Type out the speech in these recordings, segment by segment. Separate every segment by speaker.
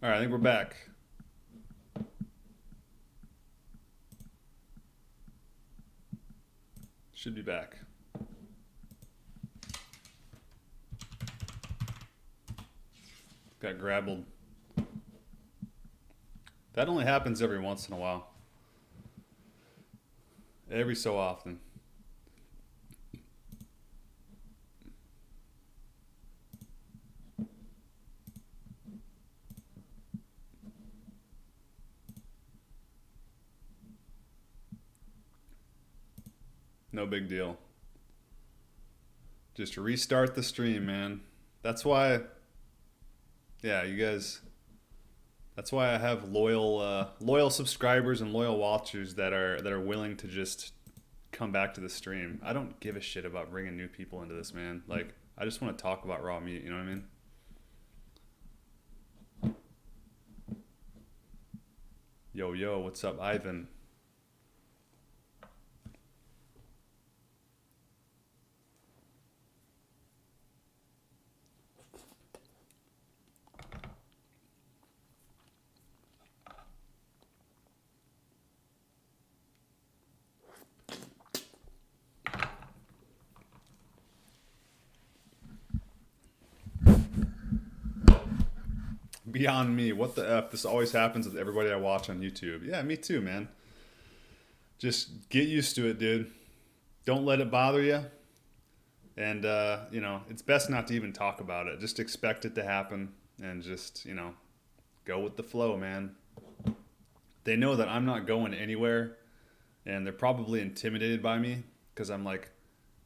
Speaker 1: All right, I think we're back. Should be back. Got grabbled. That only happens every once in a while. Every so often. No big deal. Just restart the stream, man. That's why, yeah, you guys. That's why I have loyal subscribers and loyal watchers that are willing to just come back to the stream. I don't give a shit about bringing new people into this, man. Like, I just want to talk about raw meat. You know what I mean? Yo, yo, what's up, Ivan? Beyond me, what the F? This always happens with everybody I watch on YouTube. Yeah, me too, man. Just get used to it, dude. Don't let it bother you. And, it's best not to even talk about it. Just expect it to happen and just, go with the flow, man. They know that I'm not going anywhere and they're probably intimidated by me because I'm like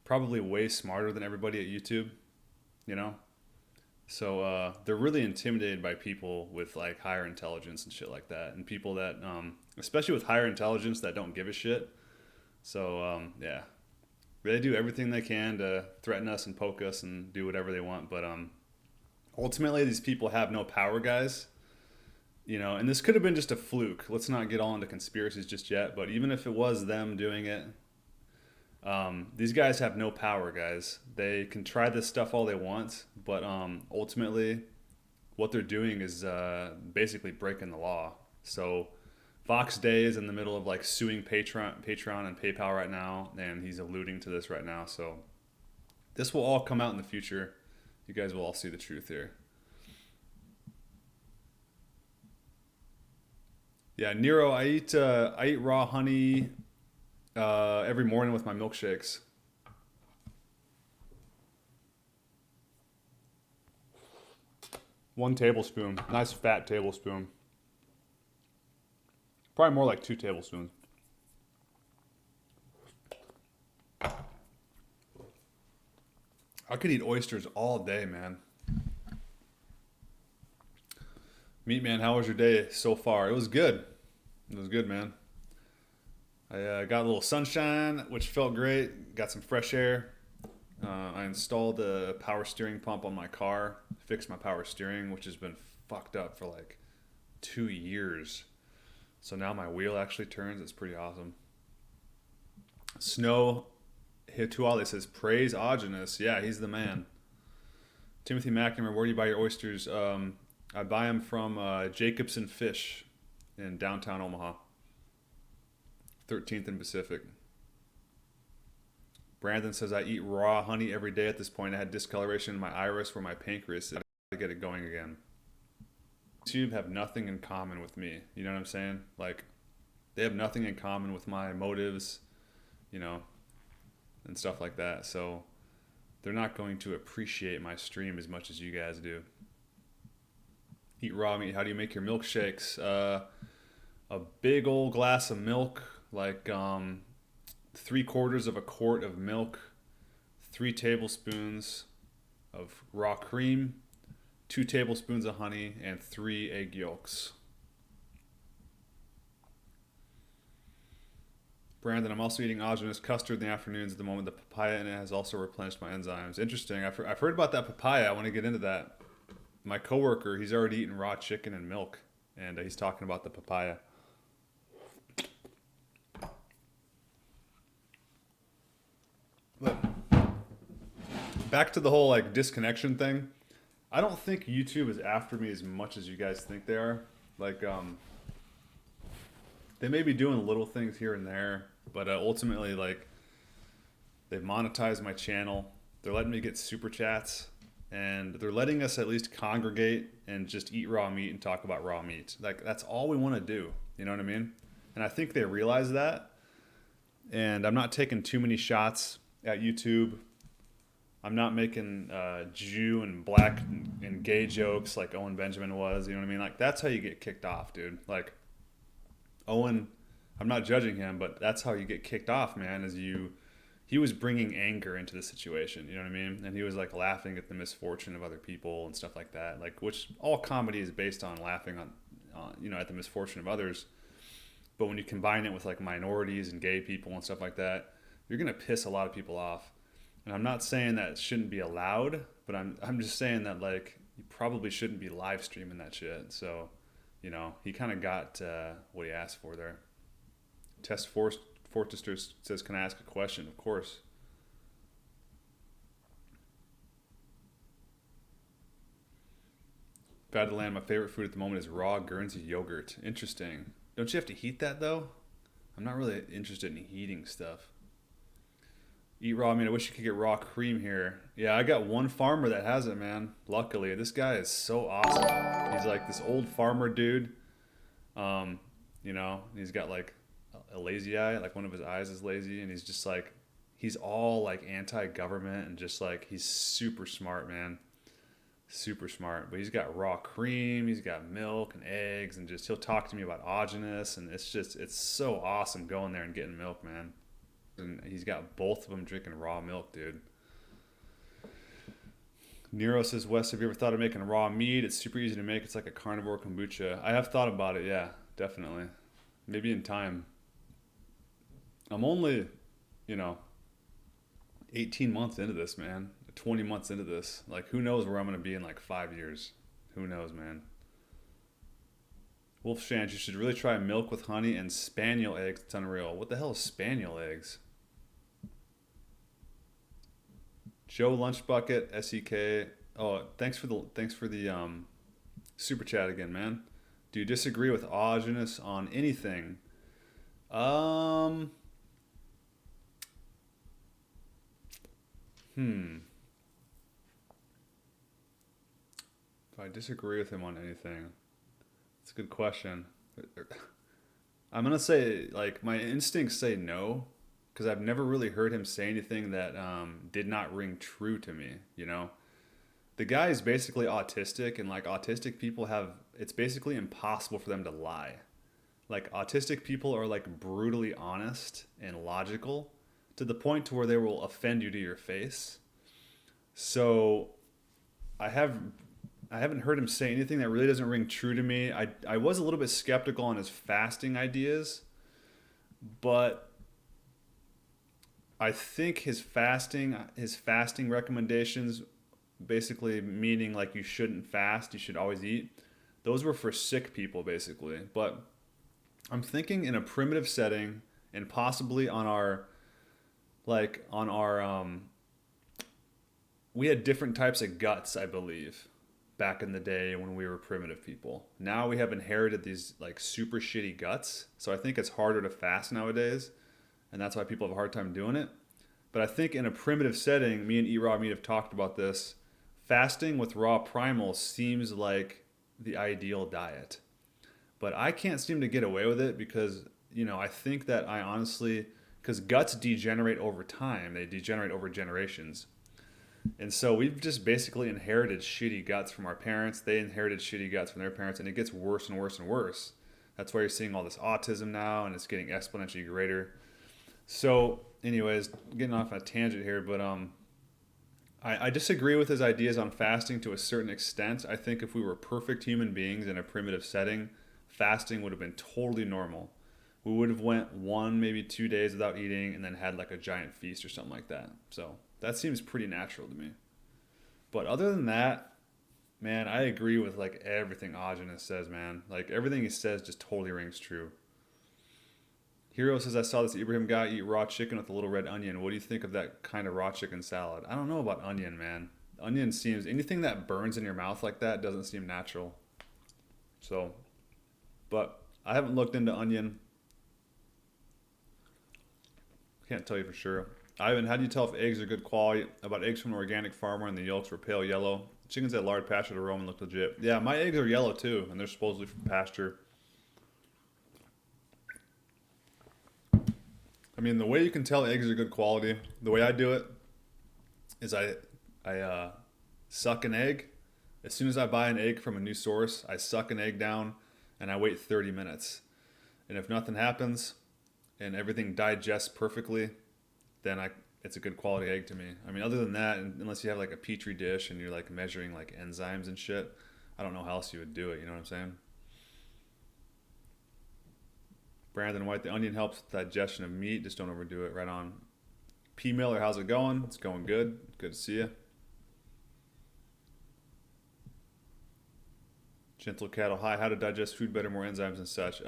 Speaker 1: probably way smarter than everybody at YouTube, you know? So they're really intimidated by people with like higher intelligence and shit like that, and people that, especially with higher intelligence, that don't give a shit. So yeah, they do everything they can to threaten us and poke us and do whatever they want. But ultimately, these people have no power, guys. And this could have been just a fluke. Let's not get all into conspiracies just yet. But even if it was them doing it, these guys have no power, guys. They can try this stuff all they want, but ultimately, what they're doing is basically breaking the law. So, Fox Day is in the middle of like suing Patreon and PayPal right now, and he's alluding to this right now. So, this will all come out in the future. You guys will all see the truth here. Yeah, Nero, I eat raw honey every morning with my milkshakes. 1 tablespoon, nice fat tablespoon. Probably more like 2 tablespoons. I could eat oysters all day, man. Meat Man, how was your day so far? It was good. It was good, man. I got a little sunshine, which felt great. Got some fresh air. I installed a power steering pump on my car. Fixed my power steering, which has been fucked up for like 2 years. So now my wheel actually turns. It's pretty awesome. Snow Hituale says, praise Aajonus. Yeah, he's the man. Timothy McNamara, where do you buy your oysters? I buy them from Jacobson Fish in downtown Omaha. 13th and Pacific. Brandon says, I eat raw honey every day at this point. I had discoloration in my iris where my pancreas is. I gotta get it going again. YouTube have nothing in common with me. You know what I'm saying? Like, they have nothing in common with my motives, and stuff like that. So they're not going to appreciate my stream as much as you guys do. Eat raw meat. How do you make your milkshakes? A big old glass of milk, like 3/4 of a quart of milk, 3 tablespoons of raw cream, 2 tablespoons of honey, and 3 egg yolks. Brandon, I'm also eating Aajonus custard in the afternoons at the moment. The papaya in it has also replenished my enzymes. Interesting. I've heard about that papaya. I want to get into that. My coworker, he's already eaten raw chicken and milk, and he's talking about the papaya. But back to the whole like disconnection thing. I don't think YouTube is after me as much as you guys think they are. Like, they may be doing little things here and there, but ultimately, like, they've monetized my channel. They're letting me get super chats, and they're letting us at least congregate and just eat raw meat and talk about raw meat. Like, that's all we want to do. You know what I mean? And I think they realize that. And I'm not taking too many shots at YouTube. I'm not making Jew and black and gay jokes like Owen Benjamin was. You know what I mean? Like, that's how you get kicked off, dude. Like, Owen, I'm not judging him, but that's how you get kicked off, man, he was bringing anger into the situation, you know what I mean? And he was like laughing at the misfortune of other people and stuff like that. Like, which all comedy is based on laughing on at the misfortune of others. But when you combine it with like minorities and gay people and stuff like that, you're going to piss a lot of people off. And I'm not saying that it shouldn't be allowed, but I'm just saying that, like, you probably shouldn't be live streaming that shit. So, he kind of got what he asked for there. Test Fortester says, "Can I ask a question?" Of course. If I had to land, my favorite food at the moment is raw Guernsey yogurt. Interesting. Don't you have to heat that, though? I'm not really interested in heating stuff. Eat raw meat. I wish you could get raw cream here. Yeah, I got one farmer that has it, man. Luckily, this guy is so awesome. He's like this old farmer dude. He's got like a lazy eye, like one of his eyes is lazy, and he's just like, he's all like anti-government and just like, he's super smart, man. Super smart. But he's got raw cream, he's got milk and eggs, and just, he'll talk to me about Aajonus, and it's so awesome going there and getting milk, man. And he's got both of them drinking raw milk, dude. Nero says, "Wes, have you ever thought of making raw meat? It's super easy to make. It's like a carnivore kombucha." I have thought about it, yeah, definitely. Maybe in time. I'm only, 18 months into this, man. 20 months into this. Like, who knows where I'm going to be in like 5 years? Who knows, man? Wolf Shant, you should really try milk with honey and spaniel eggs. It's unreal. What the hell is spaniel eggs? Joe Lunchbucket, SEK. Oh, thanks for the super chat again, man. Do you disagree with Aajonus on anything? If I disagree with him on anything, it's a good question. I'm gonna say, like, my instincts say no, because I've never really heard him say anything that did not ring true to me. The guy is basically autistic, and like autistic people it's basically impossible for them to lie. Like, autistic people are like brutally honest and logical to the point to where they will offend you to your face. So I haven't heard him say anything that really doesn't ring true to me. I was a little bit skeptical on his fasting ideas, but I think his fasting recommendations, basically meaning like you shouldn't fast, you should always eat, those were for sick people basically. But I'm thinking in a primitive setting and possibly on our we had different types of guts, I believe, back in the day when we were primitive people. Now we have inherited these like super shitty guts. So I think it's harder to fast nowadays, and that's why people have a hard time doing it. But I think in a primitive setting, me and Eat Raw Meat have talked about this, fasting with raw primals seems like the ideal diet. But I can't seem to get away with it because, I think that because guts degenerate over time, they degenerate over generations. And so we've just basically inherited shitty guts from our parents. They inherited shitty guts from their parents, and it gets worse and worse and worse. That's why you're seeing all this autism now, and it's getting exponentially greater. So, anyways, getting off on a tangent here, but I disagree with his ideas on fasting to a certain extent. I think if we were perfect human beings in a primitive setting, fasting would have been totally normal. We would have went 1, maybe 2 days without eating, and then had like a giant feast or something like that. So that seems pretty natural to me. But other than that, man, I agree with like everything Aajonus says, man. Like, everything he says just totally rings true. Hero says, "I saw this Ibrahim guy eat raw chicken with a little red onion. What do you think of that kind of raw chicken salad?" I don't know about onion, man. onion seems, anything that burns in your mouth like that doesn't seem natural. So, but I haven't looked into onion. Can't tell you for sure. Ivan, how do you tell if eggs are good quality? About eggs from an organic farmer and the yolks were pale yellow. Chickens at large pasture to roam and look legit. Yeah, my eggs are yellow too, and they're supposedly from pasture. I mean, the way you can tell eggs are good quality, the way I do it, is I suck an egg. As soon as I buy an egg from a new source, I suck an egg down, and I wait 30 minutes. And if nothing happens, and everything digests perfectly, then it's a good quality egg to me. I mean, other than that, unless you have like a petri dish and you're like measuring like enzymes and shit, I don't know how else you would do it. You know what I'm saying? Brandon White, the onion helps with digestion of meat. Just don't overdo it. Right on. P. Miller, how's it going? It's going good. Good to see you. Gentle Cattle, hi. How to digest food better, more enzymes and such.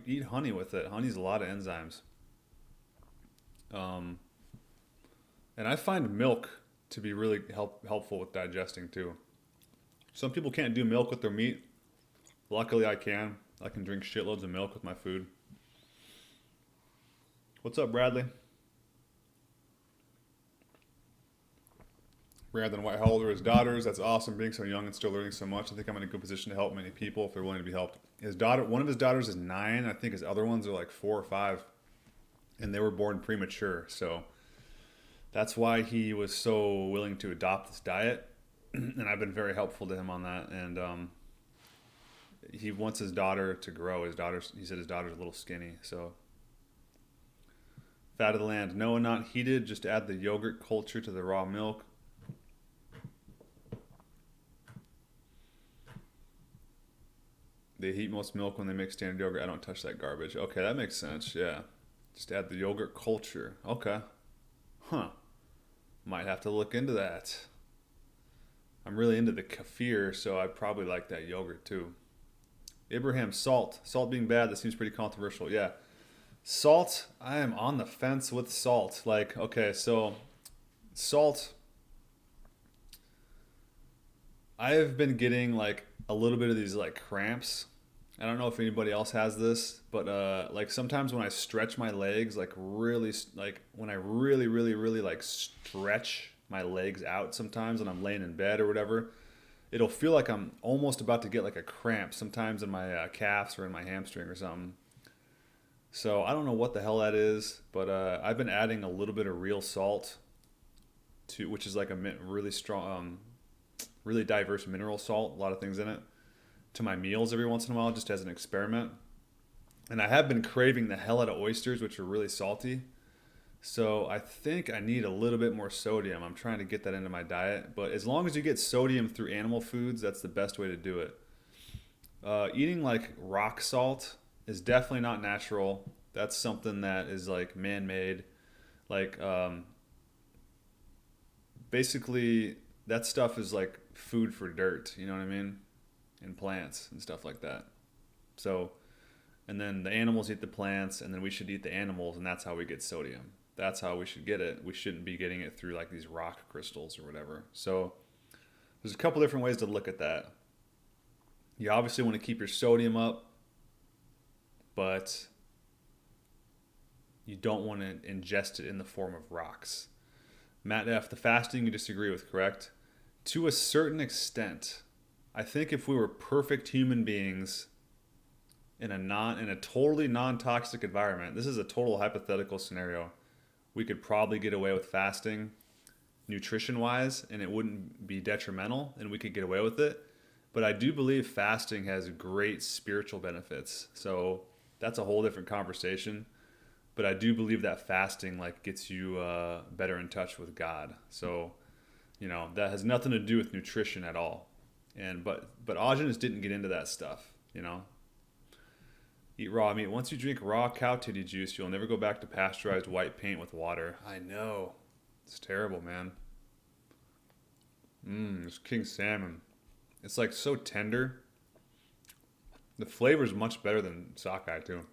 Speaker 1: Eat honey with it. Honey's a lot of enzymes. And I find milk to be really helpful with digesting too. Some people can't do milk with their meat. Luckily I can. I can drink shitloads of milk with my food. What's up, Bradley? Brandon White, how old are his daughters? That's awesome, being so young and still learning so much. I think I'm in a good position to help many people if they're willing to be helped. One of his daughters is 9. I think his other ones are like 4 or 5. And they were born premature. So that's why he was so willing to adopt this diet. And I've been very helpful to him on that. And he wants his daughter to grow. He said his daughter's a little skinny. So fat of the land. No, not heated. Just add the yogurt culture to the raw milk. They heat most milk when they make standard yogurt. I don't touch that garbage. Okay, that makes sense. Yeah. Just add the yogurt culture. Okay. Huh. Might have to look into that. I'm really into the kefir, so I probably like that yogurt too. Abraham, salt. Salt being bad, that seems pretty controversial. Yeah. Salt, I am on the fence with salt. Like, okay, so salt, I've been getting like a little bit of these like cramps. I don't know if anybody else has this, but like sometimes when I stretch my legs, like really, like when I really like stretch my legs out sometimes when I'm laying in bed or whatever, it'll feel like I'm almost about to get like a cramp sometimes in my calves or in my hamstring or something. So I don't know what the hell that is, but I've been adding a little bit of real salt to, which is like a really strong, really diverse mineral salt, a lot of things in it, to my meals every once in a while, just as an experiment. And I have been craving the hell out of oysters, which are really salty. So I think I need a little bit more sodium. I'm trying to get that into my diet. But as long as you get sodium through animal foods, that's the best way to do it. Eating like rock salt is definitely not natural. That's something that is like man-made. Like basically that stuff is like food for dirt, you know what I mean? And plants and stuff like that. So, and then the animals eat the plants, and then we should eat the animals, and that's how we get sodium. That's how we should get it. We shouldn't be getting it through like these rock crystals or whatever. So there's a couple different ways to look at that. You obviously want to keep your sodium up, but you don't want to ingest it in the form of rocks. Matt F., the fasting you disagree with, correct? To a certain extent. I think if we were perfect human beings in a totally non-toxic environment, this is a total hypothetical scenario, we could probably get away with fasting nutrition-wise, and it wouldn't be detrimental, and we could get away with it. But I do believe fasting has great spiritual benefits. So that's a whole different conversation. But I do believe that fasting like gets you better in touch with God. So, you know, that has nothing to do with nutrition at all. And but Aajonus didn't get into that stuff, you know. Eat raw meat. Once you drink raw cow titty juice, you'll never go back to pasteurized white paint with water. I know. It's terrible, man. It's king salmon. It's like so tender. The flavor is much better than sockeye too.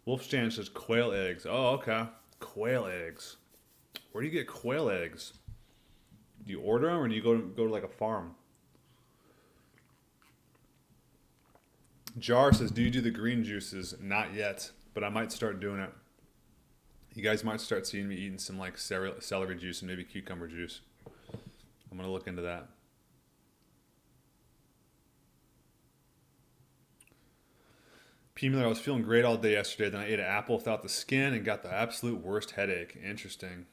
Speaker 1: Wolfstand says quail eggs. Oh, okay. Quail eggs. Where do you get quail eggs? you order them or do you go to like a farm? Jar says, do you do the green juices? Not yet, but I might start doing it. You guys might start seeing me eating some like celery juice and maybe cucumber juice. I'm going to look into that. P. Miller, I was feeling great all day yesterday. Then I ate an apple without the skin and got the absolute worst headache. Interesting.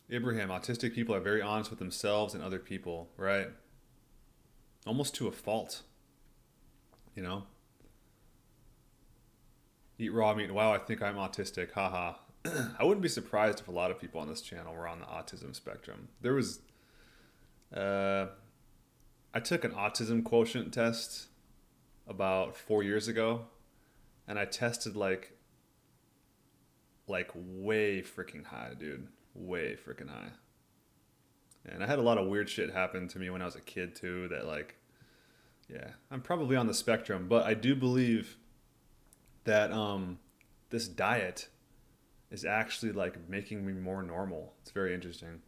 Speaker 1: Ibrahim, autistic people are very honest with themselves and other people, right? Almost to a fault. You know? Eat raw meat. Wow, I think I'm autistic. Haha. I wouldn't be surprised if a lot of people on this channel were on the autism spectrum. There was... I took an autism quotient test about 4 years ago, and I tested like way freaking high, dude. Way freaking high. And I had a lot of weird shit happen to me when I was a kid too, that like, yeah, I'm probably on the spectrum, but I do believe that this diet is actually like making me more normal. It's very interesting.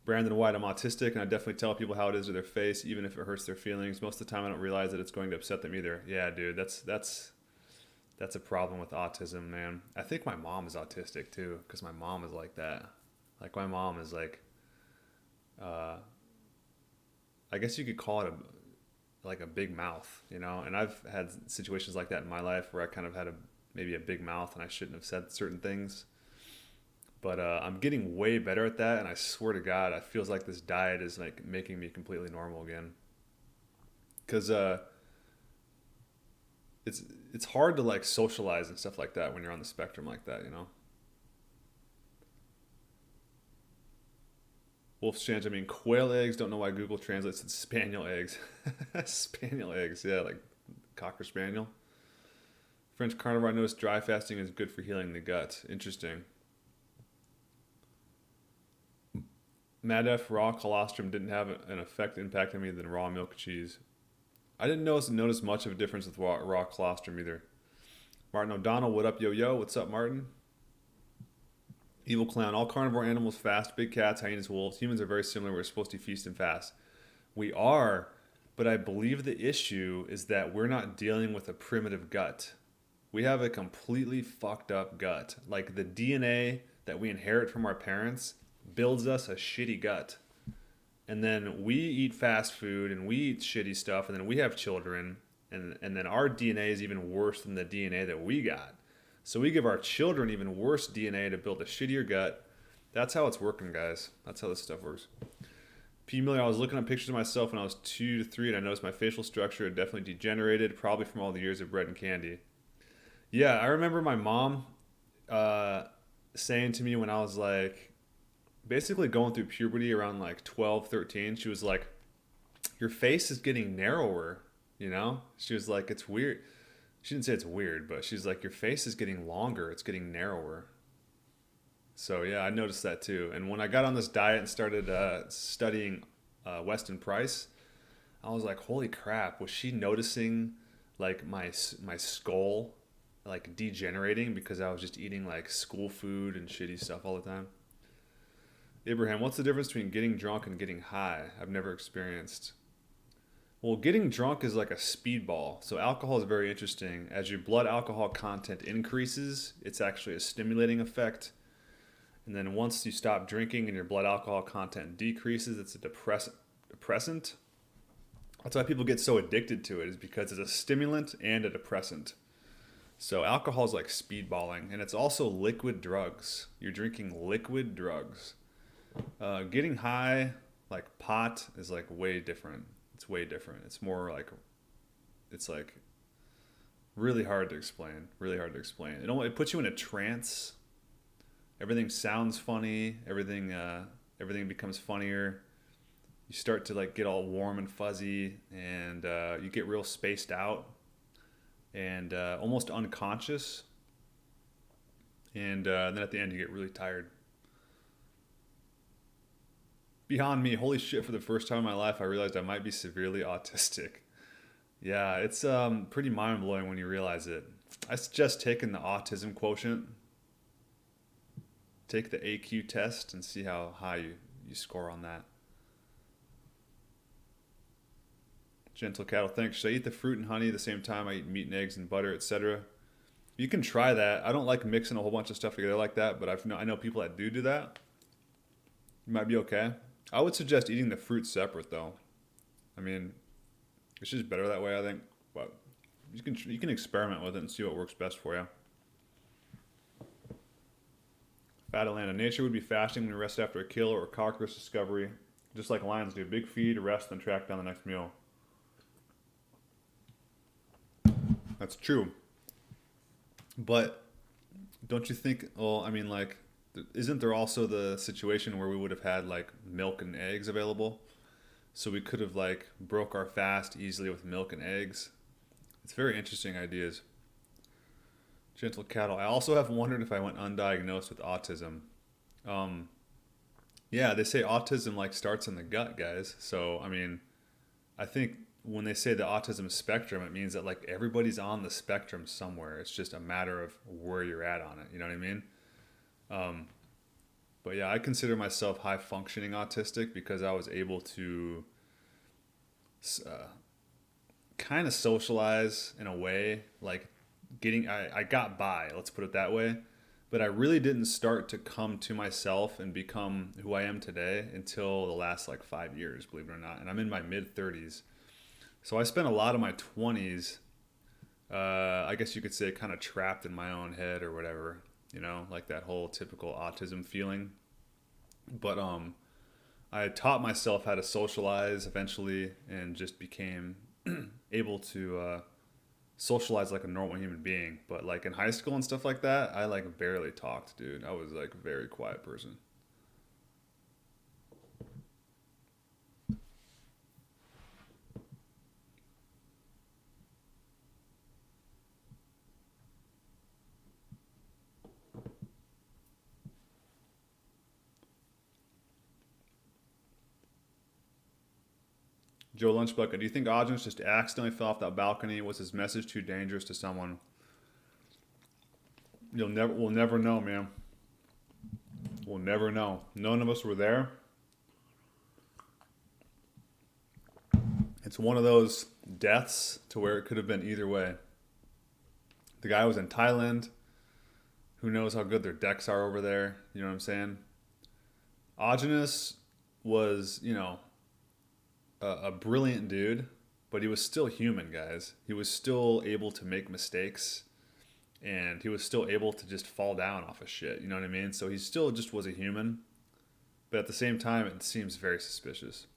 Speaker 1: Brandon White, I'm autistic, and I definitely tell people how it is to their face, even if it hurts their feelings. Most of the time, I don't realize that it's going to upset them either. Yeah, dude, that's a problem with autism, man. I think my mom is autistic too, because my mom is like that. Like my mom is like, I guess you could call it like a big mouth, you know. And I've had situations like that in my life where I kind of had maybe a big mouth, and I shouldn't have said certain things. But I'm getting way better at that, and I swear to God, it feels like this diet is like making me completely normal again. Because it's hard to like socialize and stuff like that when you're on the spectrum like that, you know. Wolf's chance. I mean, quail eggs. Don't know why Google translates it spaniel eggs. Spaniel eggs, yeah, like Cocker Spaniel. French carnivore. I noticed dry fasting is good for healing the gut. Interesting. Madef raw colostrum didn't have an effect impacting me than raw milk cheese. I didn't notice much of a difference with raw colostrum either. Martin O'Donnell, what up, yo? What's up, Martin? Evil Clown, all carnivore animals fast. Big cats, hyenas, wolves. Humans are very similar. We're supposed to feast and fast. We are, but I believe the issue is that we're not dealing with a primitive gut. We have a completely fucked up gut. Like the DNA that we inherit from our parents builds us a shitty gut. And then we eat fast food and we eat shitty stuff, and then we have children, and then our DNA is even worse than the DNA that we got. So we give our children even worse DNA to build a shittier gut. That's how it's working, guys. That's how this stuff works. P. Miller, I was looking at pictures of myself when I was 2 to 3, and I noticed my facial structure had definitely degenerated, probably from all the years of bread and candy. Yeah, I remember my mom saying to me when I was like, basically going through puberty around like 12, 13, she was like, your face is getting narrower, you know? She was like, it's weird. She didn't say it's weird, but she's like, your face is getting longer. It's getting narrower. So yeah, I noticed that too. And when I got on this diet and started studying Weston Price, I was like, holy crap, was she noticing like my skull like degenerating because I was just eating like school food and shitty stuff all the time? Abraham, what's the difference between getting drunk and getting high? I've never experienced. Well, getting drunk is like a speedball. So alcohol is very interesting. As your blood alcohol content increases, it's actually a stimulating effect. And then once you stop drinking and your blood alcohol content decreases, it's a depressant. That's why people get so addicted to it, is because it's a stimulant and a depressant. So alcohol is like speedballing, and it's also liquid drugs. You're drinking liquid drugs. Getting high, like pot, is like way different. It's way different. It's more like, it's like really hard to explain. Really hard to explain. It puts you in a trance. Everything sounds funny. Everything becomes funnier. You start to like get all warm and fuzzy, and you get real spaced out and almost unconscious. And then at the end, you get really tired. Beyond me, holy shit, for the first time in my life, I realized I might be severely autistic. Yeah, it's pretty mind-blowing when you realize it. I suggest taking the autism quotient. Take the AQ test and see how high you score on that. Gentle Cattle, thanks. Should I eat the fruit and honey at the same time I eat meat and eggs and butter, etc.? You can try that. I don't like mixing a whole bunch of stuff together like that, but I know people that do that. You might be okay. I would suggest eating the fruit separate, though. I mean, it's just better that way, I think. But you can experiment with it and see what works best for you. Fat Atlanta. Nature would be fasting when we rest after a kill or a carcass discovery, just like lions do. Big feed, rest, then track down the next meal. That's true. But don't you think, well, I mean, like, isn't there also the situation where we would have had, like, milk and eggs available? So we could have, like, broke our fast easily with milk and eggs. It's very interesting ideas. Gentle Cattle. I also have wondered if I went undiagnosed with autism. Yeah, they say autism, like, starts in the gut, guys. So, I mean, I think when they say the autism spectrum, it means that, like, everybody's on the spectrum somewhere. It's just a matter of where you're at on it. You know what I mean? But yeah, I consider myself high functioning autistic because I was able to kind of socialize in a way, like I got by, let's put it that way. But I really didn't start to come to myself and become who I am today until the last, like, 5 years, believe it or not. And I'm in my mid 30s. So I spent a lot of my 20s, I guess you could say, kind of trapped in my own head or whatever, you know, like that whole typical autism feeling. But I taught myself how to socialize eventually and just became able to socialize like a normal human being. But, like, in high school and stuff like that, I, like, barely talked, dude. I was, like, a very quiet person. Joe Lunchbucket, do you think Aajonus just accidentally fell off that balcony? Was his message too dangerous to someone? We'll never know, man. We'll never know. None of us were there. It's one of those deaths to where it could have been either way. The guy was in Thailand. Who knows how good their decks are over there? You know what I'm saying? Aajonus was, you know, a brilliant dude, but he was still human, guys. He was still able to make mistakes, and he was still able to just fall down off of shit. You know what I mean? So he still just was a human, but at the same time, it seems very suspicious.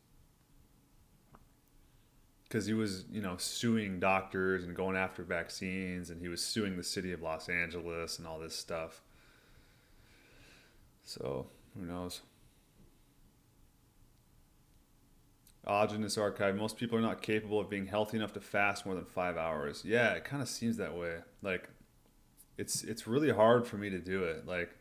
Speaker 1: Because he was, you know, suing doctors and going after vaccines, and he was suing the city of Los Angeles and all this stuff. So, who knows? Aajonus archive. Most people are not capable of being healthy enough to fast more than 5 hours. Yeah, it kind of seems that way. Like, it's really hard for me to do it. Like,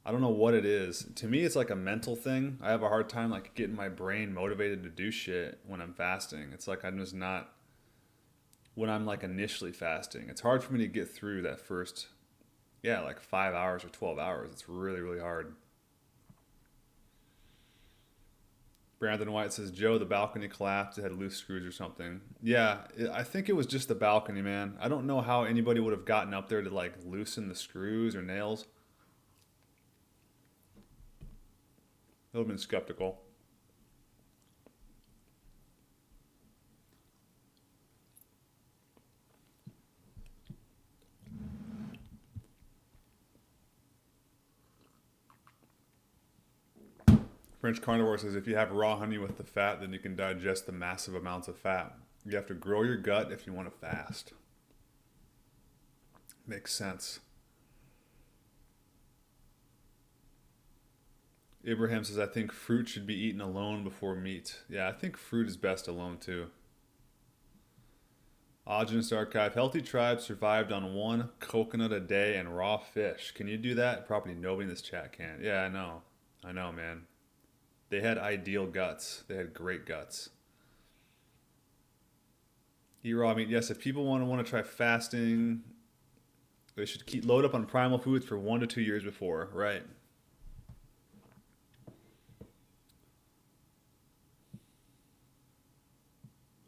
Speaker 1: I don't know what it is. To me, it's like a mental thing. I have a hard time, like, getting my brain motivated to do shit when I'm fasting. It's like I'm just not, when I'm, like, initially fasting. It's hard for me to get through that first, yeah, like 5 hours or 12 hours. It's really, really hard. Brandon White says, Joe, the balcony collapsed. It had loose screws or something. Yeah, I think it was just the balcony, man. I don't know how anybody would have gotten up there to, like, loosen the screws or nails. I would have been skeptical. French Carnivore says, if you have raw honey with the fat, then you can digest the massive amounts of fat. You have to grow your gut if you want to fast. Makes sense. Abraham says, I think fruit should be eaten alone before meat. Yeah, I think fruit is best alone too. Aajonus archive. Healthy tribes survived on 1 coconut a day and raw fish. Can you do that? Probably nobody in this chat can. Yeah, I know. I know, man. They had ideal guts. They had great guts. Eat raw meat. Yes, if people want to try fasting, they should load up on primal foods for 1 to 2 years before. Right.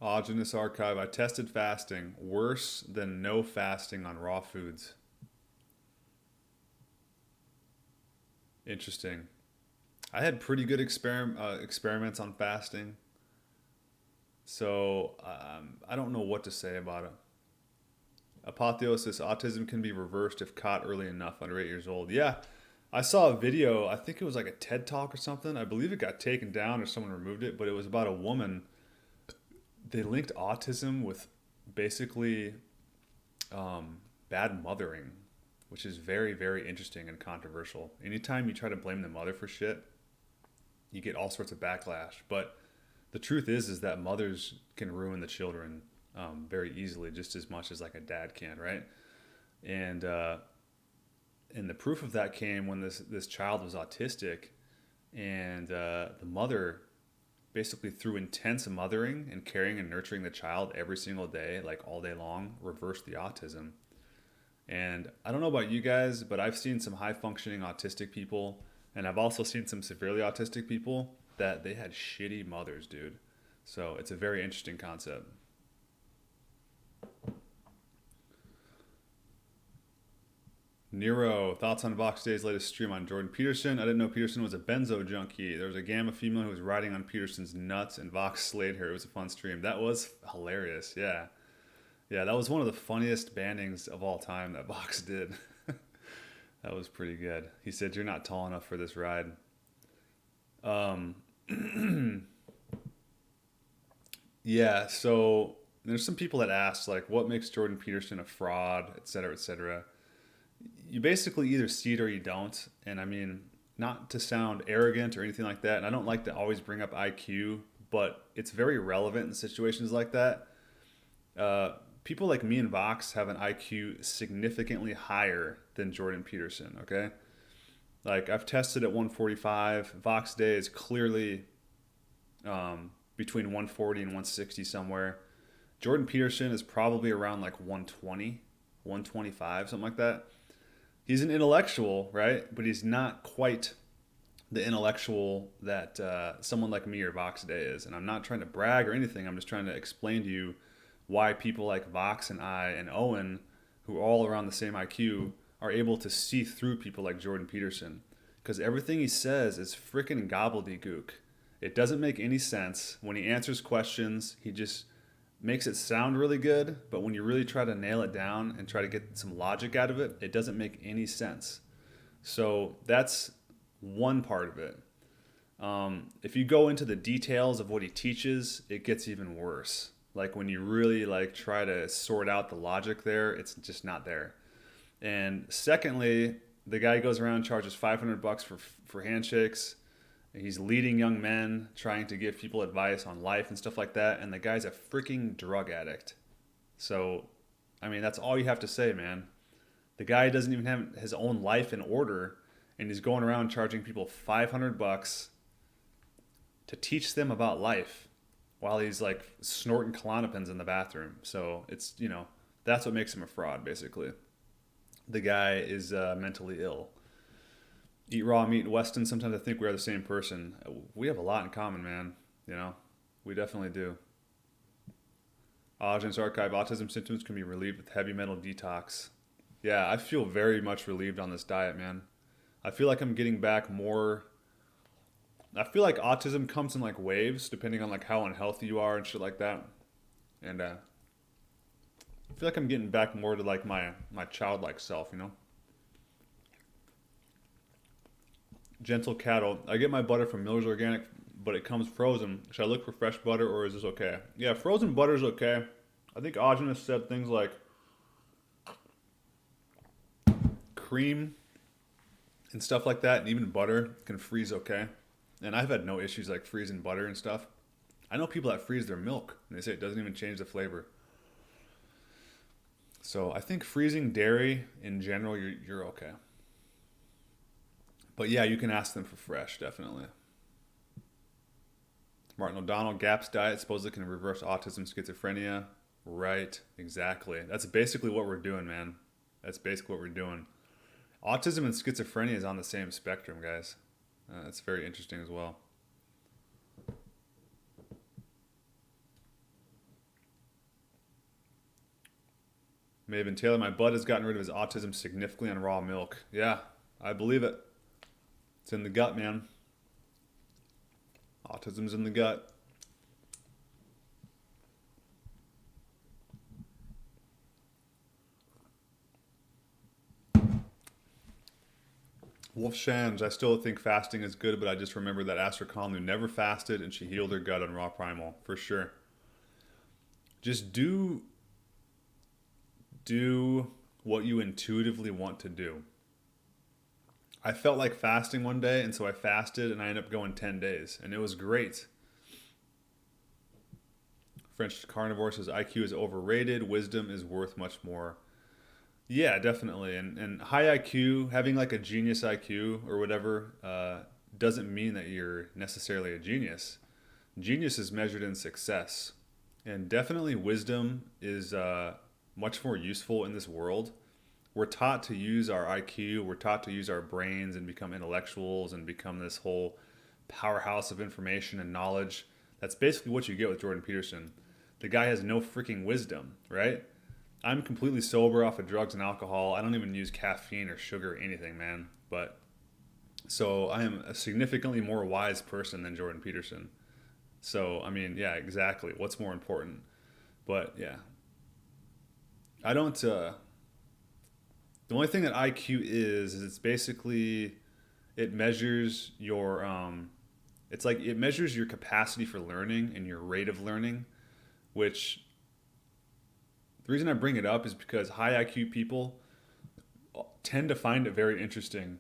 Speaker 1: Aajonus archive. I tested fasting. Worse than no fasting on raw foods. Interesting. I had pretty good experiments on fasting. So I don't know what to say about it. Apotheosis, autism can be reversed if caught early enough, under 8 years old. Yeah, I saw a video. I think it was like a TED talk or something. I believe it got taken down or someone removed it, but it was about a woman. They linked autism with basically bad mothering, which is very, very interesting and controversial. Anytime you try to blame the mother for shit, you get all sorts of backlash. But the truth is that mothers can ruin the children very easily, just as much as like a dad can, right? And and the proof of that came when this child was autistic, and the mother basically through intense mothering and caring and nurturing the child every single day, like all day long, reversed the autism. And I don't know about you guys, but I've seen some high functioning autistic people, and I've also seen some severely autistic people that they had shitty mothers, dude. So it's a very interesting concept. Nero, thoughts on Vox Day's latest stream on Jordan Peterson? I didn't know Peterson was a benzo junkie. There was a gamma female who was riding on Peterson's nuts, and Vox slayed her. It was a fun stream. That was hilarious. Yeah. Yeah, that was one of the funniest bannings of all time that Vox did. That was pretty good. He said, "You're not tall enough for this ride." Um, yeah, so there's some people that ask, like, what makes Jordan Peterson a fraud, et cetera, et cetera. You basically either see it or you don't. And I mean, not to sound arrogant or anything like that, and I don't like to always bring up IQ, but it's very relevant in situations like that. People like me and Vox have an IQ significantly higher than Jordan Peterson, okay? Like, I've tested at 145. Vox Day is clearly between 140 and 160 somewhere. Jordan Peterson is probably around like 120, 125, something like that. He's an intellectual, right? But he's not quite the intellectual that someone like me or Vox Day is. And I'm not trying to brag or anything. I'm just trying to explain to you why people like Vox and I and Owen, who are all around the same IQ, are able to see through people like Jordan Peterson. Because everything he says is freaking gobbledygook. It doesn't make any sense. When he answers questions, he just makes it sound really good, but when you really try to nail it down and try to get some logic out of it, it doesn't make any sense. So that's one part of it. If you go into the details of what he teaches, it gets even worse. Like when you really like try to sort out the logic there, it's just not there. And secondly, the guy goes around and charges $500 for handshakes. He's leading young men, trying to give people advice on life and stuff like that. And the guy's a freaking drug addict. So, I mean, that's all you have to say, man. The guy doesn't even have his own life in order, and he's going around charging people $500 to teach them about life while he's like snorting Klonopins in the bathroom. So it's, that's what makes him a fraud, basically. The guy is mentally ill. Eat raw meat, Weston. Sometimes I think we are the same person. We have a lot in common, man. We definitely do. Aajonus archive, autism symptoms can be relieved with heavy metal detox. Yeah, I feel very much relieved on this diet, man. I feel like I'm getting back more. I feel like autism comes in like waves, depending on like how unhealthy you are and shit like that. And I feel like I'm getting back more to like my childlike self, Gentle cattle. I get my butter from Miller's Organic, but it comes frozen. Should I look for fresh butter, or is this okay? Yeah, frozen butter is okay. I think Aajonus said things like cream and stuff like that, and even butter can freeze okay. And I've had no issues like freezing butter and stuff. I know people that freeze their milk, and they say it doesn't even change the flavor. So I think freezing dairy in general, you're okay. But yeah, you can ask them for fresh, definitely. Martin O'Donnell, GAPS diet supposedly can reverse autism, schizophrenia. Right, exactly. That's basically what we're doing, man. That's basically what we're doing. Autism and schizophrenia is on the same spectrum, guys. That's very interesting as well. Maven Taylor, my bud has gotten rid of his autism significantly on raw milk. Yeah, I believe it. It's in the gut, man. Autism's in the gut. Wolf Shans, I still think fasting is good, but I just remember that Astrakhan who never fasted and she healed her gut on raw primal, for sure. Just do what you intuitively want to do. I felt like fasting one day, and so I fasted, and I ended up going 10 days, and it was great. French Carnivore says IQ is overrated, wisdom is worth much more. Yeah, definitely. And high IQ, having like a genius IQ or whatever, doesn't mean that you're necessarily a genius. Genius is measured in success. And definitely wisdom is much more useful in this world. We're taught to use our IQ, we're taught to use our brains and become intellectuals and become this whole powerhouse of information and knowledge. That's basically what you get with Jordan Peterson. The guy has no freaking wisdom, right? I'm completely sober off of drugs and alcohol. I don't even use caffeine or sugar or anything, man. But so I am a significantly more wise person than Jordan Peterson. So, I mean, yeah, exactly. What's more important? But yeah, I don't, the only thing that IQ is it's basically, it measures your, it's like it measures your capacity for learning and your rate of learning, which the reason I bring it up is because high IQ people tend to find it very interesting.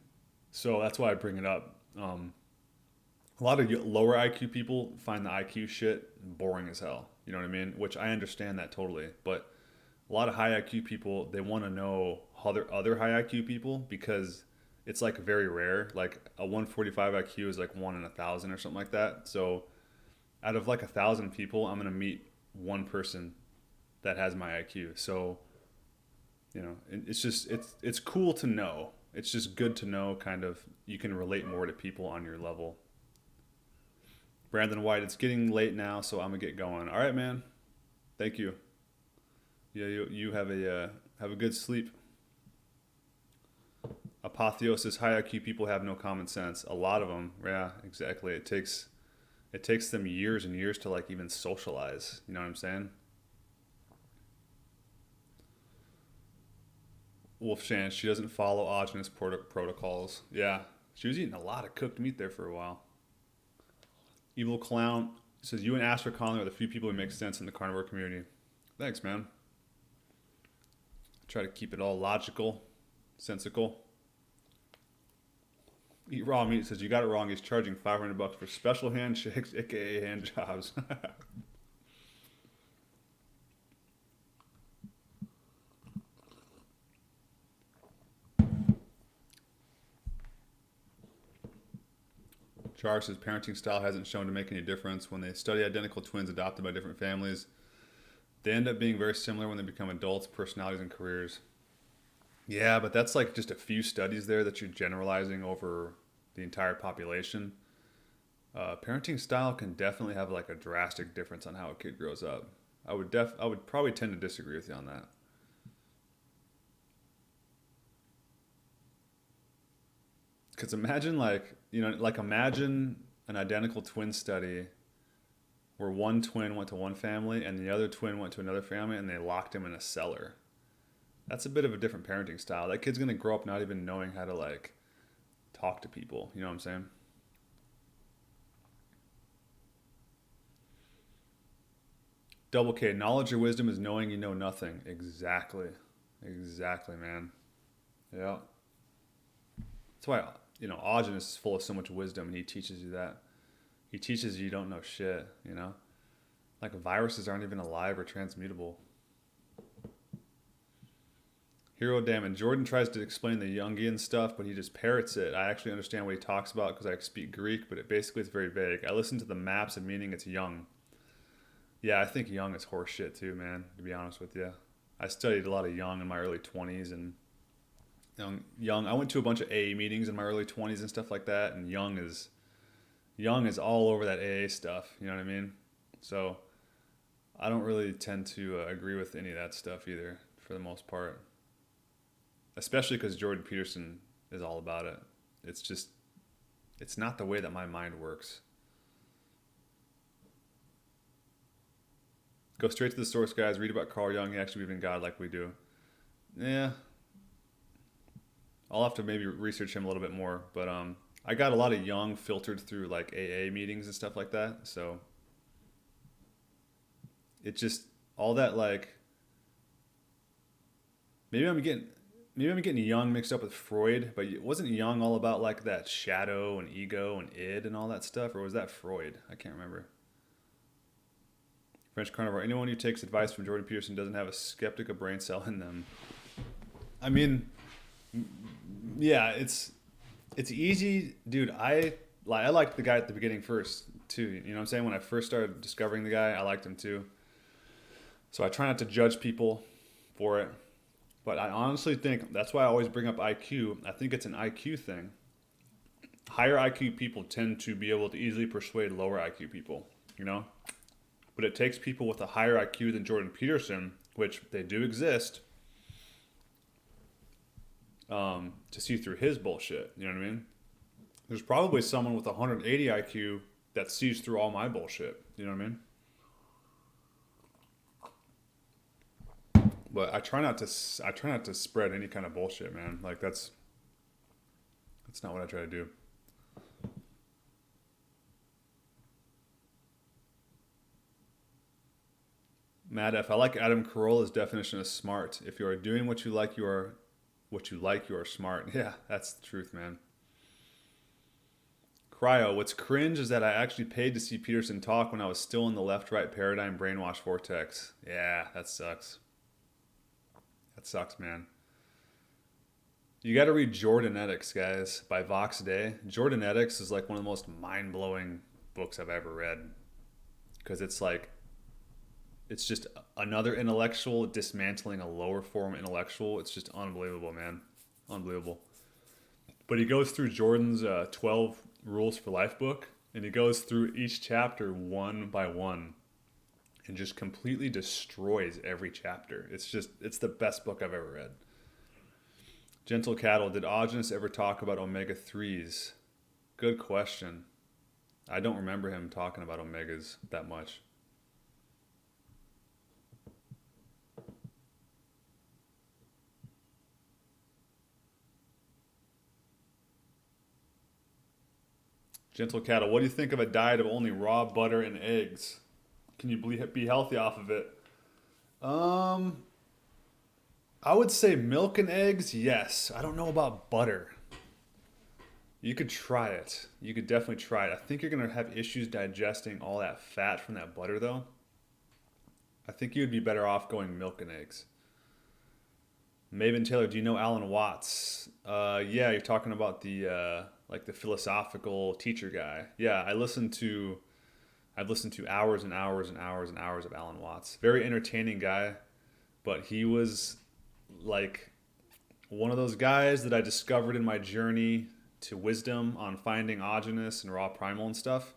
Speaker 1: So that's why I bring it up. A lot of lower IQ people find the IQ shit boring as hell. You know what I mean? Which I understand that totally. But a lot of high IQ people, they want to know other high IQ people because it's like very rare. Like a 145 IQ is like 1 in 1,000 or something like that. So out of like 1,000 people, I'm going to meet one person that has my IQ. So, you know, it's just, it's cool to know. It's just good to know kind of you can relate more to people on your level. Brandon White, it's getting late now, so I'm gonna get going. All right, man. Thank you. Yeah, you have a good sleep. Apotheosis, high IQ people have no common sense. A lot of them, yeah, exactly. It takes them years and years to like even socialize. You know what I'm saying? Wolf Shan, she doesn't follow Aajonus protocols. Yeah, she was eating a lot of cooked meat there for a while. Evil Clown says, you and Astrakhan are the few people who make sense in the carnivore community. Thanks, man. Try to keep it all logical, sensical. Eat Raw Meat says, you got it wrong. He's charging $500 for special handshakes, aka hand jobs. Char says, parenting style hasn't shown to make any difference. When they study identical twins adopted by different families, they end up being very similar when they become adults, personalities, and careers. Yeah, but that's like just a few studies there that you're generalizing over the entire population. Parenting style can definitely have like a drastic difference on how a kid grows up. I would probably tend to disagree with you on that. Because imagine imagine an identical twin study where one twin went to one family and the other twin went to another family and they locked him in a cellar. That's a bit of a different parenting style. That kid's going to grow up not even knowing how to like talk to people. You know what I'm saying? Double K, knowledge or wisdom is knowing you know nothing. Exactly. Exactly, man. Yeah. That's why, Aajonus is full of so much wisdom and he teaches you that. He teaches you don't know shit, you know? Like viruses aren't even alive or transmutable. Hero Damon, Jordan tries to explain the Jungian stuff, but he just parrots it. I actually understand what he talks about because I speak Greek, but it's very vague. I listen to the maps and meaning it's Jung. Yeah, I think Jung is horseshit too, man, to be honest with you. I studied a lot of Jung in my early 20s and Jung, I went to a bunch of AA meetings in my early 20s and stuff like that, and Jung is all over that AA stuff, you know what I mean? So I don't really tend to agree with any of that stuff either, for the most part. Especially because Jordan Peterson is all about it. It's not the way that my mind works. Go straight to the source, guys. Read about Carl Jung. He actually believed in God like we do. Yeah. I'll have to maybe research him a little bit more. But I got a lot of Jung filtered through like AA meetings and stuff like that. So it just, all that like, maybe I'm getting Jung mixed up with Freud, but wasn't Jung all about like that shadow and ego and id and all that stuff? Or was that Freud? I can't remember. French Carnivore. Anyone who takes advice from Jordan Peterson doesn't have a skeptic of brain cell in them. I mean, yeah, it's easy, dude. I liked the guy at the beginning first too. You know what I'm saying? When I first started discovering the guy, I liked him too. So I try not to judge people for it. But I honestly think that's why I always bring up IQ. I think it's an IQ thing. Higher IQ people tend to be able to easily persuade lower IQ people, you know? But it takes people with a higher IQ than Jordan Peterson, which they do exist, to see through his bullshit. You know what I mean? There's probably someone with 180 IQ that sees through all my bullshit. You know what I mean? But I try not to spread any kind of bullshit, man. Like that's not what I try to do. Matt F. I like Adam Carolla's definition of smart. If you are doing what you like, you are smart. Yeah, that's the truth, man. Cryo, what's cringe is that I actually paid to see Peterson talk when I was still in the left-right paradigm brainwash vortex. Yeah, that sucks. That sucks, man. You got to read Jordanetics, guys, by Vox Day. Jordanetics is like one of the most mind-blowing books I've ever read. Because it's like, it's just another intellectual dismantling a lower form intellectual. It's just unbelievable, man. Unbelievable. But he goes through Jordan's 12 Rules for Life book, and he goes through each chapter one by one and just completely destroys every chapter. It's the best book I've ever read. Gentle Cattle, did Aajonus ever talk about omega-3s? Good question. I don't remember him talking about omegas that much. Gentle Cattle, what do you think of a diet of only raw butter and eggs? Can you be healthy off of it? I would say milk and eggs, yes. I don't know about butter. You could try it. You could definitely try it. I think you're going to have issues digesting all that fat from that butter, though. I think you'd be better off going milk and eggs. Maven Taylor, do you know Alan Watts? Yeah, you're talking about the like the philosophical teacher guy. Yeah, I've listened to hours and hours and hours and hours of Alan Watts. Very entertaining guy, but he was like one of those guys that I discovered in my journey to wisdom on finding Aajonus and raw primal and stuff.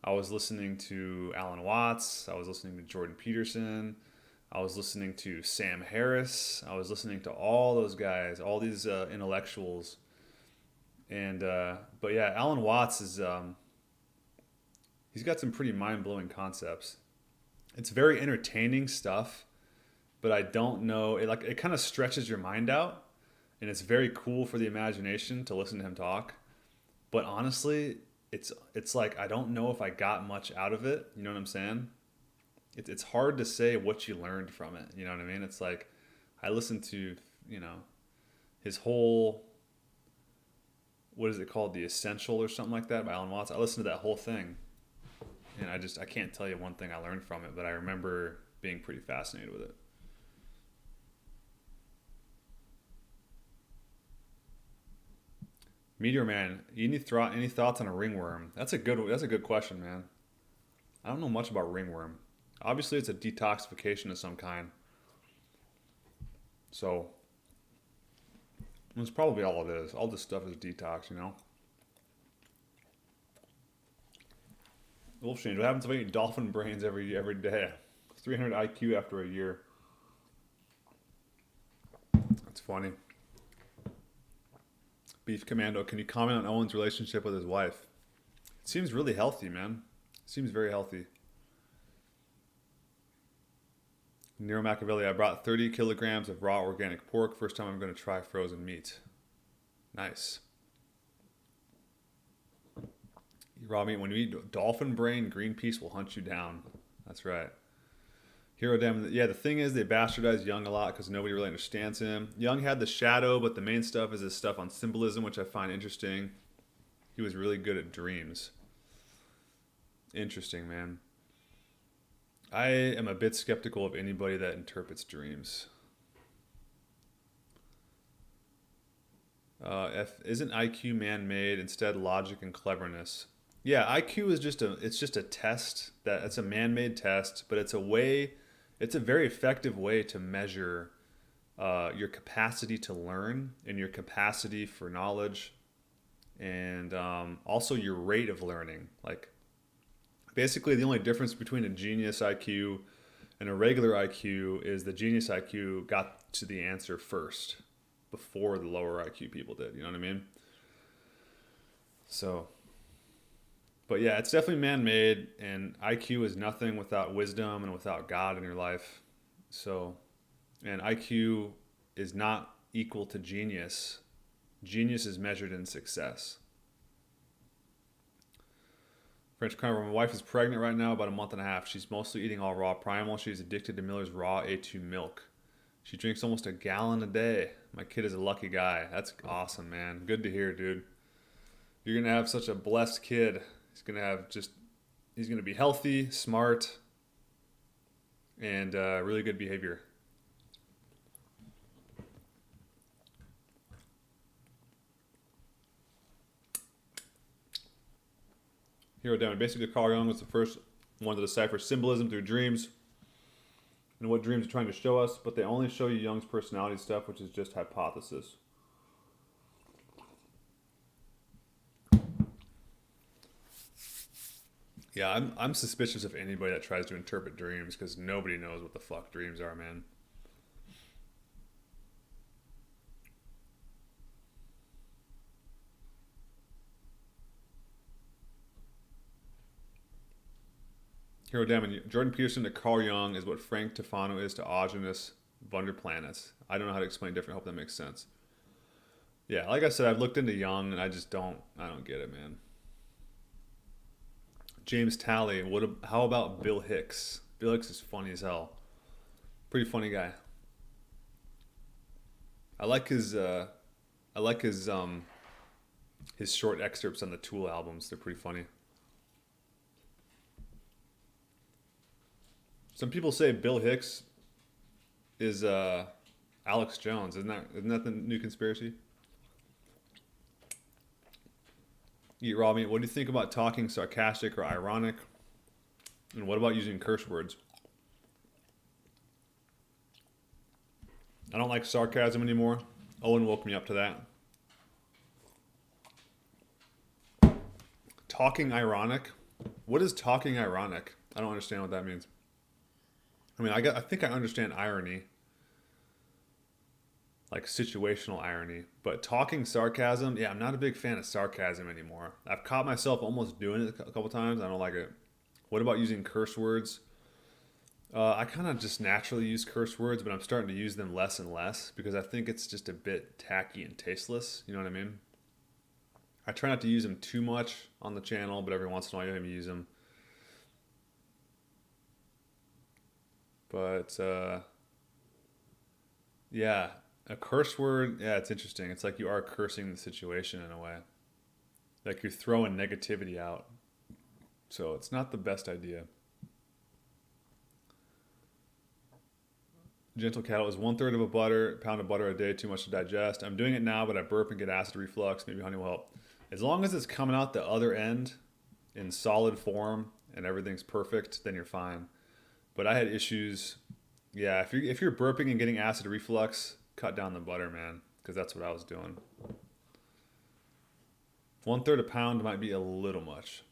Speaker 1: I was listening to Alan Watts. I was listening to Jordan Peterson. I was listening to Sam Harris. I was listening to all those guys, all these intellectuals. And but yeah, Alan Watts is he's got some pretty mind-blowing concepts. It's very entertaining stuff, but I don't know, it kind of stretches your mind out, and it's very cool for the imagination to listen to him talk. But honestly, it's like I don't know if I got much out of it. You know what I'm saying? It's hard to say what you learned from it. You know what I mean? It's like I listened to, his whole, what is it called? The Essential or something like that by Alan Watts. I listened to that whole thing, and I can't tell you one thing I learned from it, but I remember being pretty fascinated with it. Meteor Man, any thoughts on a ringworm? That's a good question, man. I don't know much about ringworm. Obviously, it's a detoxification of some kind. So, that's probably all it is. All this stuff is detox, Wolf Change, what happens if I eat dolphin brains every day? 300 IQ after a year. funny. Beef Commando, can you comment on Owen's relationship with his wife? It seems really healthy, man. It seems very healthy. Nero Machiavelli, I brought 30 kilograms of raw organic pork. First time I'm going to try frozen meat. Nice. Raw meat, when you eat dolphin brain, Greenpeace will hunt you down. That's right. Hero Dam, yeah, the thing is they bastardize Jung a lot because nobody really understands him. Jung had the shadow, but the main stuff is his stuff on symbolism, which I find interesting. He was really good at dreams. Interesting, man. I am a bit skeptical of anybody that interprets dreams. Isn't IQ man-made? Instead, logic and cleverness. Yeah, IQ is just a test it's a man-made test, but it's a very effective way to measure your capacity to learn and your capacity for knowledge, and also your rate of learning. Like, basically, the only difference between a genius IQ and a regular IQ is the genius IQ got to the answer first before the lower IQ people did. You know what I mean? So, but yeah, it's definitely man-made, and IQ is nothing without wisdom and without God in your life. So, and IQ is not equal to genius. Genius is measured in success. French Carver, my wife is pregnant right now, about a month and a half. She's mostly eating all raw primal. She's addicted to Miller's raw A2 milk. She drinks almost a gallon a day. My kid is a lucky guy. That's awesome, man. Good to hear, dude. You're going to have such a blessed kid. He's going to be healthy, smart, and really good behavior. Hero Down. Basically, Carl Jung was the first one to decipher symbolism through dreams and what dreams are trying to show us, but they only show you Jung's personality stuff, which is just hypothesis. Yeah, I'm suspicious of anybody that tries to interpret dreams because nobody knows what the fuck dreams are, man. Hero Damon, Jordan Peterson to Carl Jung is what Frank Tufano is to Aajonus.online. I don't know how to explain different. I hope that makes sense. Yeah, like I said, I've looked into Jung and I don't get it, man. James Talley, how about Bill Hicks? Bill Hicks is funny as hell. Pretty funny guy. I like his short excerpts on the Tool albums. They're pretty funny. Some people say Bill Hicks is Alex Jones. Isn't that the new conspiracy? Eat raw meat. What do you think about talking sarcastic or ironic? And what about using curse words? I don't like sarcasm anymore. Owen woke me up to that. Talking ironic? What is talking ironic? I don't understand what that means. I mean, I think I understand irony, like situational irony, but talking sarcasm, yeah, I'm not a big fan of sarcasm anymore. I've caught myself almost doing it a couple times. I don't like it. What about using curse words? I kind of just naturally use curse words, but I'm starting to use them less and less because I think it's just a bit tacky and tasteless. You know what I mean? I try not to use them too much on the channel, but every once in a while you use them. But, yeah, a curse word, yeah, it's interesting. It's like you are cursing the situation in a way. Like you're throwing negativity out. So it's not the best idea. Gentle Cattle is 1/3 of a pound of butter a day too much to digest. I'm doing it now, but I burp and get acid reflux. Maybe honey will help. As long as it's coming out the other end in solid form and everything's perfect, then you're fine. But I had issues. Yeah, if you're burping and getting acid reflux, cut down the butter, man, because that's what I was doing. 1/3 a pound might be a little much.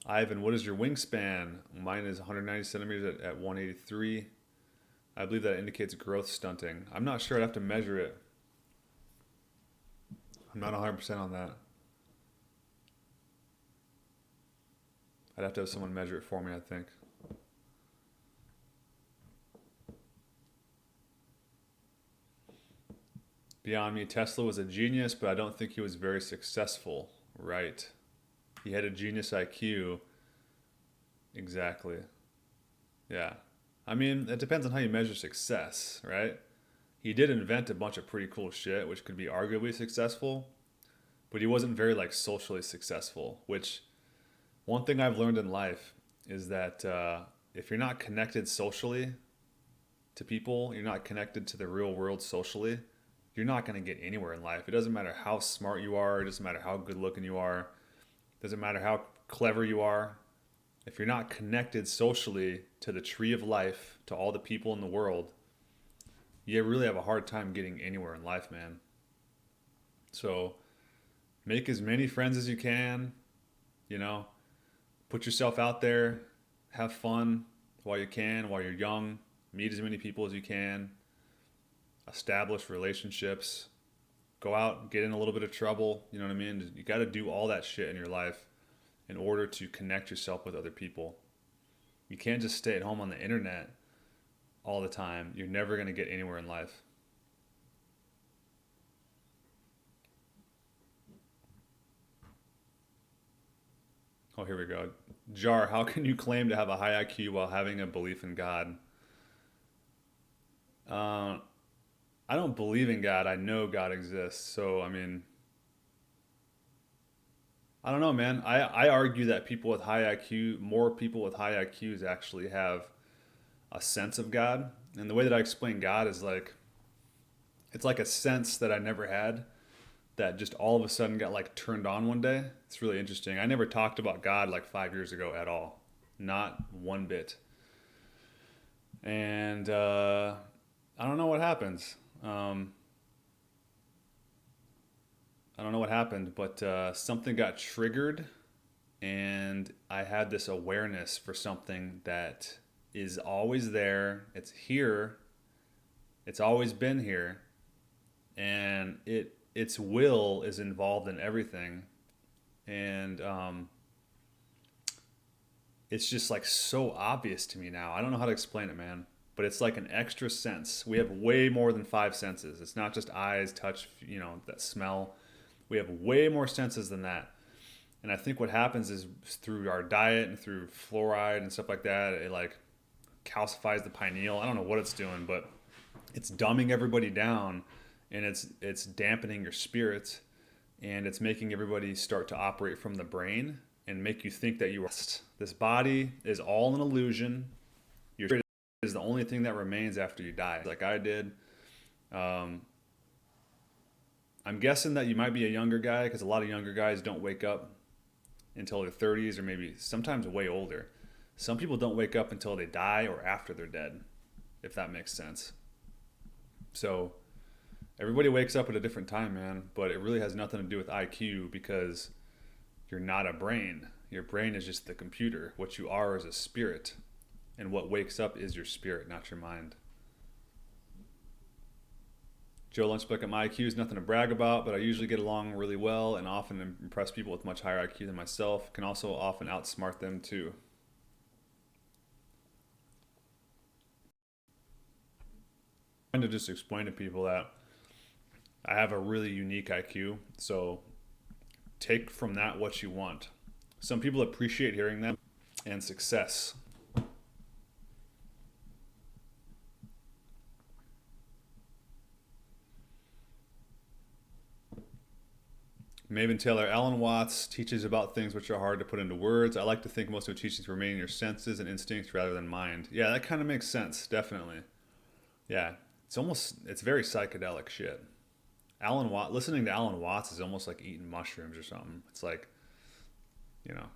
Speaker 1: Ivan, what is your wingspan? Mine is 190 centimeters at 183. I believe that indicates growth stunting. I'm not sure. I'd have to measure it. I'm not 100% on that. I'd have to have someone measure it for me, I think. Beyond me, Tesla was a genius, but I don't think he was very successful. Right. He had a genius IQ. Exactly. Yeah. I mean, it depends on how you measure success, right? He did invent a bunch of pretty cool shit, which could be arguably successful, but he wasn't very like socially successful, which one thing I've learned in life is that if you're not connected socially to people, you're not connected to the real world socially, you're not going to get anywhere in life. It doesn't matter how smart you are. It doesn't matter how good looking you are. It doesn't matter how clever you are. If you're not connected socially to the tree of life, to all the people in the world, you really have a hard time getting anywhere in life, man. So make as many friends as you can, you know, put yourself out there, have fun while you can, while you're young, meet as many people as you can, establish relationships, go out, get in a little bit of trouble, you know what I mean? You got to do all that shit in your life in order to connect yourself with other people. You can't just stay at home on the internet all the time. You're never going to get anywhere in life. Oh, here we go. Jar, how can you claim to have a high IQ while having a belief in God? I don't believe in God. I know God exists. So, I mean, I don't know, man. I argue that people with high IQ, more people with high IQs actually have a sense of God. And the way that I explain God is like, it's like a sense that I never had that just all of a sudden got like turned on one day. It's really interesting. I never talked about God like 5 years ago at all. Not one bit. And I don't know what happens. I don't know what happened, but something got triggered and I had this awareness for something that is always there. It's here. It's always been here. And its will is involved in everything. And it's just like so obvious to me now. I don't know how to explain it, man. But it's like an extra sense. We have way more than 5 senses. It's not just eyes, touch, you know, that smell. We have way more senses than that. And I think what happens is through our diet and through fluoride and stuff like that, it like calcifies the pineal. I don't know what it's doing, but it's dumbing everybody down and it's dampening your spirits and it's making everybody start to operate from the brain and make you think that you are. This body is all an illusion. Your spirit is the only thing that remains after you die, like I did. I'm guessing that you might be a younger guy because a lot of younger guys don't wake up until their 30s or maybe sometimes way older. Some people don't wake up until they die or after they're dead, if that makes sense. So everybody wakes up at a different time, man, but it really has nothing to do with IQ because you're not a brain. Your brain is just the computer. What you are is a spirit, and what wakes up is your spirit, not your mind. Joe Lunchbucket, my IQ is nothing to brag about, but I usually get along really well and often impress people with much higher IQ than myself. Can also often outsmart them too. I'm trying to just explain to people that I have a really unique IQ, so take from that what you want. Some people appreciate hearing that, and success. Maven Taylor, Alan Watts teaches about things which are hard to put into words. I like to think most of the teachings remain in your senses and instincts rather than mind. Yeah, that kind of makes sense, definitely. Yeah, it's very psychedelic shit. Listening to Alan Watts is almost like eating mushrooms or something. It's like, you know,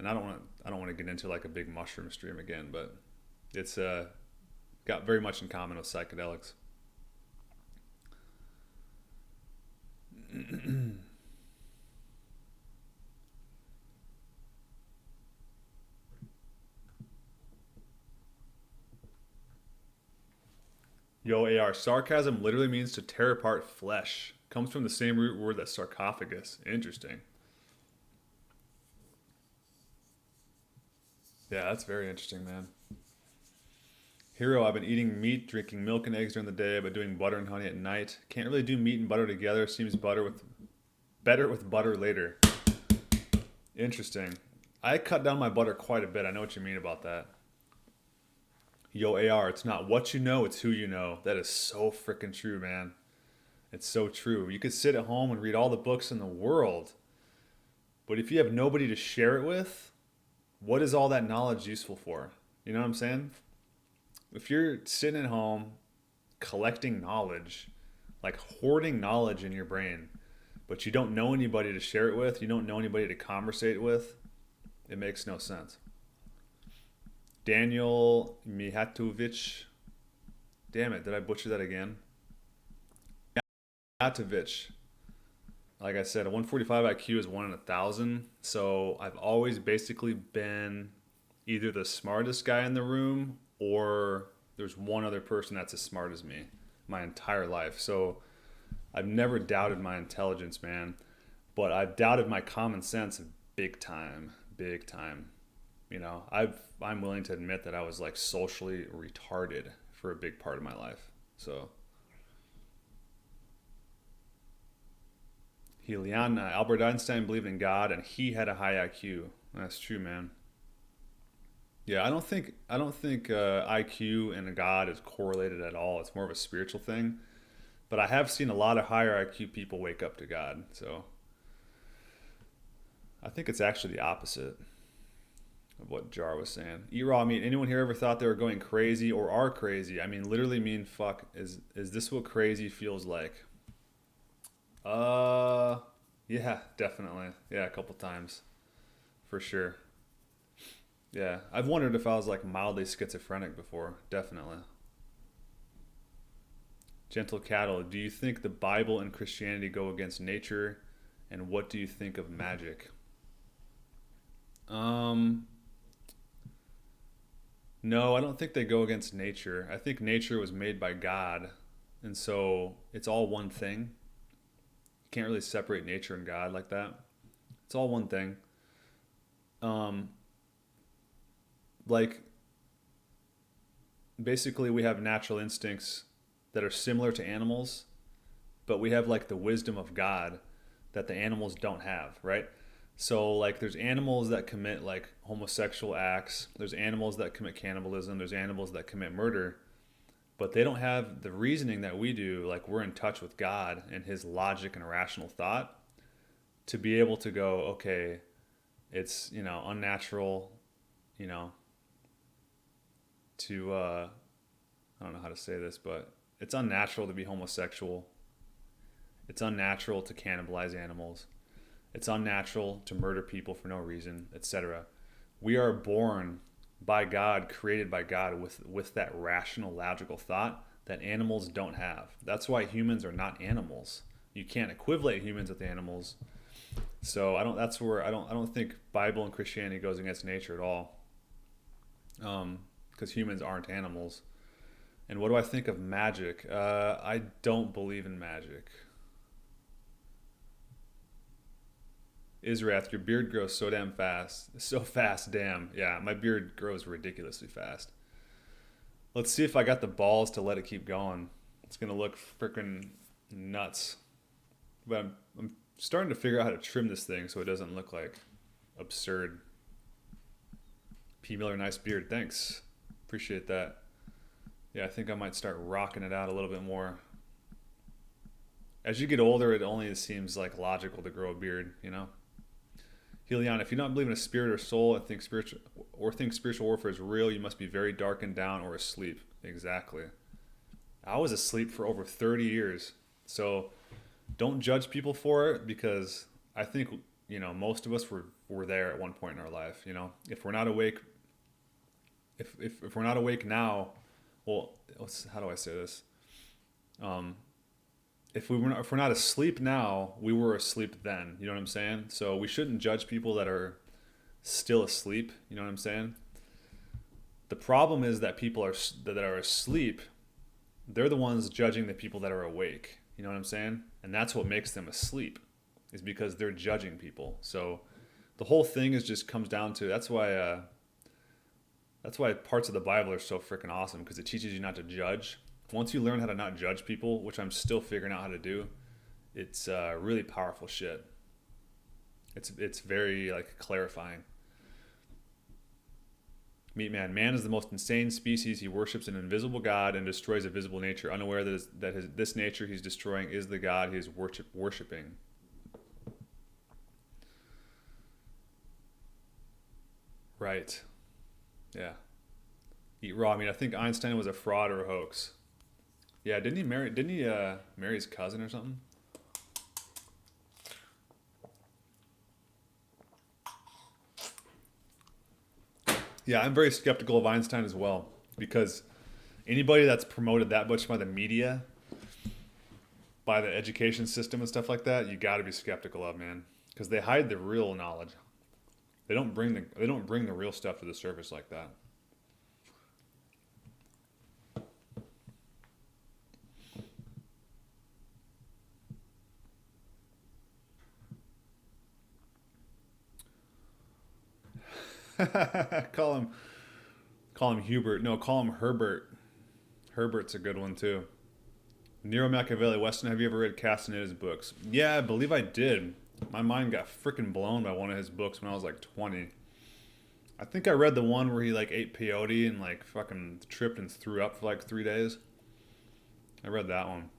Speaker 1: and I don't want to get into like a big mushroom stream again, but it's got very much in common with psychedelics. Yo, AR, sarcasm literally means to tear apart flesh. Comes from the same root word as sarcophagus. Interesting. Yeah, that's very interesting, man. Hero, I've been eating meat, drinking milk and eggs during the day, but doing butter and honey at night. Can't really do meat and butter together. Seems better with butter later. Interesting. I cut down my butter quite a bit. I know what you mean about that. Yo, AR, it's not what you know, it's who you know. That is so freaking true, man. It's so true. You could sit at home and read all the books in the world, but if you have nobody to share it with, what is all that knowledge useful for? You know what I'm saying? If you're sitting at home collecting knowledge, like hoarding knowledge in your brain, but you don't know anybody to share it with, you don't know anybody to conversate with, it makes no sense. Daniel Mihatovic. Damn it, did I butcher that again? Mihatovic. Like I said, a 145 IQ is 1 in 1,000. So I've always basically been either the smartest guy in the room or there's one other person that's as smart as me my entire life. So I've never doubted my intelligence, man. But I've doubted my common sense big time. Big time. You know, I'm willing to admit that I was like socially retarded for a big part of my life. So, Heliana, Albert Einstein believed in God and he had a high IQ. That's true, man. Yeah, I don't think IQ and God is correlated at all. It's more of a spiritual thing. But I have seen a lot of higher IQ people wake up to God. So, I think it's actually the opposite of what Jar was saying. Eat raw meat. Anyone here ever thought they were going crazy or are crazy? I mean, literally mean fuck. Is this what crazy feels like? Yeah, definitely. Yeah, a couple times. For sure. Yeah, I've wondered if I was like mildly schizophrenic before. Definitely. Gentle cattle. Do you think the Bible and Christianity go against nature? And what do you think of magic? No, I don't think they go against nature. I think nature was made by God, and so it's all one thing. You can't really separate nature and God like that. It's all one thing. Um, like basically we have natural instincts that are similar to animals, but we have like the wisdom of God that the animals don't have, right? So like there's animals that commit like homosexual acts, there's animals that commit cannibalism, there's animals that commit murder, but they don't have the reasoning that we do. Like we're in touch with God and his logic and rational thought to be able to go, okay, it's, unnatural, you know, to I don't know how to say this, but it's unnatural to be homosexual. It's unnatural to cannibalize animals. It's unnatural to murder people for no reason, etc. We are born by God, created by God with that rational, logical thought that animals don't have. That's why humans are not animals. You can't equivalent humans with animals. So I don't think Bible and Christianity goes against nature at all. Because humans aren't animals. And what do I think of magic? I don't believe in magic. Israth, your beard grows so damn fast. So fast, damn. Yeah, my beard grows ridiculously fast. Let's see if I got the balls to let it keep going. It's going to look freaking nuts. But I'm starting to figure out how to trim this thing so it doesn't look like absurd. P. Miller, nice beard. Thanks. Appreciate that. Yeah, I think I might start rocking it out a little bit more. As you get older, it only seems like logical to grow a beard, Helion, if you don't believe in a spirit or soul and think spiritual warfare is real, you must be very darkened down or asleep. Exactly. I was asleep for over 30 years. So don't judge people for it, because I think, most of us were there at one point in our life. If we're not awake, if we're not awake now, well, how do I say this? If we're not asleep now, we were asleep then. You know what I'm saying? So we shouldn't judge people that are still asleep. You know what I'm saying? The problem is that people that are asleep, they're the ones judging the people that are awake. You know what I'm saying? And that's what makes them asleep, is because they're judging people. So the whole thing is just comes down to, that's why parts of the Bible are so freaking awesome, because it teaches you not to judge. Once you learn how to not judge people, which I'm still figuring out how to do, it's really powerful shit. It's very like clarifying. Meat Man. Man is the most insane species. He worships an invisible God and destroys a visible nature, unaware that this nature he's destroying is the God he is worshiping. Right. Yeah. Eat raw meat. I think Einstein was a fraud or a hoax. Yeah, didn't he marry his cousin or something? Yeah, I'm very skeptical of Einstein as well, because anybody that's promoted that much by the media, by the education system and stuff like that, you got to be skeptical of, man, because they hide the real knowledge. They don't bring the real stuff to the surface like that. Call him Hubert. No, call him Herbert. Herbert's a good one too. Nero Machiavelli. Weston, have you ever read Castaneda's books? Yeah, I believe I did. My mind got freaking blown by one of his books when I was like 20. I think I read the one where he like ate peyote and like fucking tripped and threw up for like 3 days. I read that one.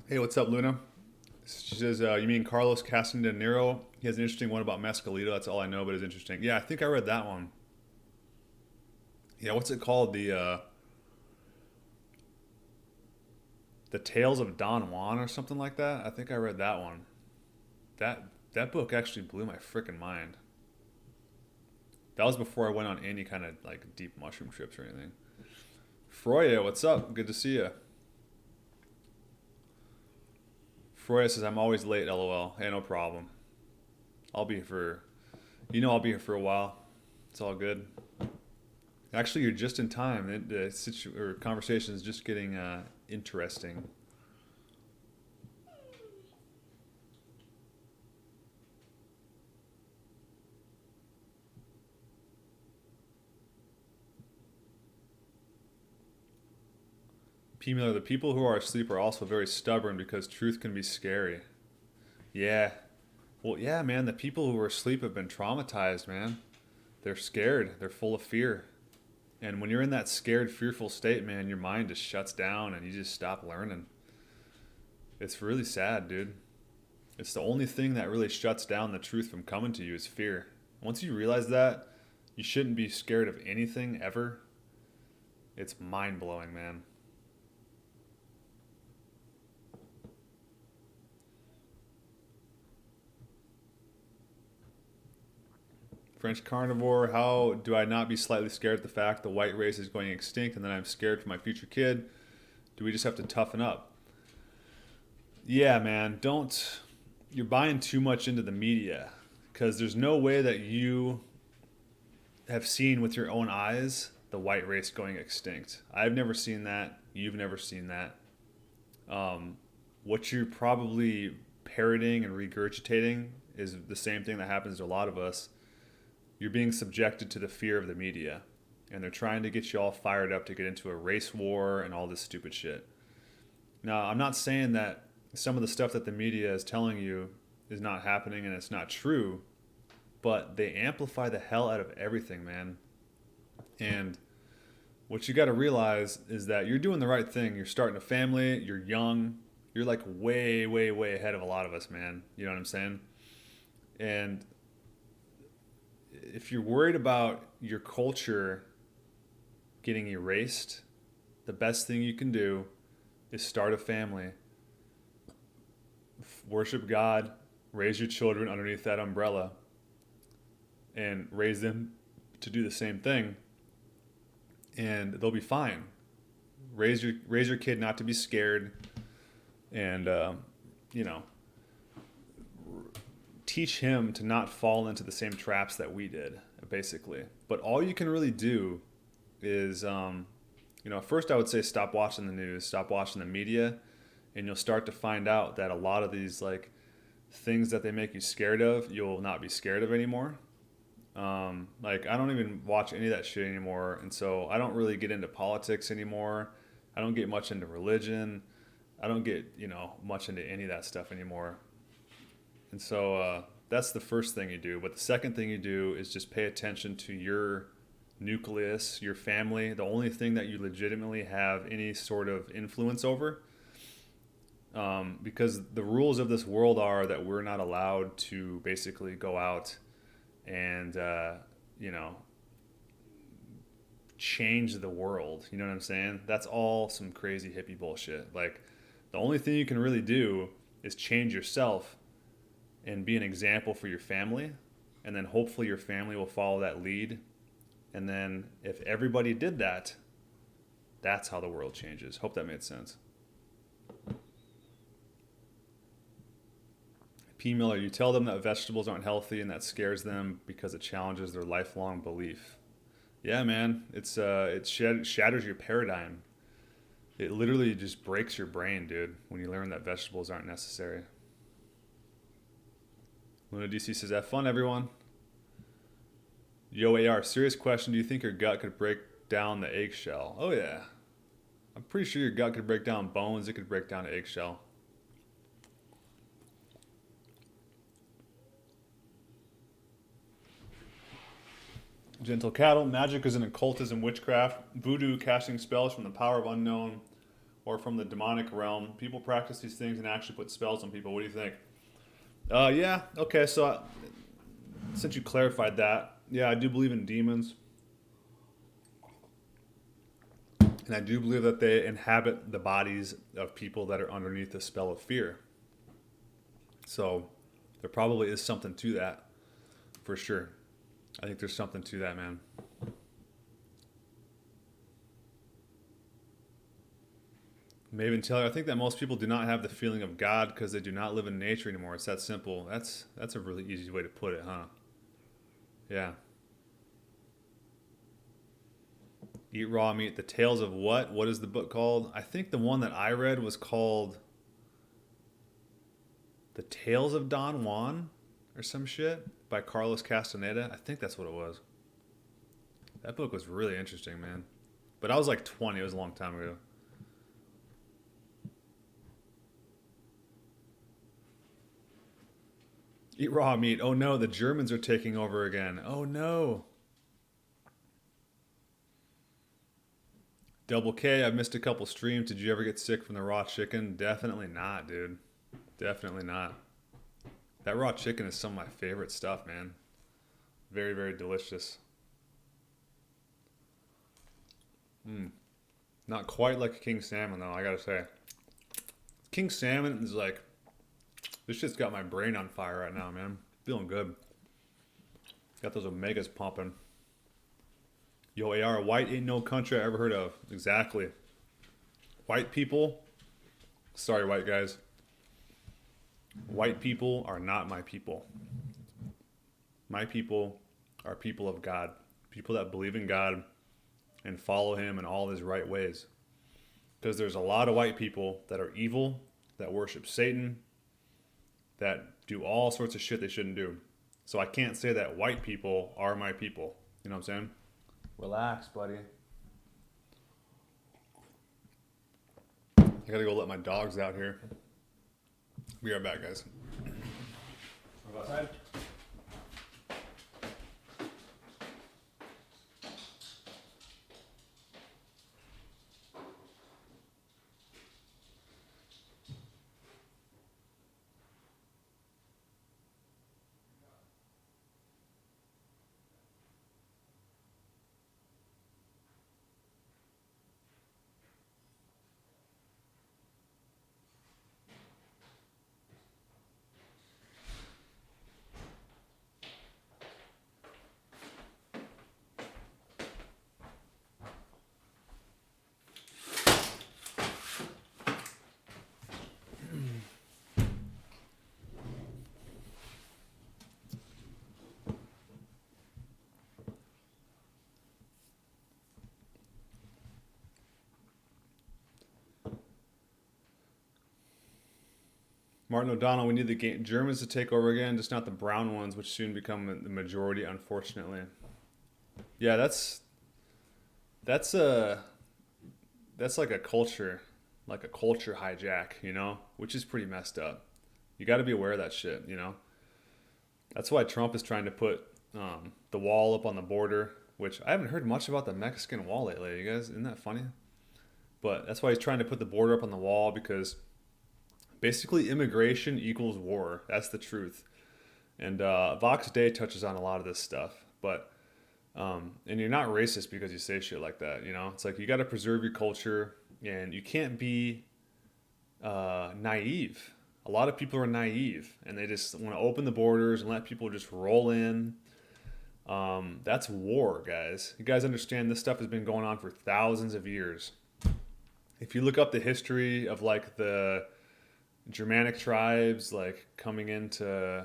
Speaker 1: Hey, what's up, Luna? She says, you mean Carlos Castaneda Nero? He has an interesting one about Mescalito. That's all I know, but it's interesting. Yeah, I think I read that one. Yeah, what's it called? The Tales of Don Juan or something like that? I think I read that one. That book actually blew my freaking mind. That was before I went on any kind of like deep mushroom trips or anything. Froya, what's up? Good to see you. Froya says, I'm always late, lol. Hey, no problem. I'll be here for a while. It's all good. Actually, you're just in time. The conversation is just getting interesting. P. Miller, the people who are asleep are also very stubborn because truth can be scary. Yeah. Well, yeah, man, the people who are asleep have been traumatized, man. They're scared. They're full of fear. And when you're in that scared, fearful state, man, your mind just shuts down and you just stop learning. It's really sad, dude. It's the only thing that really shuts down the truth from coming to you is fear. Once you realize that, you shouldn't be scared of anything ever. It's mind-blowing, man. French carnivore, how do I not be slightly scared at the fact the white race is going extinct and then I'm scared for my future kid? Do we just have to toughen up? Yeah, man, you're buying too much into the media, because there's no way that you have seen with your own eyes the white race going extinct. I've never seen that. You've never seen that. What you're probably parroting and regurgitating is the same thing that happens to a lot of us. You're being subjected to the fear of the media, and they're trying to get you all fired up to get into a race war and all this stupid shit. Now, I'm not saying that some of the stuff that the media is telling you is not happening and it's not true, but they amplify the hell out of everything, man. And what you got to realize is that you're doing the right thing. You're starting a family, you're young, you're like way, way, way ahead of a lot of us, man. You know what I'm saying? And if you're worried about your culture getting erased, the best thing you can do is start a family, worship God, raise your children underneath that umbrella, and raise them to do the same thing, and they'll be fine. Raise your kid not to be scared, and teach him to not fall into the same traps that we did, basically. But all you can really do is, first I would say stop watching the news, stop watching the media, and you'll start to find out that a lot of these like things that they make you scared of, you'll not be scared of anymore. Like I don't even watch any of that shit anymore, and so I don't really get into politics anymore. I don't get much into religion. I don't get much into any of that stuff anymore. And so that's the first thing you do. But the second thing you do is just pay attention to your nucleus, your family, the only thing that you legitimately have any sort of influence over. Because the rules of this world are that we're not allowed to basically go out and, change the world. You know what I'm saying? That's all some crazy hippie bullshit. Like, the only thing you can really do is change yourself and be an example for your family. And then hopefully your family will follow that lead. And then if everybody did that, that's how the world changes. Hope that made sense. P. Miller, you tell them that vegetables aren't healthy and that scares them because it challenges their lifelong belief. Yeah, man, it shatters your paradigm. It literally just breaks your brain, dude, when you learn that vegetables aren't necessary. Luna DC says, have fun, everyone. Yo, AR, serious question. Do you think your gut could break down the eggshell? Oh, yeah. I'm pretty sure your gut could break down bones. It could break down an eggshell. Gentle Cattle, magic is an occultism, witchcraft, voodoo, casting spells from the power of unknown or from the demonic realm. People practice these things and actually put spells on people. What do you think? Yeah, okay, so since you clarified that, yeah, I do believe in demons. And I do believe that they inhabit the bodies of people that are underneath the spell of fear. So there probably is something to that, for sure. I think there's something to that, man. Maven Taylor, I think that most people do not have the feeling of God because they do not live in nature anymore. It's that simple. That's a really easy way to put it, huh? Yeah. Eat raw meat. The Tales of what? What is the book called? I think the one that I read was called The Tales of Don Juan or some shit by Carlos Castaneda. I think that's what it was. That book was really interesting, man. But I was like 20. It was a long time ago. Eat raw meat. Oh no, the Germans are taking over again. Oh no. Double K, I've missed a couple streams. Did you ever get sick from the raw chicken? Definitely not, dude. Definitely not. That raw chicken is some of my favorite stuff, man. Very, very delicious. Not quite like a king salmon, though, I gotta say. King salmon is like, this shit's got my brain on fire right now, man. Feeling good. Got those omegas pumping. Yo, AR, white ain't no country I ever heard of. Exactly. White people, sorry, white guys. White people are not my people. My people are people of God. People that believe in God and follow him in all his right ways. Because there's a lot of white people that are evil, that worship Satan, that do all sorts of shit they shouldn't do. So I can't say that white people are my people. You know what I'm saying? Relax, buddy. I gotta go let my dogs out here. Be right back, guys. Go outside. Martin O'Donnell, we need the Germans to take over again, just not the brown ones, which soon become the majority, unfortunately. Yeah, that's a that's like a culture hijack, you know, which is pretty messed up. You got to be aware of that shit, you know. That's why Trump is trying to put the wall up on the border, which I haven't heard much about the Mexican wall lately. You guys, isn't that funny? But that's why he's trying to put the border up on the wall because basically immigration equals war. That's the truth. And Vox Day touches on a lot of this stuff. But and you're not racist because you say shit like that. You know, it's like you got to preserve your culture, and you can't be naive. A lot of people are naive, and they just want to open the borders and let people just roll in. That's war, guys. You guys understand this stuff has been going on for thousands of years. If you look up the history of like the Germanic tribes, like coming into,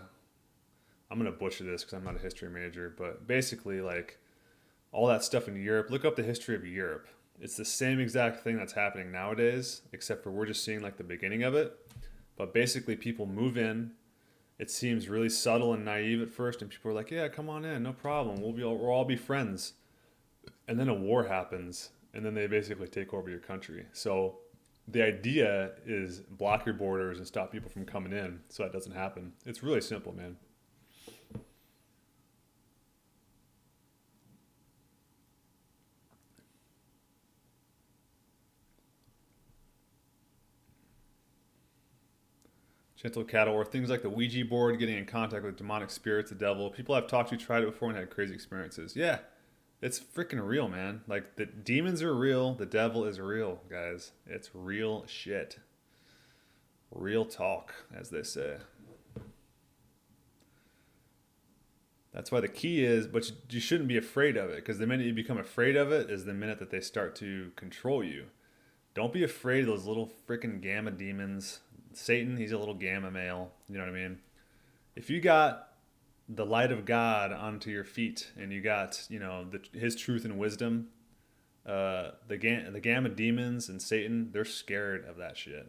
Speaker 1: I'm gonna butcher this because I'm not a history major, but basically like all that stuff in Europe. Look up the history of Europe. It's the same exact thing that's happening nowadays, except for we're just seeing like the beginning of it. But basically, people move in. It seems really subtle and naive at first, and people are like, "Yeah, come on in, no problem. We'll all be friends." And then a war happens, and then they basically take over your country. So the idea is block your borders and stop people from coming in, so that doesn't happen. It's really simple, man. Gentle cattle, or things like the Ouija board, getting in contact with demonic spirits, the devil. People I've talked to tried it before and had crazy experiences. Yeah, it's freaking real, man. Like, the demons are real, the devil is real, guys. It's real shit. Real talk, as they say. That's why the key is, but you shouldn't be afraid of it, because the minute you become afraid of it is the minute that they start to control you. Don't be afraid of those little freaking gamma demons. Satan, he's a little gamma male. You know what I mean? If you got the light of God onto your feet and you got, you know, his truth and wisdom, the gamma demons and Satan, they're scared of that shit.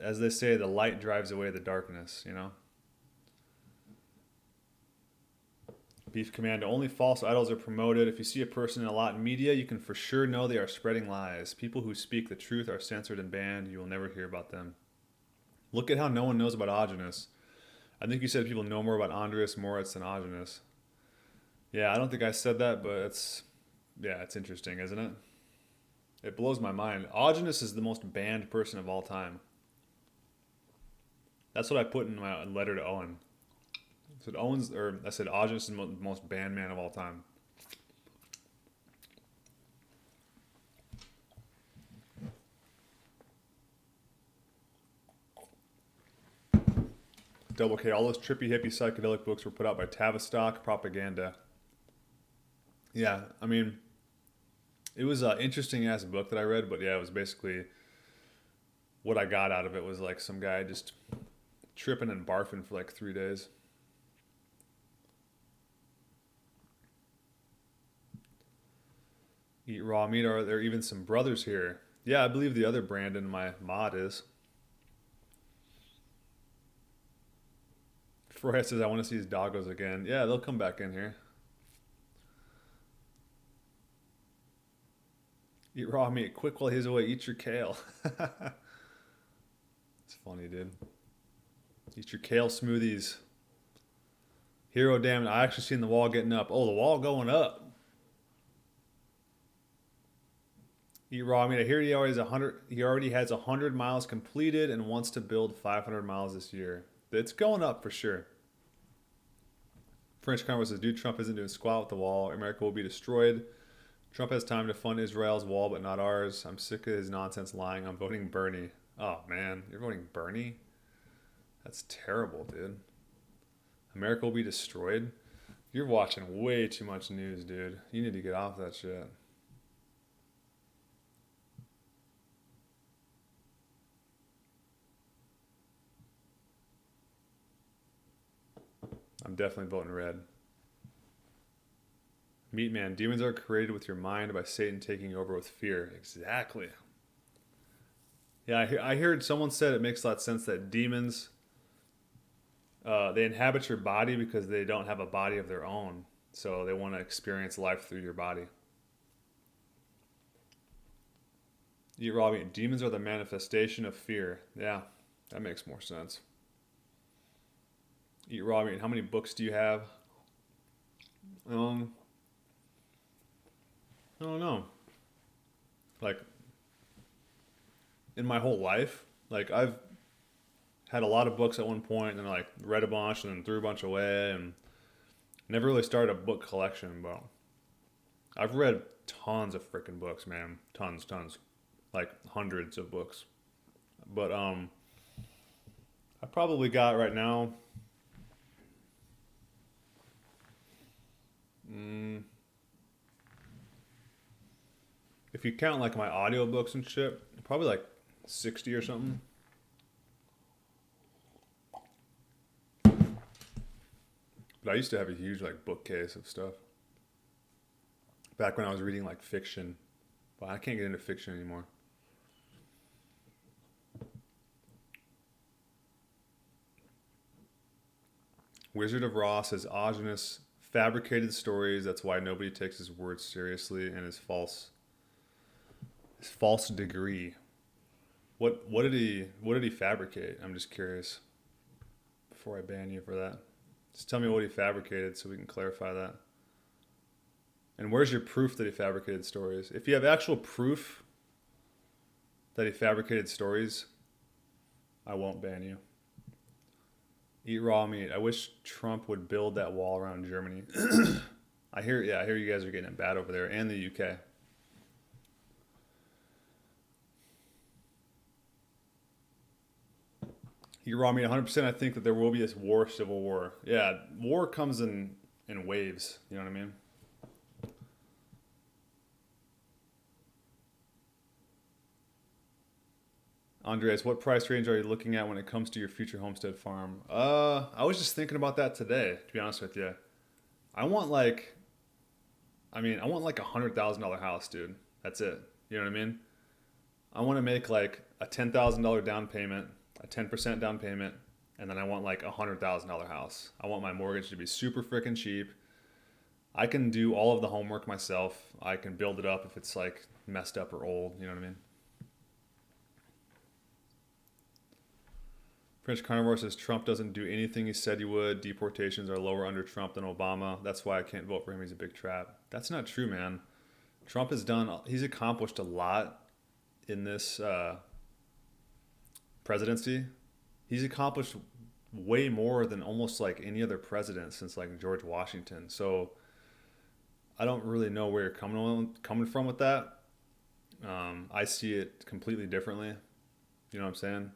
Speaker 1: As they say, the light drives away the darkness, you know? Beef Commando, only false idols are promoted. If you see a person a lot in media, you can for sure know they are spreading lies. People who speak the truth are censored and banned. You will never hear about them. Look at how no one knows about Aajonus. I think you said people know more about Andreas Moritz than Aajonus. Yeah, I don't think I said that, but it's interesting, isn't it? It blows my mind. Aajonus is the most banned person of all time. That's what I put in my letter to Owen. I said Aajonus is the most banned man of all time. Double K, all those trippy hippie psychedelic books were put out by Tavistock Propaganda. Yeah, I mean, it was an interesting ass book that I read, but yeah, it was basically what I got out of it was like some guy just tripping and barfing for like 3 days. Eat raw meat. Are there even some brothers here? Yeah, I believe the other Brandon, my mod, is. Freud says, I want to see his doggos again. Yeah, they'll come back in here. Eat raw meat. Quick while he's away. Eat your kale. It's funny, dude. Eat your kale smoothies. Hero, damn it. I actually seen the wall getting up. Oh, the wall going up. Eat raw meat. I hear he already has 100 miles completed and wants to build 500 miles this year. It's going up for sure. French Congress says, dude, Trump isn't doing squat with the wall. America will be destroyed. Trump has time to fund Israel's wall, but not ours. I'm sick of his nonsense lying. I'm voting Bernie. Oh, man. You're voting Bernie? That's terrible, dude. America will be destroyed? You're watching way too much news, dude. You need to get off that shit. I'm definitely voting red. Meat man, demons are created with your mind by Satan taking over with fear. Exactly. Yeah, I heard someone said it makes a lot of sense that demons, they inhabit your body because they don't have a body of their own. So they want to experience life through your body. Eat raw meat. Demons are the manifestation of fear. Yeah, that makes more sense. Eat raw meat. How many books do you have? Um, I don't know. Like in my whole life, like I've had a lot of books at one point, and then like read a bunch, and then threw a bunch away, and never really started a book collection. But I've read tons of freaking books, man. Tons, like hundreds of books. But I probably got right now. Mm, if you count like my audiobooks and shit, probably like 60 or something. But I used to have a huge like bookcase of stuff back when I was reading like fiction. But I can't get into fiction anymore. Wizard of Ross says Aajonus fabricated stories. That's why nobody takes his words seriously and his false degree. What did he fabricate? I'm just curious. Before I ban you for that, just tell me what he fabricated so we can clarify that. And where's your proof that he fabricated stories? If you have actual proof that he fabricated stories, I won't ban you. Eat raw meat. I wish Trump would build that wall around Germany. I hear you guys are getting it bad over there, and the UK. Eat raw meat. 100%. I think that there will be this civil war. Yeah, war comes in waves. You know what I mean? Andreas, what price range are you looking at when it comes to your future homestead farm? I was just thinking about that today, to be honest with you. I want like, I want like $100,000 house, dude. That's it. You know what I mean? I want to make like a $10,000 down payment, a 10% down payment, and then I want like a $100,000 house. I want my mortgage to be super freaking cheap. I can do all of the homework myself. I can build it up if it's like messed up or old. You know what I mean? French Carnivore says Trump doesn't do anything he said he would. Deportations are lower under Trump than Obama. That's why I can't vote for him. He's a big trap. That's not true, man. Trump he's accomplished a lot in this presidency. He's accomplished way more than almost like any other president since like George Washington. So I don't really know where you're coming from with that. I see it completely differently. You know what I'm saying?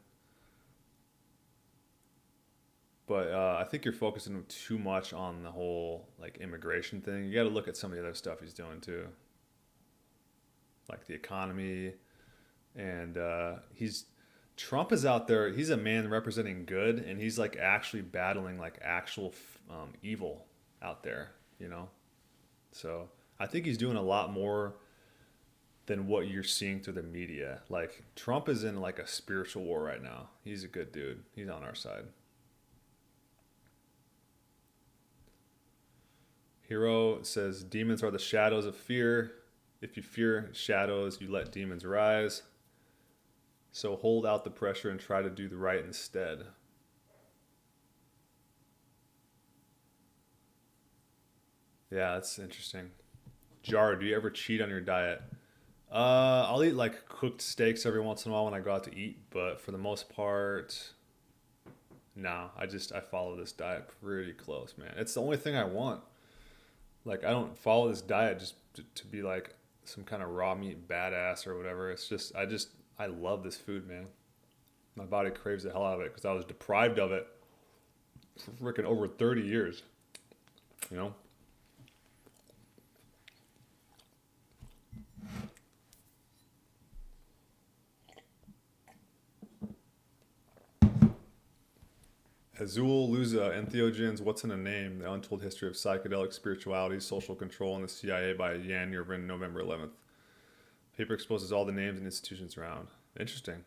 Speaker 1: But I think you're focusing too much on the whole like immigration thing. You got to look at some of the other stuff he's doing too, like the economy, and Trump is out there. He's a man representing good, and he's like actually battling like actual evil out there. You know, so I think he's doing a lot more than what you're seeing through the media. Like Trump is in like a spiritual war right now. He's a good dude. He's on our side. Hero says, demons are the shadows of fear. If you fear shadows, you let demons rise. So hold out the pressure and try to do the right instead. Yeah, that's interesting. Jar, do you ever cheat on your diet? I'll eat like cooked steaks every once in a while when I go out to eat, but for the most part, no. I follow this diet pretty close, man. It's the only thing I want. Like, I don't follow this diet just to be like some kind of raw meat badass or whatever. It's just, I love this food, man. My body craves the hell out of it because I was deprived of it for freaking over 30 years. You know? Azul Luza, Entheogens, What's in a Name? The Untold History of Psychedelic Spirituality, Social Control, and the CIA by Jan Yervin, November 11th. Paper exposes all the names and institutions around. Interesting.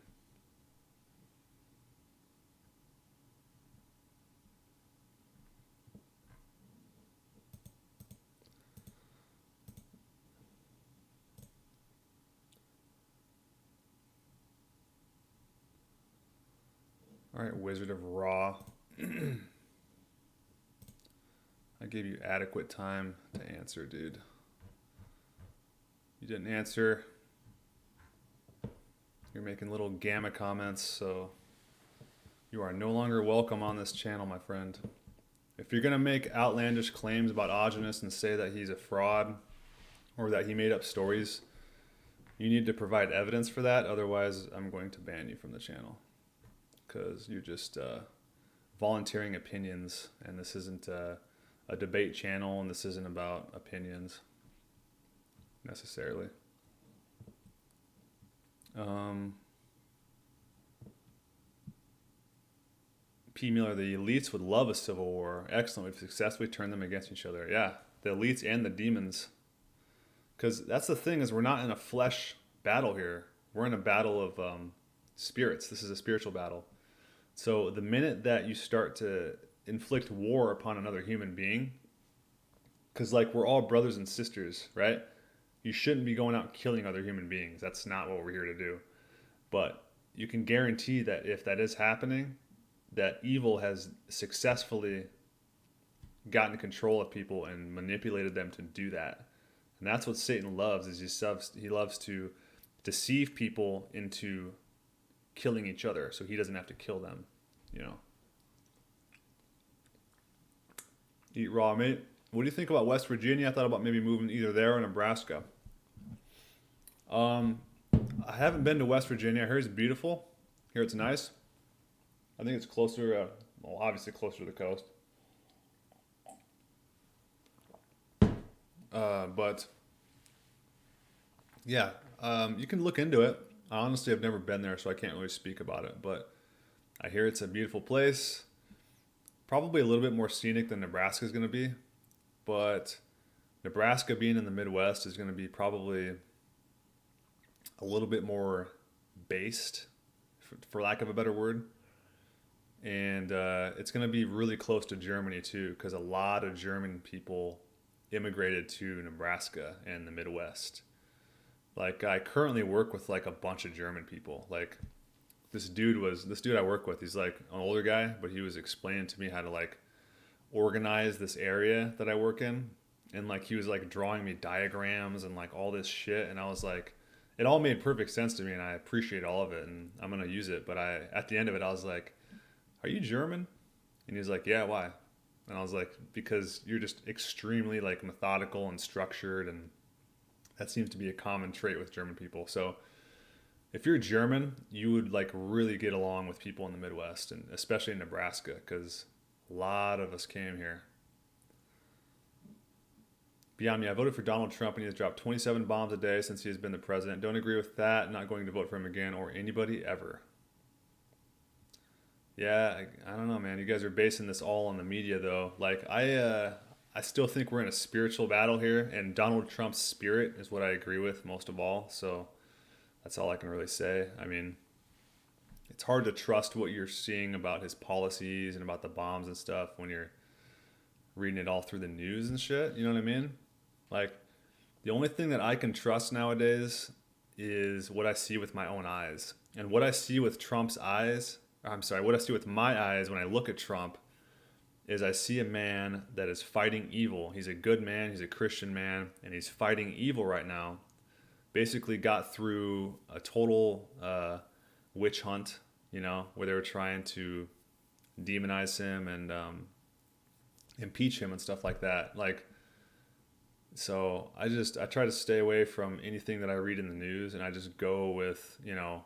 Speaker 1: All right, Wizard of Raw. I gave you adequate time to answer, dude. You didn't answer. You're making little gamma comments, so you are no longer welcome on this channel, my friend. If you're going to make outlandish claims about Aajonus and say that he's a fraud or that he made up stories, you need to provide evidence for that. Otherwise, I'm going to ban you from the channel because you're just volunteering opinions, and this isn't a debate channel, and this isn't about opinions necessarily. P. Miller, the elites would love a civil war. Excellent. We've successfully turned them against each other. Yeah, the elites and the demons. Because that's the thing, is we're not in a flesh battle here. We're in a battle of spirits. This is a spiritual battle. So the minute that you start to inflict war upon another human being, because like we're all brothers and sisters, right? You shouldn't be going out killing other human beings. That's not what we're here to do. But you can guarantee that if that is happening, that evil has successfully gotten control of people and manipulated them to do that. And that's what Satan loves, is he loves to deceive people into killing each other so he doesn't have to kill them, you know. Eat raw, mate. What do you think about West Virginia? I thought about maybe moving either there or Nebraska. I haven't been to West Virginia. I heard it's beautiful. I hear it's nice. I think it's closer, well, obviously closer to the coast. But yeah, you can look into it. Honestly, I've never been there, so I can't really speak about it. But I hear it's a beautiful place. Probably a little bit more scenic than Nebraska is going to be. But Nebraska being in the Midwest is going to be probably a little bit more based, for lack of a better word. And it's going to be really close to Germany too, because a lot of German people immigrated to Nebraska and the Midwest. Like I currently work with like a bunch of German people. Like this dude I work with, he's like an older guy, but he was explaining to me how to like organize this area that I work in. And like he was like drawing me diagrams and like all this shit, and I was like, it all made perfect sense to me, and I appreciate all of it, and I'm gonna use it. But at the end of it, I was like, are you German? And he was like, yeah, why? And I was like, because you're just extremely like methodical and structured, and that seems to be a common trait with German people. So if you're German, you would like really get along with people in the Midwest, and especially in Nebraska, because a lot of us came here. Beyond me, I voted for Donald Trump, and he has dropped 27 bombs a day since he has been the president. Don't agree with that. Not going to vote for him again or anybody ever. Yeah, I don't know, man. You guys are basing this all on the media, though. Like, I still think we're in a spiritual battle here, and Donald Trump's spirit is what I agree with most of all. So that's all I can really say. I mean, it's hard to trust what you're seeing about his policies and about the bombs and stuff when you're reading it all through the news and shit. You know what I mean? Like, the only thing that I can trust nowadays is what I see with my own eyes. And what I see with Trump's eyes, what I see with my eyes when I look at Trump is I see a man that is fighting evil. He's a good man, he's a Christian man, and he's fighting evil right now. Basically got through a total witch hunt, you know, where they were trying to demonize him and impeach him and stuff like that. Like, so I try to stay away from anything that I read in the news, and I just go with, you know,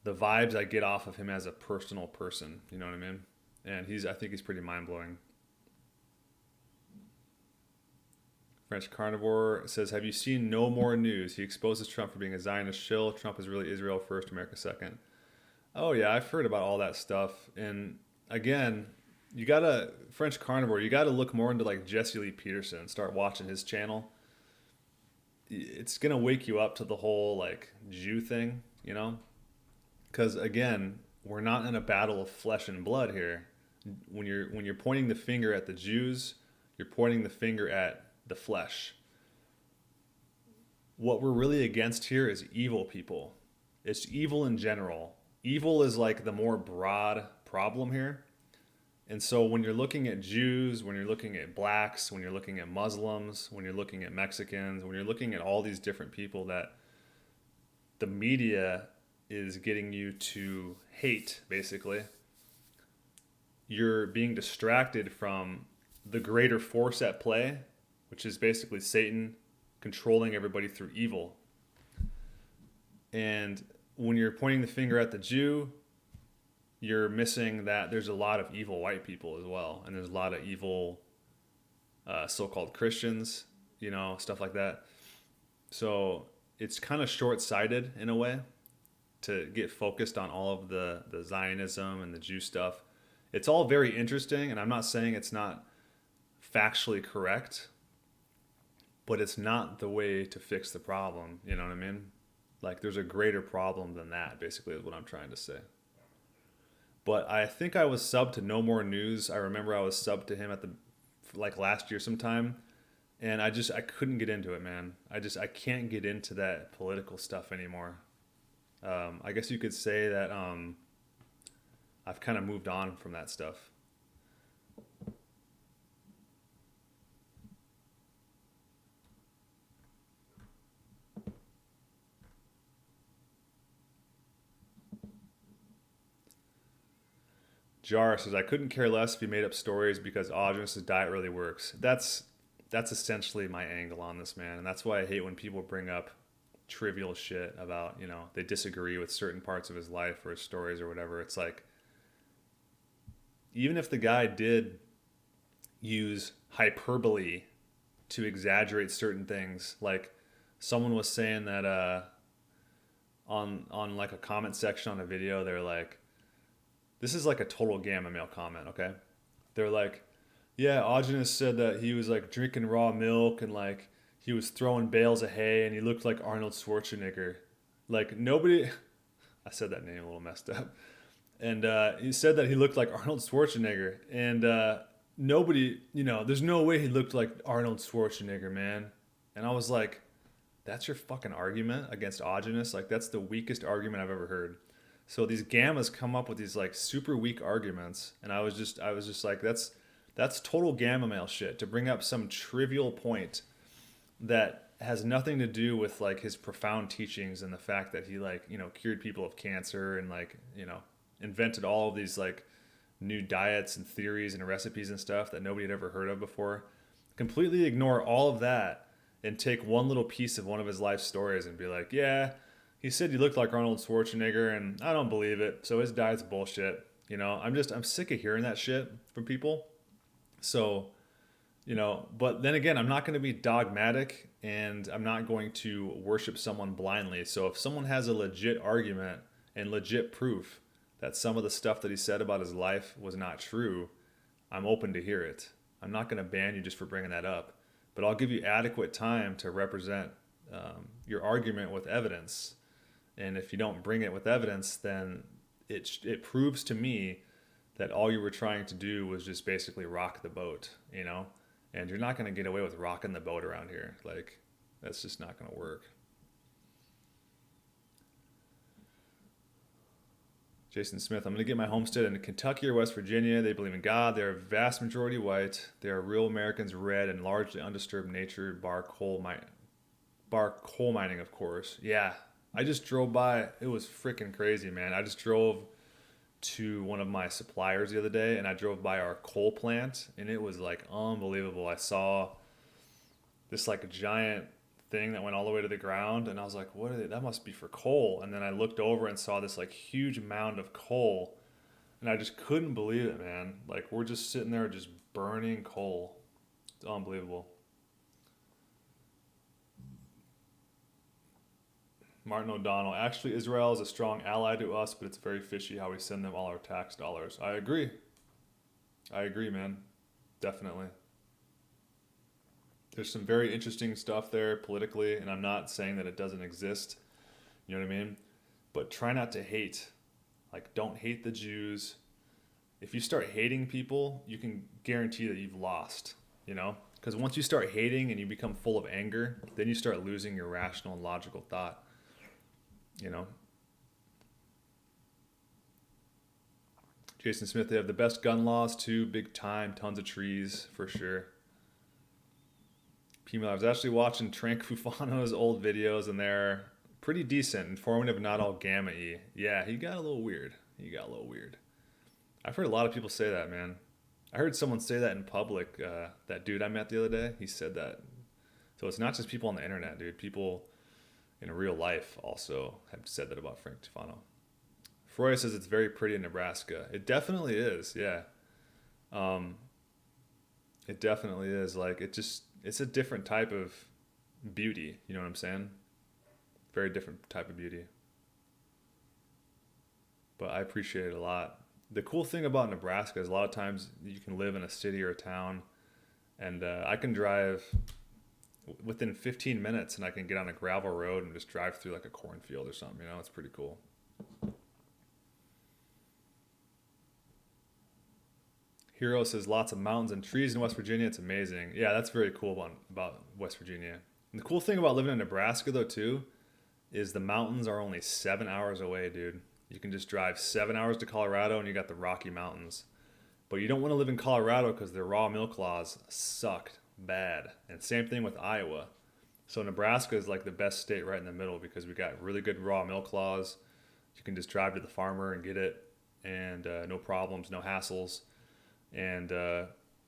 Speaker 1: the vibes I get off of him as a personal person. You know what I mean? And I think he's pretty mind-blowing. French Carnivore says, have you seen No More News? He exposes Trump for being a Zionist shill. Trump is really Israel first, America second. Oh yeah, I've heard about all that stuff. And again, French Carnivore, you gotta look more into like Jesse Lee Peterson, start watching his channel. It's gonna wake you up to the whole like Jew thing, you know? Because again, we're not in a battle of flesh and blood here. When you're pointing the finger at the Jews, you're pointing the finger at the flesh. What we're really against here is evil people. It's evil in general. evil is like the more broad problem here. And so when you're looking at Jews, when you're looking at blacks, when you're looking at Muslims, when you're looking at Mexicans, when you're looking at all these different people that the media is getting you to hate, basically, you're being distracted from the greater force at play, which is basically Satan controlling everybody through evil. And when you're pointing the finger at the Jew, you're missing that there's a lot of evil white people as well. And there's a lot of evil so-called Christians, stuff like that. So it's kind of short-sighted in a way to get focused on all of the Zionism and the Jew stuff. It's all very interesting, and I'm not saying it's not factually correct, but it's not the way to fix the problem. You know what I mean? Like, there's a greater problem than that, basically, is what I'm trying to say. But I think I was subbed to No More News. I remember I was subbed to him at last year sometime, and I couldn't get into it, man. I can't get into that political stuff anymore. I guess you could say that I've kind of moved on from that stuff. Jar says, I couldn't care less if he made up stories because Aajonus' diet really works. That's essentially my angle on this, man. And that's why I hate when people bring up trivial shit about, they disagree with certain parts of his life or his stories or whatever. It's like, even if the guy did use hyperbole to exaggerate certain things, like someone was saying that on like a comment section on a video, they're like, this is like a total gamma male comment, okay? They're like, yeah, Aajonus said that he was like drinking raw milk and like he was throwing bales of hay and he looked like Arnold Schwarzenegger. Like nobody, I said that name a little messed up. And he said that he looked like Arnold Schwarzenegger. And nobody, there's no way he looked like Arnold Schwarzenegger, man. And I was like, that's your fucking argument against Aajonus? Like that's the weakest argument I've ever heard. So these gammas come up with these like super weak arguments, and I was just like, that's total gamma male shit to bring up some trivial point that has nothing to do with like his profound teachings and the fact that he like cured people of cancer and like invented all of these like new diets and theories and recipes and stuff that nobody had ever heard of before. Completely ignore all of that and take one little piece of one of his life stories and be like, yeah. He said he looked like Arnold Schwarzenegger, and I don't believe it. So his diet's bullshit. I'm sick of hearing that shit from people. So, but then again, I'm not going to be dogmatic, and I'm not going to worship someone blindly. So if someone has a legit argument and legit proof that some of the stuff that he said about his life was not true, I'm open to hear it. I'm not going to ban you just for bringing that up, but I'll give you adequate time to represent your argument with evidence. And if you don't bring it with evidence, then it proves to me that all you were trying to do was just basically rock the boat, And you're not going to get away with rocking the boat around here. Like, that's just not going to work. Jason Smith, I'm going to get my homestead in Kentucky or West Virginia. They believe in God. They're a vast majority white. They are real Americans, red, and largely undisturbed nature, bar coal mining, of course. Yeah. I just drove by. It was freaking crazy, man. I just drove to one of my suppliers the other day, and I drove by our coal plant, and it was like unbelievable. I saw this like a giant thing that went all the way to the ground, and I was like, what are they? That must be for coal. And then I looked over and saw this like huge mound of coal, and I just couldn't believe it, man. Like we're just sitting there just burning coal. It's unbelievable. Martin O'Donnell, actually Israel is a strong ally to us, but it's very fishy how we send them all our tax dollars. I agree, man. Definitely. There's some very interesting stuff there politically, and I'm not saying that it doesn't exist. You know what I mean? But try not to hate. Like, don't hate the Jews. If you start hating people, you can guarantee that you've lost, Because once you start hating and you become full of anger, then you start losing your rational and logical thought. Jason Smith, they have the best gun laws too, big time, tons of trees for sure. I was actually watching Trank Fufano's old videos, and they're pretty decent, informative, not all gamma-y. Yeah, he got a little weird. I've heard a lot of people say that, man. I heard someone say that in public. That dude I met the other day, he said that. So it's not just people on the internet, dude. People in real life also have said that about Frank Tufano. Froya says it's very pretty in Nebraska. It definitely is, yeah. It definitely is. Like, it's a different type of beauty. You know what I'm saying? Very different type of beauty. But I appreciate it a lot. The cool thing about Nebraska is a lot of times you can live in a city or a town, and I can drive within 15 minutes and I can get on a gravel road and just drive through like a cornfield or something. You know, it's pretty cool. Hero says lots of mountains and trees in West Virginia. It's amazing. Yeah, that's very cool about West Virginia. And the cool thing about living in Nebraska, though, too, is the mountains are only 7 hours away, dude. You can just drive 7 hours to Colorado and you got the Rocky Mountains. But you don't want to live in Colorado because their raw milk laws sucked bad. And same thing with Iowa. So Nebraska is like the best state right in the middle because we got really good raw milk laws. You can just drive to the farmer and get it, and no problems, no hassles. And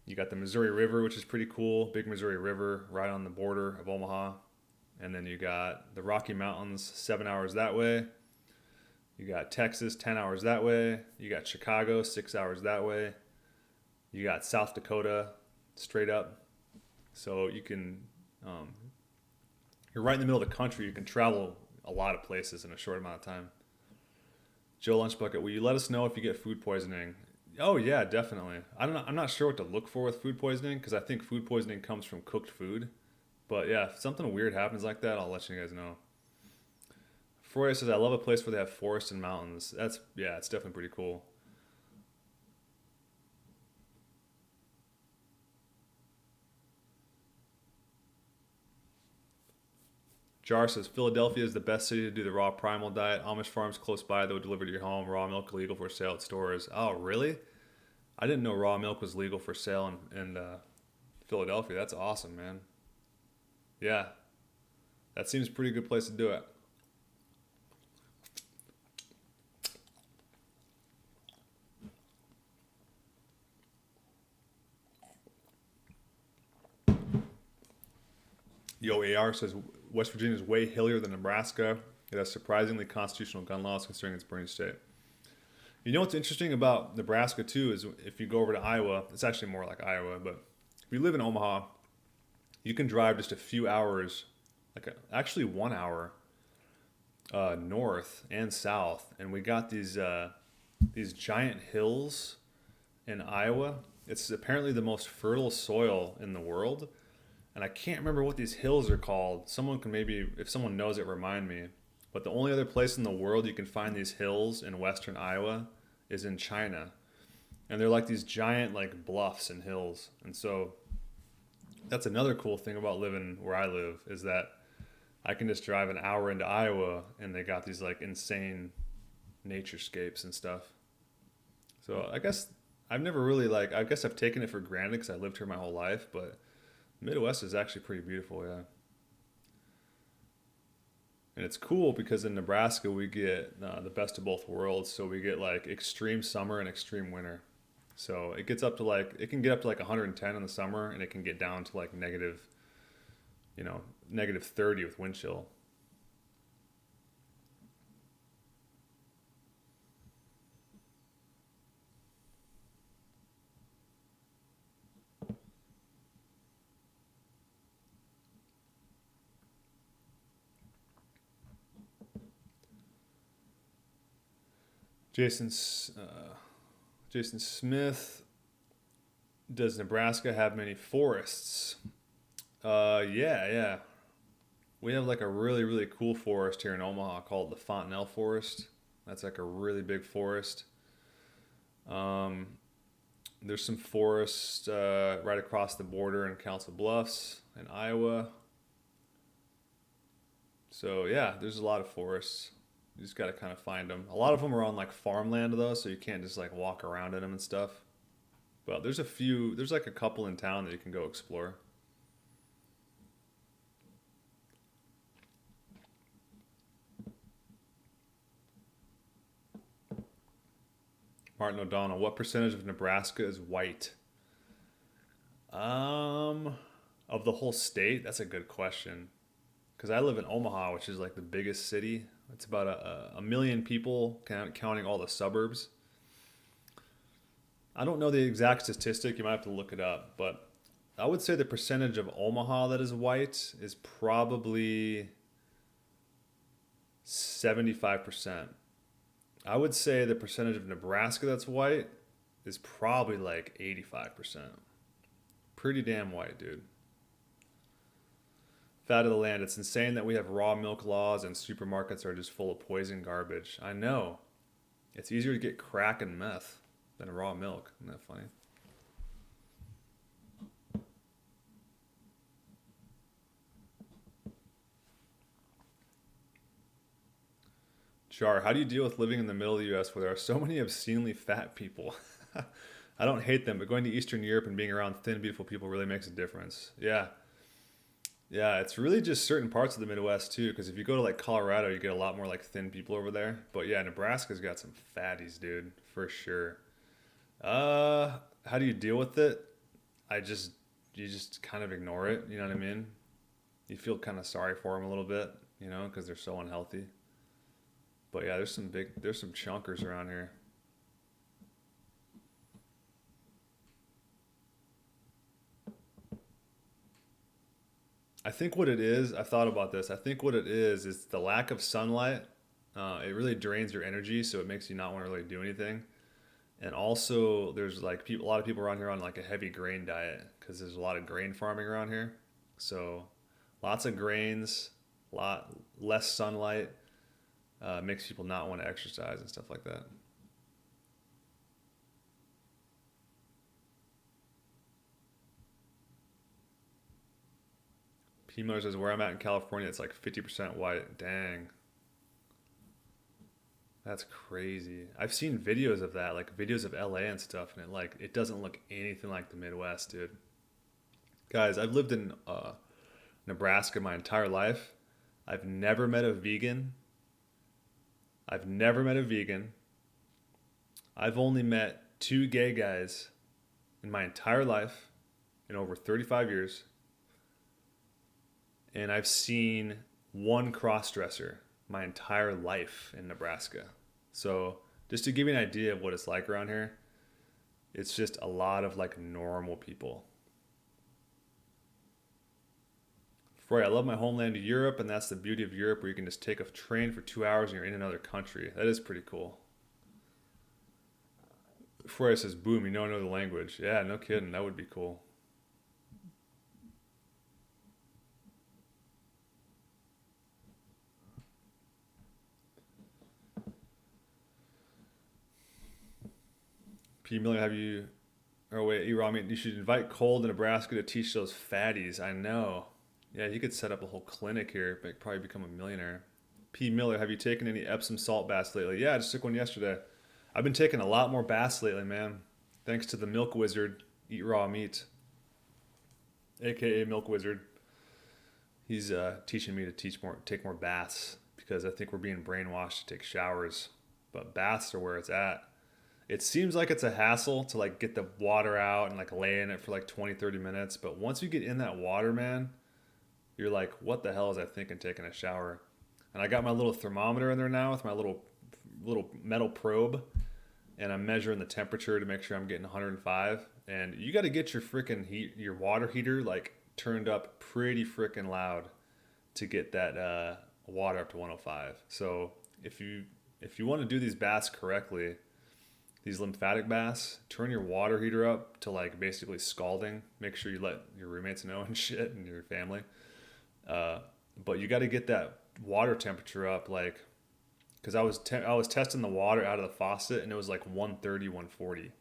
Speaker 1: you got the Missouri River, which is pretty cool. Big Missouri River right on the border of Omaha. And then you got the Rocky Mountains 7 hours that way. You got Texas 10 hours that way. You got Chicago 6 hours that way. You got South Dakota straight up. So you can, you're right in the middle of the country. You can travel a lot of places in a short amount of time. Joe Lunchbucket, will you let us know if you get food poisoning? Oh yeah, definitely. I'm not sure what to look for with food poisoning because I think food poisoning comes from cooked food. But yeah, if something weird happens like that, I'll let you guys know. Froya says, I love a place where they have forests and mountains. It's definitely pretty cool. Jar says, Philadelphia is the best city to do the raw primal diet. Amish farms close by that would deliver to your home. Raw milk legal for sale at stores. Oh, really? I didn't know raw milk was legal for sale in Philadelphia. That's awesome, man. Yeah. That seems a pretty good place to do it. Yo, AR says, West Virginia is way hillier than Nebraska. It has surprisingly constitutional gun laws considering its burning state. You know what's interesting about Nebraska, too, is if you go over to Iowa, it's actually more like Iowa, but if you live in Omaha, you can drive just a few hours, actually 1 hour, north and south, and we got these giant hills in Iowa. It's apparently the most fertile soil in the world, and I can't remember what these hills are called. Someone can maybe, if someone knows it, remind me. But the only other place in the world you can find these hills in western Iowa is in China. And they're like these giant like bluffs and hills. And so that's another cool thing about living where I live is that I can just drive an hour into Iowa and they got these like insane naturescapes and stuff. So I guess I've never really I guess I've taken it for granted because I lived here my whole life, but Midwest is actually pretty beautiful, yeah. And it's cool because in Nebraska we get the best of both worlds. So we get like extreme summer and extreme winter. So it gets up to it can get up to like 110 in the summer, and it can get down to like negative 30 with wind chill. Jason Smith, does Nebraska have many forests? Yeah. We have like a really, really cool forest here in Omaha called the Fontanelle Forest. That's like a really big forest. There's some forests right across the border in Council Bluffs in Iowa. So yeah, there's a lot of forests. You just got to kind of find them. A lot of them are on like farmland though, so you can't just like walk around in them and stuff. But there's a few, there's like a couple in town that you can go explore. Martin O'Donnell, what percentage of Nebraska is white? Um, of the whole state? That's a good question. Because I live in Omaha, which is like the biggest city. It's about a million people, counting all the suburbs. I don't know the exact statistic. You might have to look it up. But I would say the percentage of Omaha that is white is probably 75%. I would say the percentage of Nebraska that's white is probably like 85%. Pretty damn white, dude. Fat of the land. It's insane that we have raw milk laws and supermarkets are just full of poison garbage. I know. It's easier to get crack and meth than raw milk. Isn't that funny? Char, how do you deal with living in the middle of the US where there are so many obscenely fat people? I don't hate them, but going to Eastern Europe and being around thin, beautiful people really makes a difference. Yeah. Yeah, it's really just certain parts of the Midwest too, because if you go to like Colorado, you get a lot more like thin people over there. But yeah, Nebraska's got some fatties, dude, for sure. How do you deal with it? I just you just kind of ignore it. You know what I mean? You feel kind of sorry for them a little bit, you know, because they're so unhealthy. But yeah, there's some chunkers around here. I think what it is, I thought about this. I think what it is the lack of sunlight. It really drains your energy, so it makes you not want to really do anything. And also, there's like a lot of people around here on like a heavy grain diet because there's a lot of grain farming around here. So, lots of grains, lot less sunlight makes people not want to exercise and stuff like that. P Miller says where I'm at in California, it's like 50% white. Dang, that's crazy. I've seen videos of that, like videos of LA and stuff, and it doesn't look anything like the Midwest, dude. Guys, I've lived in Nebraska my entire life. I've never met a vegan. I've never met a vegan. I've only met two gay guys in my entire life in over 35 years. And I've seen one cross-dresser my entire life in Nebraska. So just to give you an idea of what it's like around here, it's just a lot of like normal people. Freud, I love my homeland of Europe, and that's the beauty of Europe where you can just take a train for 2 hours and you're in another country. That is pretty cool. Freud says, boom, you don't know the language. Yeah, no kidding. That would be cool. P. Miller, have you... Oh, wait, Irami, you should invite Cole to Nebraska to teach those fatties. I know. Yeah, you could set up a whole clinic here, but probably become a millionaire. P. Miller, have you taken any Epsom salt baths lately? Yeah, I just took one yesterday. I've been taking a lot more baths lately, man. Thanks to the Milk Wizard, Eat Raw Meat, aka Milk Wizard. He's teaching me to take more baths because I think we're being brainwashed to take showers. But baths are where it's at. It seems like it's a hassle to like get the water out and like lay in it for like 20, 30 minutes. But once you get in that water, man, you're like, what the hell is I thinking taking a shower? And I got my little thermometer in there now with my little metal probe, and I'm measuring the temperature to make sure I'm getting 105. And you got to get your water heater like turned up pretty freaking loud to get that water up to 105. So if you want to do these baths correctly, these lymphatic baths, turn your water heater up to like basically scalding. Make sure you let your roommates know and shit and your family. But you got to get that water temperature up, like, because I was testing the water out of the faucet and it was like 130, 140.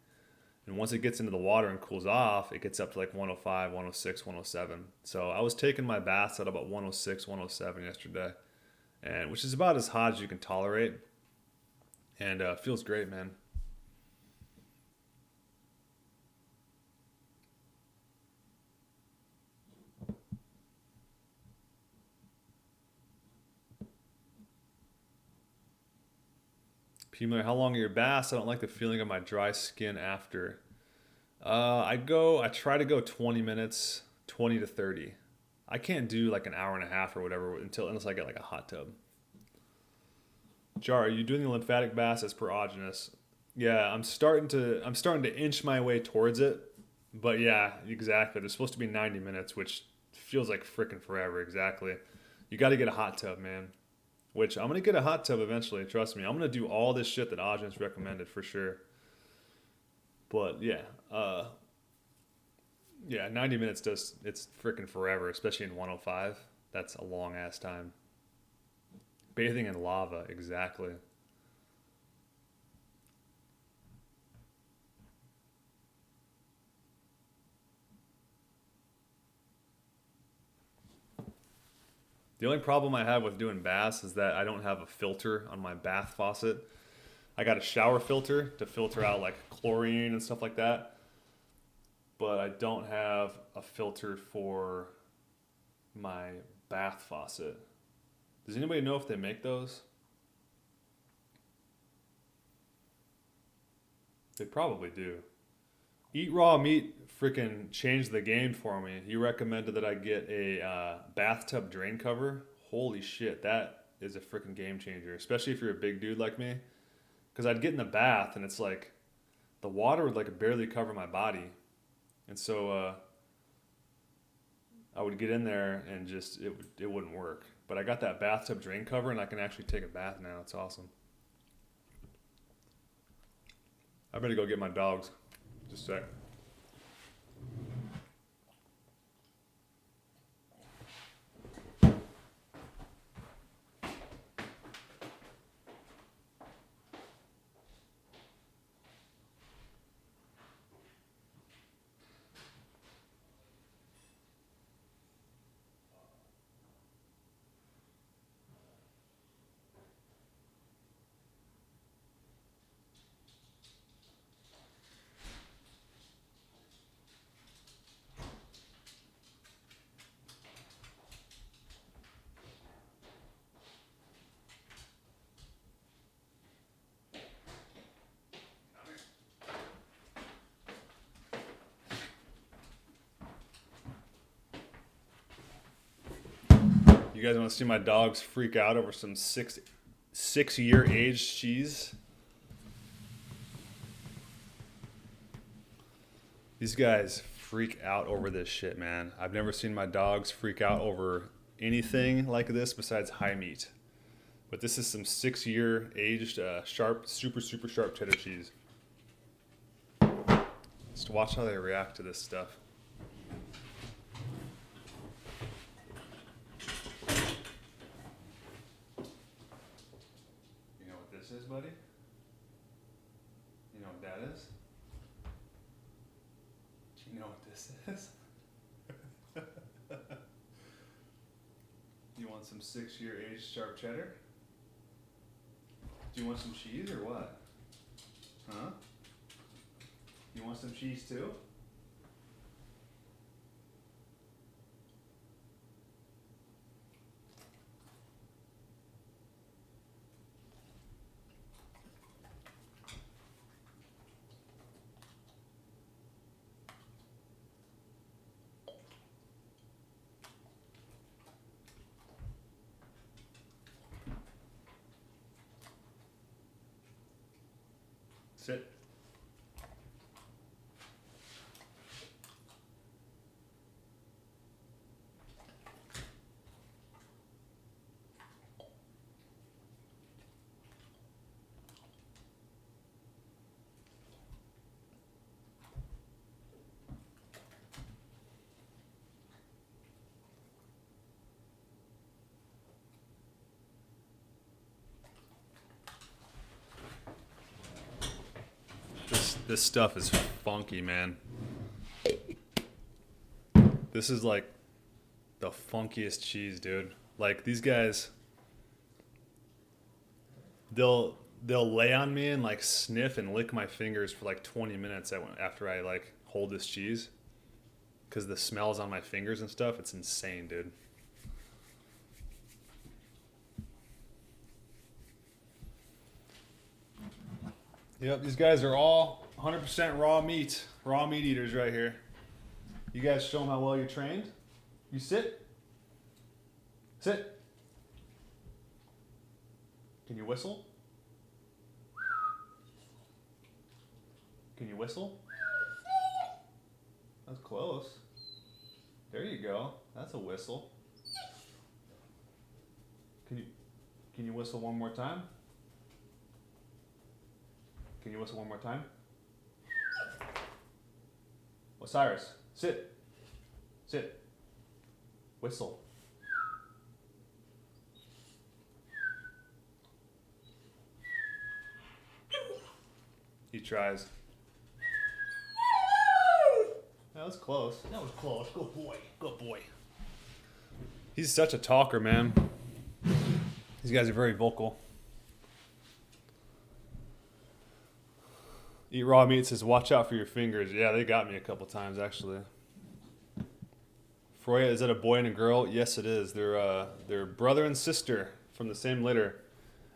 Speaker 1: And once it gets into the water and cools off, it gets up to like 105, 106, 107. So I was taking my baths at about 106, 107 yesterday. and which is about as hot as you can tolerate, and feels great, man. How long are your baths? I don't like the feeling of my dry skin after. I try to go 20 minutes, 20 to 30. I can't do like an hour and a half or whatever unless I get like a hot tub. Jar, are you doing the lymphatic baths as per Aajonus? Yeah, I'm starting to inch my way towards it. But yeah, exactly. They're supposed to be 90 minutes, which feels like freaking forever, exactly. You got to get a hot tub, man. Which I'm gonna get a hot tub eventually. Trust me, I'm gonna do all this shit that Aajonus recommended for sure. But yeah, yeah, 90 minutes it's freaking forever, especially in 105. That's a long ass time. Bathing in lava, exactly. The only problem I have with doing baths is that I don't have a filter on my bath faucet. I got a shower filter to filter out like chlorine and stuff like that, but I don't have a filter for my bath faucet. Does anybody know if they make those? They probably do. Eat Raw Meat freaking changed the game for me. He recommended that I get a bathtub drain cover. Holy shit, that is a freaking game changer, especially if you're a big dude like me. Because I'd get in the bath and it's like the water would like barely cover my body, and so I would get in there and just it wouldn't work. But I got that bathtub drain cover and I can actually take a bath now. It's awesome. I better go get my dogs. Just a sec. You guys want to see my dogs freak out over some six-year aged cheese? These guys freak out over this shit, man. I've never seen my dogs freak out over anything like this besides high meat. But this is some 6-year aged, sharp, super sharp cheddar cheese. Just watch how they react to this stuff. You know what this is, buddy? You know what that is? Do you know what this is? You want some 6-year aged sharp cheddar? Do you want some cheese or what? Huh? You want some cheese too? Sit. This stuff is funky, man. This is like the funkiest cheese, dude. Like these guys, they'll lay on me and like sniff and lick my fingers for like 20 minutes after I like hold this cheese, because the smells on my fingers and stuff. It's insane, dude. Yep, these guys are all 100% raw meat eaters right here. You guys show them how well you're trained. You sit. Sit. Can you whistle? Can you whistle? That's close. There you go. That's a whistle. Can you whistle one more time? Can you whistle one more time? Osiris, sit. Sit. Whistle. He tries. That was close.
Speaker 2: That was close. Good boy. Good boy.
Speaker 1: He's such a talker, man. These guys are very vocal. Eat raw meat says, watch out for your fingers. Yeah, they got me a couple times, actually. Froya, is that a boy and a girl? Yes, it is. They're brother and sister from the same litter.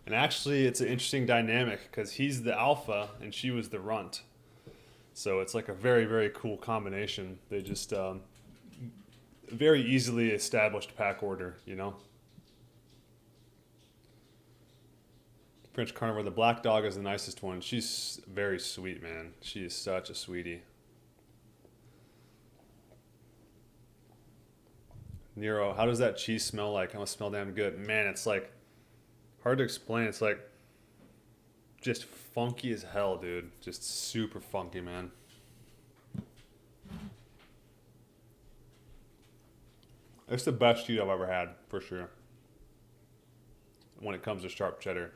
Speaker 1: And actually, it's an interesting dynamic because he's the alpha and she was the runt. So it's like a very, very cool combination. They just very easily established pack order, you know? French Carnivore, the black dog is the nicest one. She's very sweet, man. She is such a sweetie. Nero, how does that cheese smell like? It must smell damn good. Man, it's like hard to explain. It's like just funky as hell, dude. Just super funky, man. It's the best cheese I've ever had, for sure. When it comes to sharp cheddar.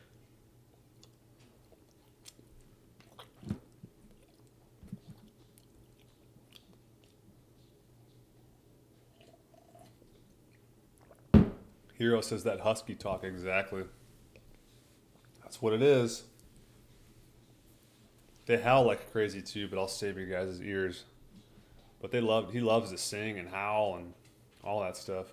Speaker 1: Hero says that husky talk, exactly. That's what it is. They howl like crazy too, but I'll save you guys' ears. But he loves to sing and howl and all that stuff.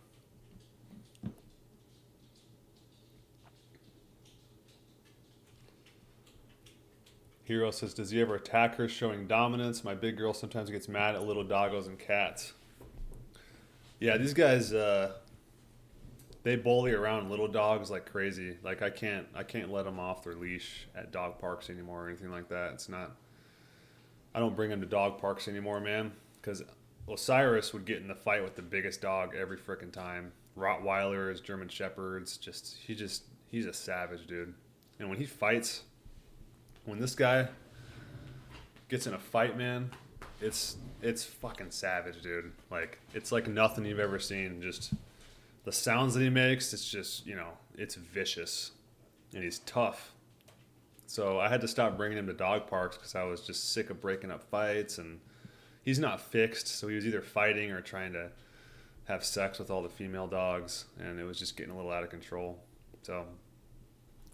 Speaker 1: Hero says, does he ever attack her showing dominance? My big girl sometimes gets mad at little doggos and cats. Yeah, these guys, they bully around little dogs like crazy. Like I can't let them off their leash at dog parks anymore or anything like that. It's not. I don't bring them to dog parks anymore, man. Because Osiris would get in the fight with the biggest dog every frickin' time. Rottweilers, German Shepherds, he's a savage, dude. And when he fights, when this guy gets in a fight, man, it's fucking savage, dude. Like it's like nothing you've ever seen. Just the sounds that he makes, it's just, you know, it's vicious. And he's tough. So I had to stop bringing him to dog parks because I was just sick of breaking up fights. And he's not fixed, so he was either fighting or trying to have sex with all the female dogs. And it was just getting a little out of control. So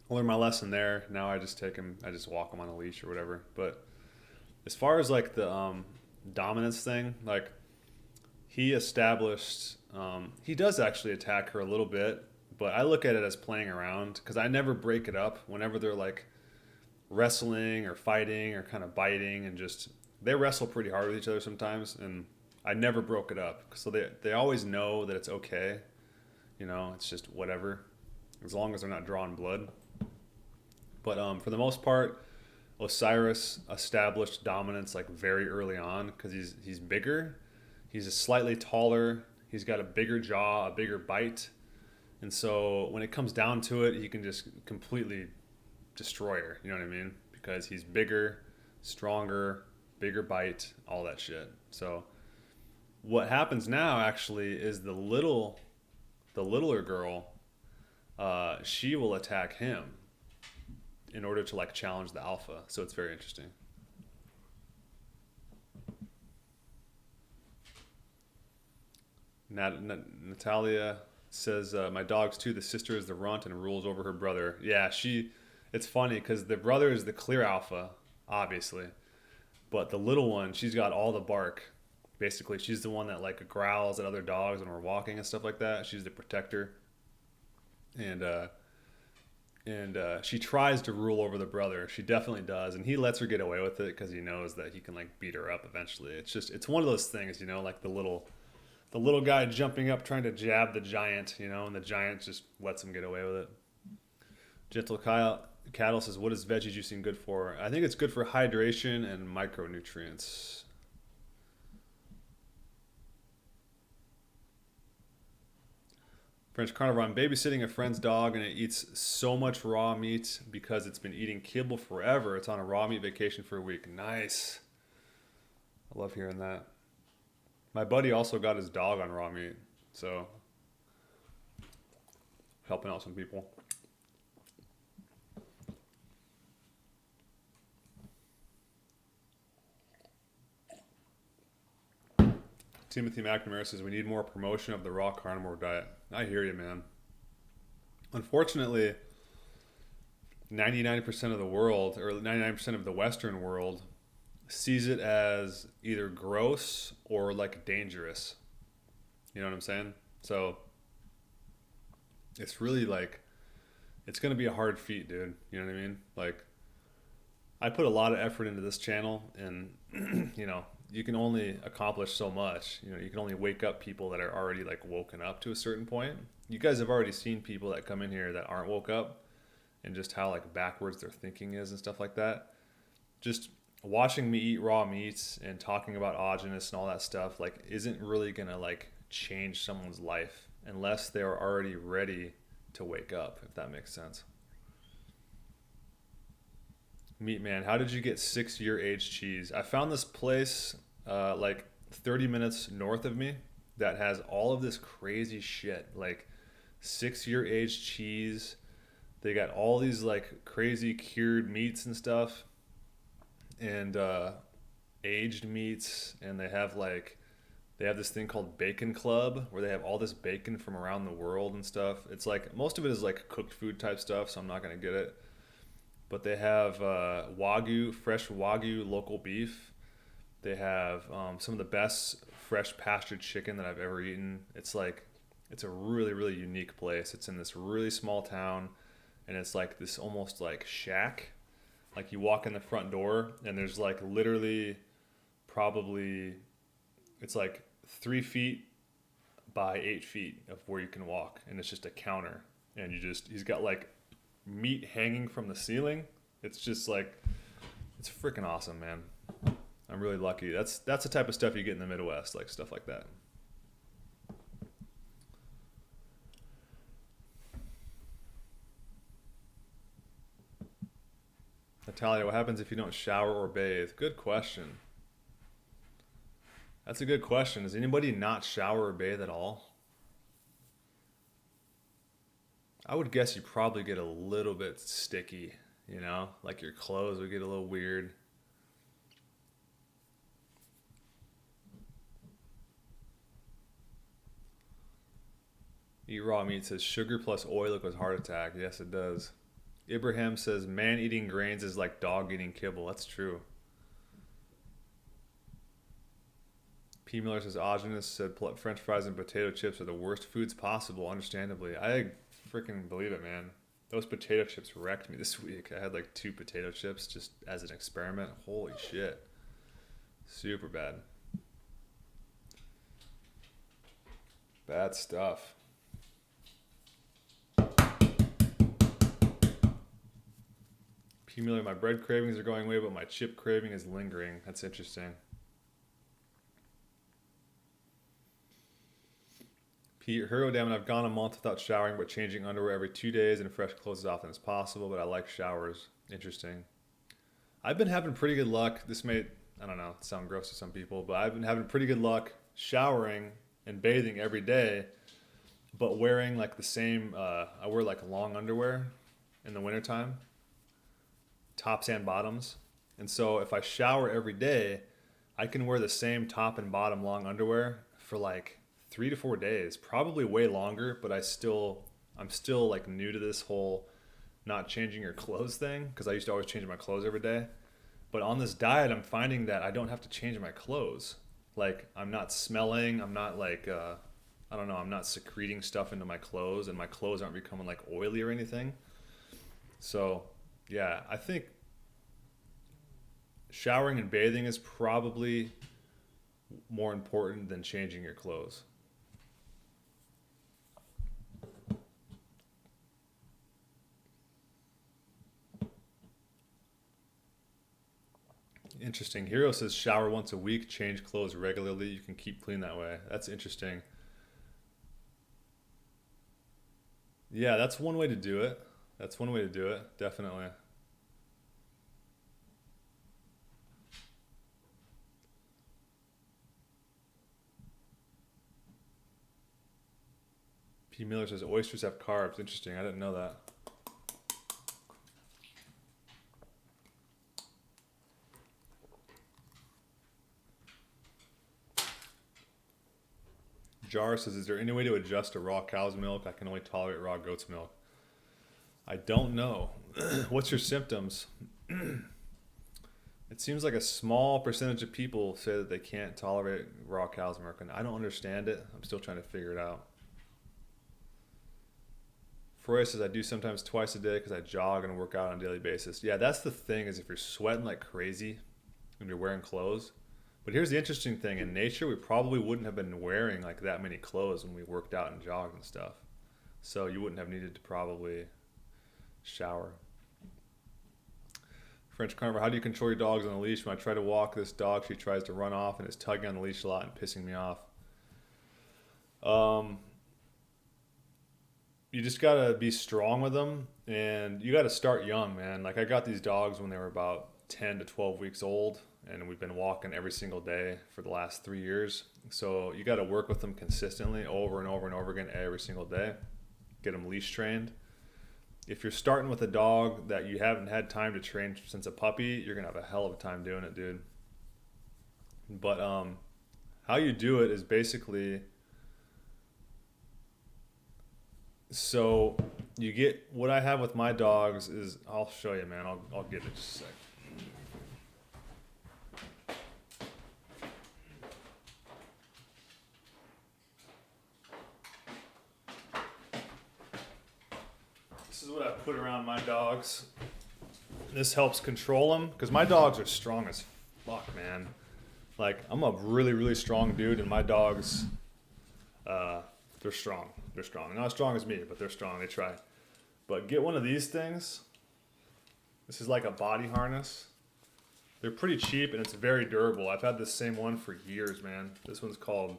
Speaker 1: I learned my lesson there. Now I just walk him on a leash or whatever. But as far as like the dominance thing, like he established... he does actually attack her a little bit, but I look at it as playing around because I never break it up whenever they're like wrestling or fighting or kind of biting, and just they wrestle pretty hard with each other sometimes, and I never broke it up. So they always know that it's okay, you know, it's just whatever, as long as they're not drawing blood. But for the most part, Osiris established dominance like very early on because he's bigger, he's a slightly taller. He's got a bigger jaw, a bigger bite. And so when it comes down to it, he can just completely destroy her. You know what I mean? Because he's bigger, stronger, bigger bite, all that shit. So what happens now actually is the littler girl, she will attack him in order to like challenge the alpha. So it's very interesting. Natalia says, my dog's too. The sister is the runt and rules over her brother. Yeah, It's funny because the brother is the clear alpha, obviously, but the little one, she's got all the bark. Basically, she's the one that like growls at other dogs when we're walking and stuff like that. She's the protector, and she tries to rule over the brother. She definitely does, and he lets her get away with it because he knows that he can like beat her up eventually. It's one of those things, like the little guy jumping up trying to jab the giant, and the giant just lets him get away with it. Gentle Cattle says, what is veggie juicing good for? I think it's good for hydration and micronutrients. French Carnivore, I'm babysitting a friend's dog and it eats so much raw meat because it's been eating kibble forever. It's on a raw meat vacation for a week. Nice. I love hearing that. My buddy also got his dog on raw meat, so helping out some people. Timothy McNamara says, we need more promotion of the raw carnivore diet. I hear you, man. Unfortunately, 99% of the world, or 99% of the Western world, sees it as either gross or like dangerous. You know what I'm saying? So it's really like, it's going to be a hard feat, dude. You know what I mean? Like, I put a lot of effort into this channel, and you can only accomplish so much. You can only wake up people that are already like woken up to a certain point. You guys have already seen people that come in here that aren't woke up, and just how like backwards their thinking is and stuff like that. Just watching me eat raw meats and talking about Aajonus and all that stuff like isn't really gonna like change someone's life unless they're already ready to wake up, if that makes sense. Meat Man, how did you get 6-year aged cheese? I found this place like 30 minutes north of me that has all of this crazy shit, like 6-year aged cheese. They got all these like crazy cured meats and stuff, and aged meats, and they have this thing called Bacon Club where they have all this bacon from around the world and stuff. It's like most of it is like cooked food type stuff, so I'm not gonna get it. But they have Wagyu, fresh Wagyu local beef. They have some of the best fresh pastured chicken that I've ever eaten. It's a really, really unique place. It's in this really small town, and it's like this almost like shack. Like you walk in the front door, and there's like literally probably, it's like 3 feet by 8 feet of where you can walk, and it's just a counter. And he's got like meat hanging from the ceiling. It's just like, it's freaking awesome, man. I'm really lucky. That's the type of stuff you get in the Midwest, like stuff like that. Natalia, what happens if you don't shower or bathe? Good question. That's a good question. Does anybody not shower or bathe at all? I would guess you probably get a little bit sticky, like your clothes would get a little weird. Eat raw meat says sugar plus oil equals heart attack. Yes, it does. Ibrahim says man eating grains is like dog eating kibble. That's true. P. Miller says Aajonus said French fries and potato chips are the worst foods possible, understandably. I freaking believe it, man. Those potato chips wrecked me this week. I had like 2 potato chips just as an experiment. Holy shit. Super bad. Bad stuff. P. Miller, my bread cravings are going away, but my chip craving is lingering. That's interesting. Pete, Hero Damn, I've gone a month without showering, but changing underwear every 2 days and fresh clothes as often as possible, but I like showers. Interesting. I've been having pretty good luck. This may, I don't know, sound gross to some people, but I've been having pretty good luck showering and bathing every day, but wearing like the same, I wear like long underwear in the wintertime, tops and bottoms. And so if I shower every day, I can wear the same top and bottom long underwear for like 3 to 4 days, probably way longer, but I'm still like new to this whole not changing your clothes thing, because I used to always change my clothes every day. But on this diet, I'm finding that I don't have to change my clothes. Like, I'm not smelling. I'm not like, I don't know, I'm not secreting stuff into my clothes, and my clothes aren't becoming like oily or anything. So, yeah, I think showering and bathing is probably more important than changing your clothes. Interesting. Hero says shower once a week, change clothes regularly. You can keep clean that way. That's interesting. Yeah, that's one way to do it. That's one way to do it, definitely. P. Miller says oysters have carbs. Interesting. I didn't know that. Jar says, is there any way to adjust to raw cow's milk? I can only tolerate raw goat's milk. I don't know. What's your symptoms? It seems like a small percentage of people say that they can't tolerate raw cow's milk, and I don't understand it. I'm still trying to figure it out. Freud says, I do sometimes twice a day because I jog and work out on a daily basis. Yeah, that's the thing, is if you're sweating like crazy and you're wearing clothes. But here's the interesting thing. In nature, we probably wouldn't have been wearing like that many clothes when we worked out and jogged and stuff. So you wouldn't have needed to probably shower. French Carver, how do you control your dogs on a leash? When I try to walk this dog, she tries to run off and is tugging on the leash a lot and pissing me off. You just got to be strong with them, and you got to start young, man. Like, I got these dogs when they were about 10 to 12 weeks old, and we've been walking every single day for the last 3 years. So you got to work with them consistently over and over and over again every single day. Get them leash trained. If you're starting with a dog that you haven't had time to train since a puppy, you're going to have a hell of a time doing it, dude. But how you do it is basically, so you get, what I have with my dogs is, I'll show you, man. I'll get it in just a sec. This is what I put around my dogs. This helps control them, because my dogs are strong as fuck, man. Like, I'm a really, really strong dude, and my dogs, they're strong. They're strong. Not as strong as me, but they're strong. They try. But get one of these things. This is like a body harness. They're pretty cheap, and it's very durable. I've had this same one for years, man. This one's called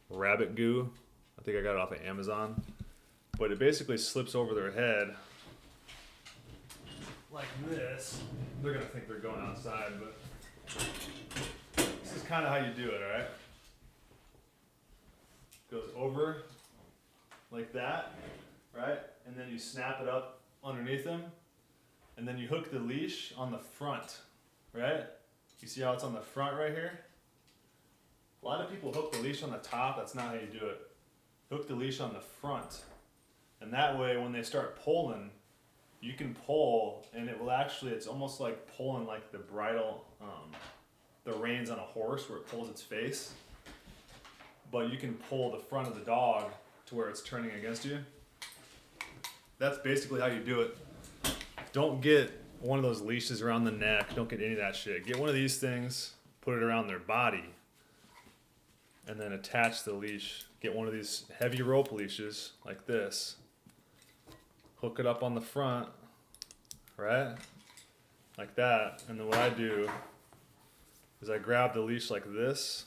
Speaker 1: Rabbit Goo. I think I got it off of Amazon. But it basically slips over their head like this. They're going to think they're going outside, but this is kind of how you do it, all right? Goes over like that, right? And then you snap it up underneath them. And then you hook the leash on the front, right? You see how it's on the front right here? A lot of people hook the leash on the top. That's not how you do it. Hook the leash on the front. And that way, when they start pulling, you can pull, and it will actually, it's almost like pulling like the bridle, the reins on a horse where it pulls its face. But you can pull the front of the dog to where it's turning against you. That's basically how you do it. Don't get one of those leashes around the neck. Don't get any of that shit. Get one of these things, put it around their body, and then attach the leash. Get one of these heavy rope leashes like this. Hook it up on the front, right? Like that. And then what I do is I grab the leash like this,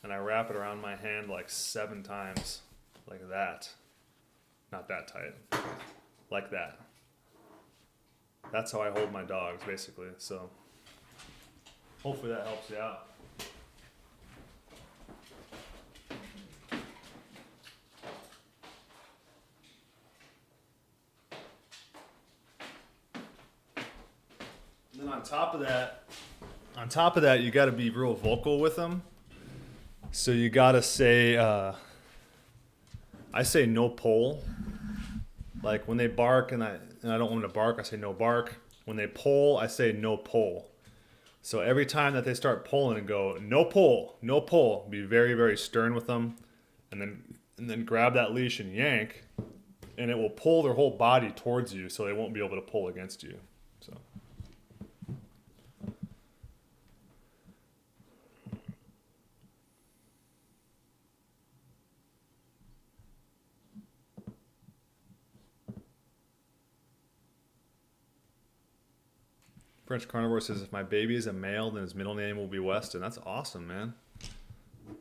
Speaker 1: and I wrap it around my hand like 7 times, like that. Not that tight, like that. That's how I hold my dogs, basically. So hopefully that helps you out. And then on top of that, you got to be real vocal with them. So you got to say, I say no pull. Like when they bark and I don't want them to bark, I say no bark. When they pull, I say no pull. So every time that they start pulling and go no pull, no pull, be very very stern with them, and then grab that leash and yank, and it will pull their whole body towards you, so they won't be able to pull against you. So. French Carnivore says, if my baby is a male, then his middle name will be Weston. That's awesome, man.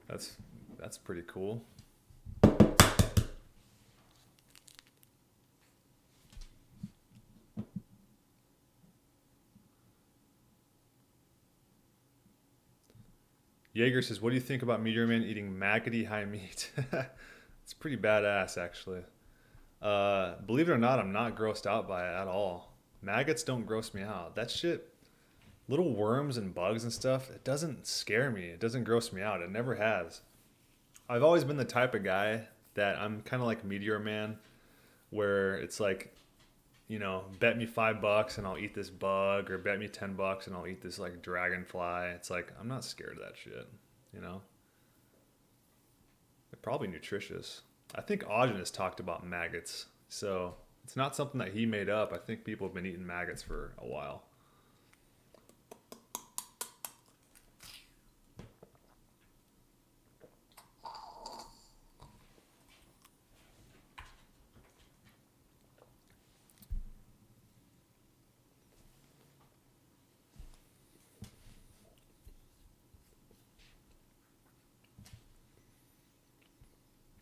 Speaker 1: That's pretty cool. Jaeger says, what do you think about Meteor Man eating maggoty high meat? It's pretty badass, actually. Believe it or not, I'm not grossed out by it at all. Maggots don't gross me out. That shit, little worms and bugs and stuff, it doesn't scare me. It doesn't gross me out. It never has. I've always been the type of guy that I'm kind of like Meteor Man, where it's like, you know, bet me $5 and I'll eat this bug, or bet me $10 and I'll eat this like dragonfly. It's like, I'm not scared of that shit, you know? They're probably nutritious. I think Aajonus talked about maggots, so it's not something that he made up. I think people have been eating maggots for a while.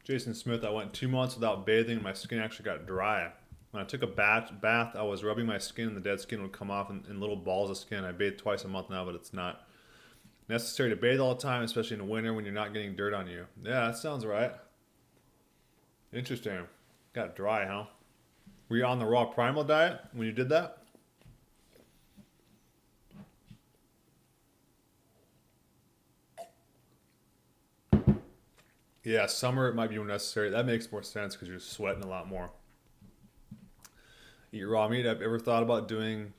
Speaker 1: Jason Smith, I went 2 months without bathing and my skin actually got dry. When I took a bath, I was rubbing my skin and the dead skin would come off in little balls of skin. I bathe twice a month now, but it's not necessary to bathe all the time, especially in the winter when you're not getting dirt on you. Yeah, that sounds right. Interesting. Got dry, huh? Were you on the raw primal diet when you did that? Yeah, summer it might be more necessary. That makes more sense because you're sweating a lot more. Eat raw meat. I've ever thought about doing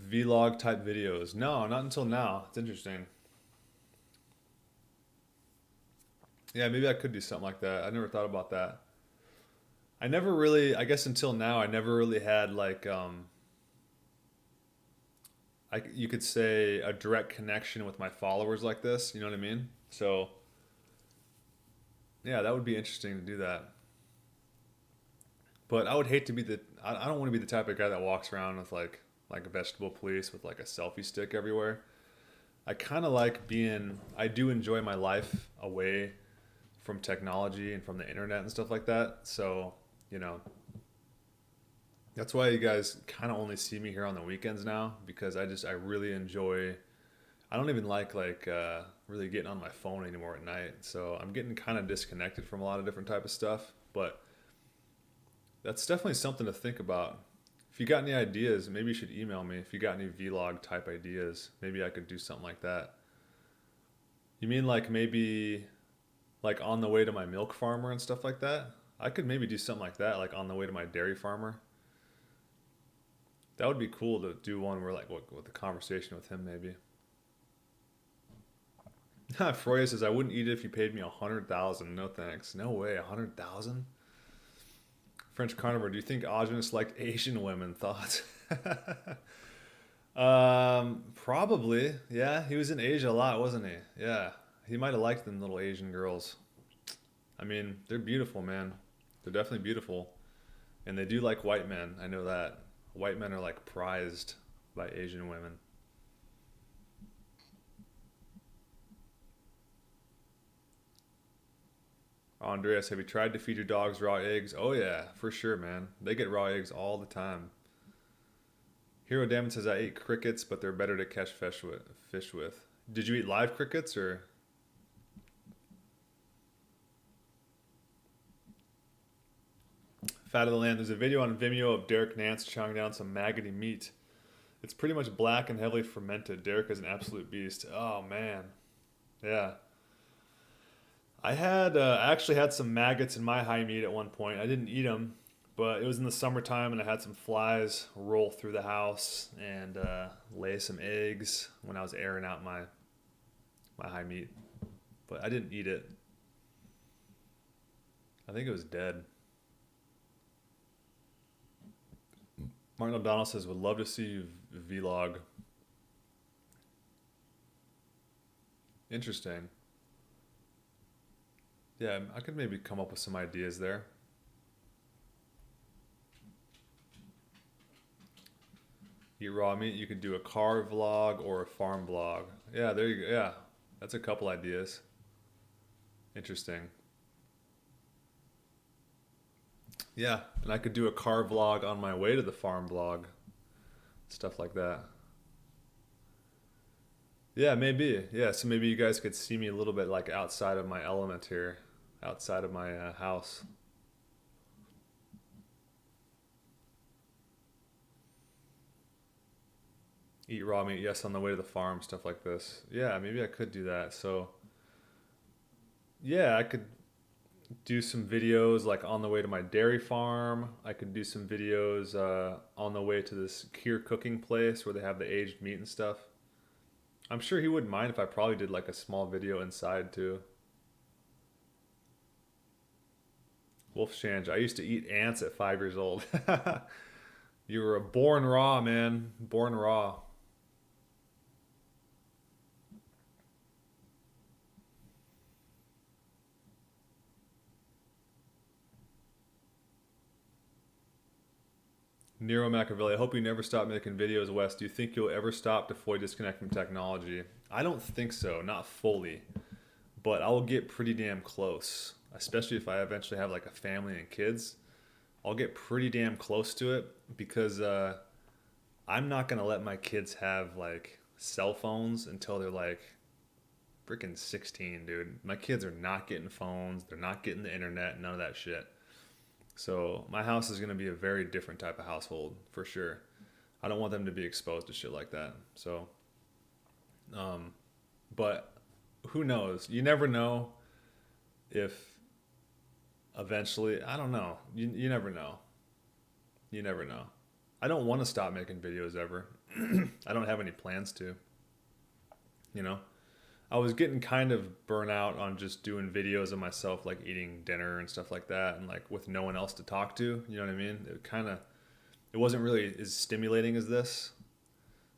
Speaker 1: vlog type videos. No, not until now. It's interesting. Yeah, maybe I could do something like that. I never thought about that. I never really, I guess until now, I never really had like, you could say a direct connection with my followers like this. You know what I mean? So, yeah, that would be interesting to do that. But I would hate to be I don't want to be the type of guy that walks around with like a vegetable police with like a selfie stick everywhere. I kind of like I do enjoy my life away from technology and from the internet and stuff like that. So, you know, that's why you guys kind of only see me here on the weekends now, because I really enjoy, I don't even like really getting on my phone anymore at night. So I'm getting kind of disconnected from a lot of different type of stuff, but that's definitely something to think about. If you got any ideas, maybe you should email me. If you got any vlog type ideas, maybe I could do something like that. You mean like maybe like on the way to my milk farmer and stuff like that? I could maybe do something like that, like on the way to my dairy farmer. That would be cool to do one where like with the conversation with him maybe. Froya says, I wouldn't eat it if you paid me 100,000. No thanks. No way, 100,000? French Carnivore, do you think Aajonus liked Asian women? Thoughts? Probably. Yeah, he was in Asia a lot, wasn't he? Yeah, he might have liked them little Asian girls. I mean, they're beautiful, man. They're definitely beautiful. And they do like white men. I know that. White men are like prized by Asian women. Andreas, have you tried to feed your dogs raw eggs? Oh yeah, for sure, man. They get raw eggs all the time. Hero Damon says, I ate crickets, but they're better to catch fish with. Did you eat live crickets or? Fat of the Land. There's a video on Vimeo of Derek Nance chowing down some maggoty meat. It's pretty much black and heavily fermented. Derek is an absolute beast. Oh man. Yeah. I actually had some maggots in my high meat at one point. I didn't eat them, But it was in the summertime, and I had some flies roll through the house and lay some eggs when I was airing out my high meat. But I didn't eat it. I think it was dead. Martin O'Donnell says, would love to see you vlog. Interesting. Yeah, I could maybe come up with some ideas there. Eat raw meat, you could do a car vlog or a farm vlog. Yeah, there you go. Yeah, that's a couple ideas. Interesting. Yeah, and I could do a car vlog on my way to the farm vlog. Stuff like that. Yeah, maybe. Yeah, so maybe you guys could see me a little bit like outside of my element here, outside of my house. Eat raw meat, yes, on the way to the farm, stuff like this. Yeah, maybe I could do that. So, yeah, I could do some videos like on the way to my dairy farm. I could do some videos on the way to this Kier cooking place where they have the aged meat and stuff. I'm sure he wouldn't mind if I probably did like a small video inside too. Wolf Shange, I used to eat ants at 5 years old. You were born raw, man. Born raw. Nero Machiavelli, I hope you never stop making videos, Wes. Do you think you'll ever stop to fully disconnect from technology? I don't think so, not fully. But I will get pretty damn close, especially if I eventually have like a family and kids. I'll get pretty damn close to it because I'm not going to let my kids have like cell phones until they're like freaking 16, dude. My kids are not getting phones. They're not getting the internet, none of that shit. So my house is going to be a very different type of household for sure. I don't want them to be exposed to shit like that. So, but who knows? You never know if eventually, I don't know. You never know. You never know. I don't want to stop making videos ever. I don't have any plans to, you know? I was getting kind of burnt out on just doing videos of myself, like eating dinner and stuff like that, and like with no one else to talk to. You know what I mean? It wasn't really as stimulating as this.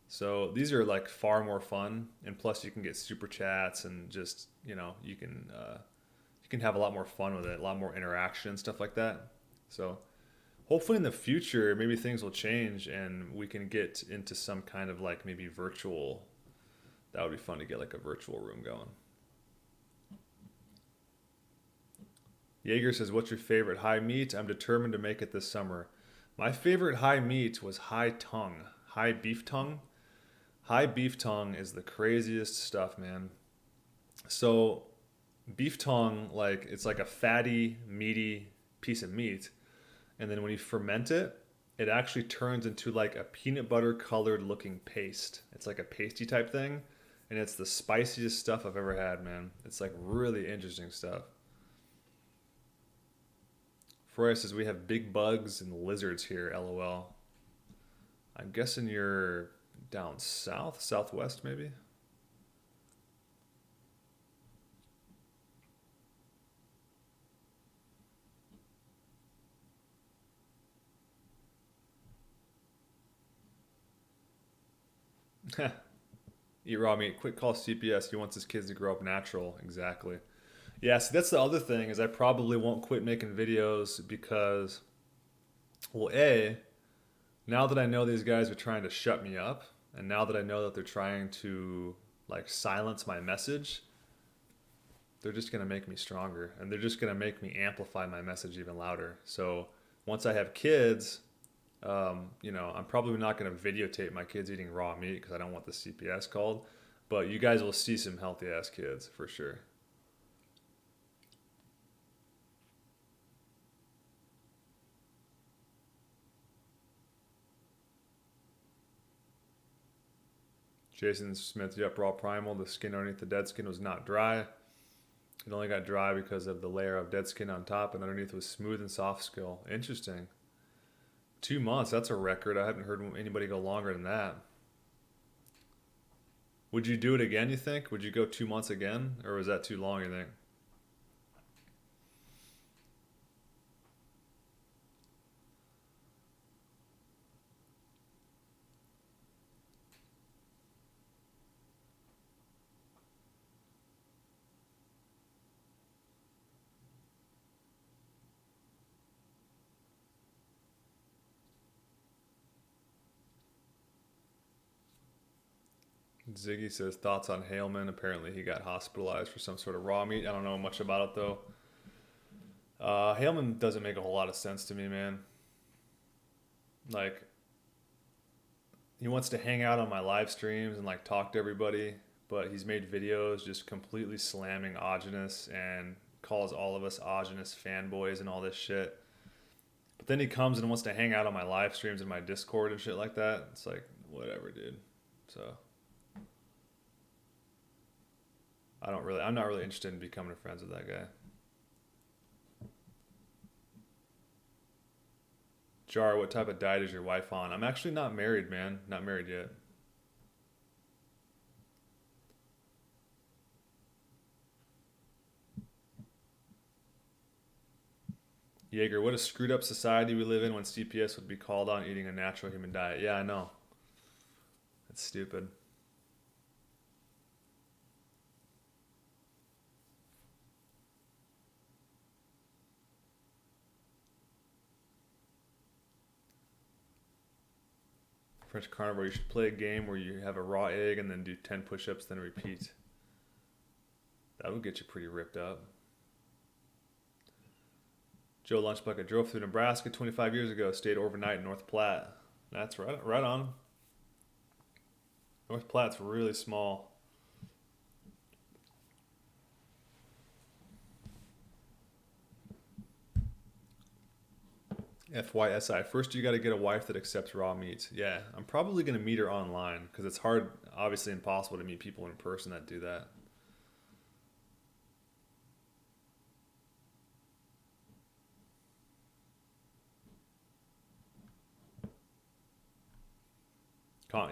Speaker 1: So these are like far more fun, and plus you can get super chats and just you can have a lot more fun with it, a lot more interaction, stuff like that. So hopefully in the future, maybe things will change and we can get into some kind of like maybe virtual. That would be fun to get like a virtual room going. Jaeger says, what's your favorite high meat? I'm determined to make it this summer. My favorite high meat was high beef tongue. High beef tongue is the craziest stuff, man. So beef tongue, like it's like a fatty, meaty piece of meat. And then when you ferment it, it actually turns into like a peanut butter colored looking paste. It's like a pasty type thing. And it's the spiciest stuff I've ever had, man. It's like really interesting stuff. Freya says, we have big bugs and lizards here, LOL. I'm guessing you're down south, southwest maybe? Eat raw meat. Quick call CPS. He wants his kids to grow up natural. Exactly. Yeah, so that's the other thing is I probably won't quit making videos because, well, now that I know these guys are trying to shut me up, and now that I know that they're trying to like silence my message, they're just going to make me stronger, and they're just going to make me amplify my message even louder. So once I have kids, I'm probably not going to videotape my kids eating raw meat because I don't want the CPS called, but you guys will see some healthy ass kids for sure. Jason Smith, yep, raw primal. The skin underneath the dead skin was not dry. It only got dry because of the layer of dead skin on top, and underneath was smooth and soft skill. Interesting. 2 months, that's a record. I haven't heard anybody go longer than that. Would you do it again, you think? Would you go 2 months again? Or was that too long, you think? Ziggy says thoughts on Haleman. Apparently he got hospitalized for some sort of raw meat. I don't know much about it though. Haleman doesn't make a whole lot of sense to me, man. Like, he wants to hang out on my live streams and like talk to everybody, but he's made videos just completely slamming Aajonus and calls all of us Aajonus fanboys and all this shit. But then he comes and wants to hang out on my live streams and my Discord and shit like that. It's like, whatever, dude. So I'm not really interested in becoming friends with that guy. Jar, what type of diet is your wife on? I'm actually not married, man. Not married yet. Jaeger, what a screwed up society we live in when CPS would be called on eating a natural human diet. Yeah, I know. It's stupid. French carnivore, you should play a game where you have a raw egg and then do 10 push-ups, then repeat. That would get you pretty ripped up. Joe Lunchbucket drove through Nebraska 25 years ago, stayed overnight in North Platte. That's right on. North Platte's really small. FYSI. First, you got to get a wife that accepts raw meat. Yeah, I'm probably going to meet her online because it's hard, obviously impossible to meet people in person that do that.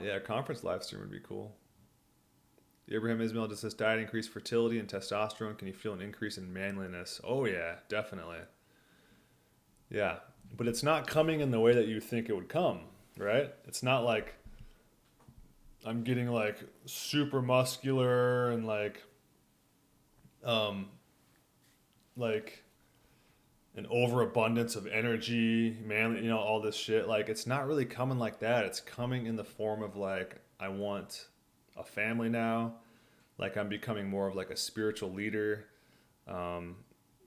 Speaker 1: Yeah, conference live stream would be cool. Abraham Ismail, does this diet increase fertility and testosterone? Can you feel an increase in manliness? Oh yeah, definitely. Yeah, but it's not coming in the way that you think it would come, right? It's not like I'm getting like super muscular and um like an overabundance of energy, manly, all this shit. Like, it's not really coming like that. It's coming in the form of like, I want a family now. Like, I'm becoming more of like a spiritual leader.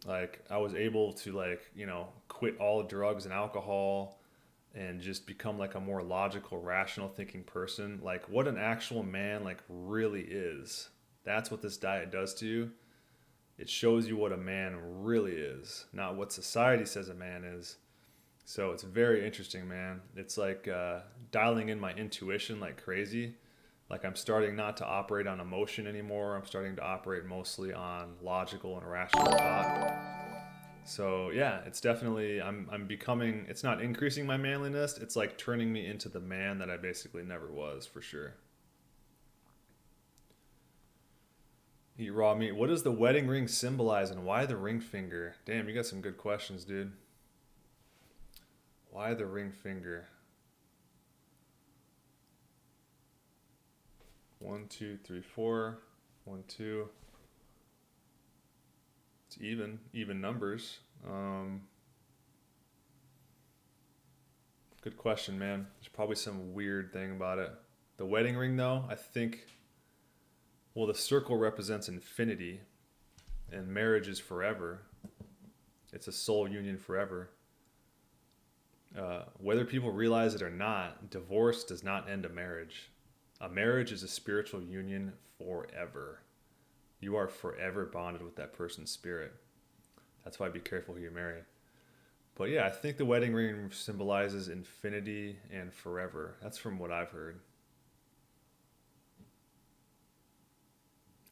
Speaker 1: Like, I was able to quit all drugs and alcohol and just become like a more logical, rational thinking person. Like, what an actual man like really is. That's what this diet does to you. It shows you what a man really is, not what society says a man is. So it's very interesting, man. It's like dialing in my intuition like crazy. Like, I'm starting not to operate on emotion anymore. I'm starting to operate mostly on logical and rational thought. So yeah, it's definitely, I'm becoming, it's not increasing my manliness. It's like turning me into the man that I basically never was, for sure. Eat raw meat. What does the wedding ring symbolize and why the ring finger? Damn, you got some good questions, dude. Why the ring finger? 1, 2, 3, 4. 1, 2. It's even numbers. Good question, man. There's probably some weird thing about it. The wedding ring, though, I think. Well, the circle represents infinity, and marriage is forever. It's a soul union forever. Whether people realize it or not, divorce does not end a marriage. A marriage is a spiritual union forever. You are forever bonded with that person's spirit. That's why be careful who you marry. But yeah, I think the wedding ring symbolizes infinity and forever. That's from what I've heard.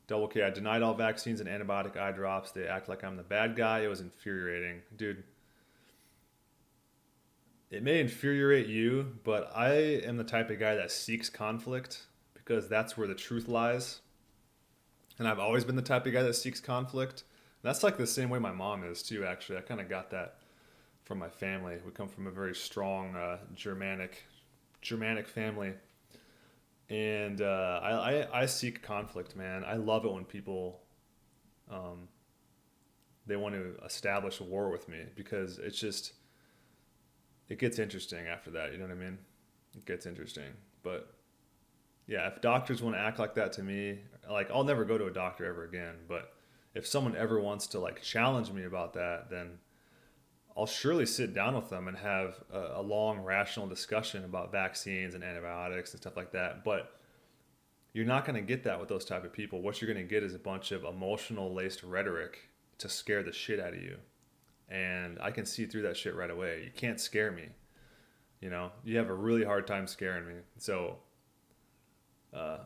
Speaker 1: Double K, I denied all vaccines and antibiotic eye drops. They act like I'm the bad guy. It was infuriating. Dude, it may infuriate you, but I am the type of guy that seeks conflict because that's where the truth lies. And I've always been the type of guy that seeks conflict. That's like the same way my mom is too, actually. I kind of got that from my family. We come from a very strong Germanic family. And I seek conflict, man. I love it when people um, they want to establish a war with me because it gets interesting after that. You know what I mean? It gets interesting. But yeah, if doctors want to act like that to me, like I'll never go to a doctor ever again. But if someone ever wants to like challenge me about that, then I'll surely sit down with them and have a long rational discussion about vaccines and antibiotics and stuff like that. But you're not going to get that with those type of people. What you're going to get is a bunch of emotional laced rhetoric to scare the shit out of you. And I can see through that shit right away. You can't scare me. You know, you have a really hard time scaring me. So uh,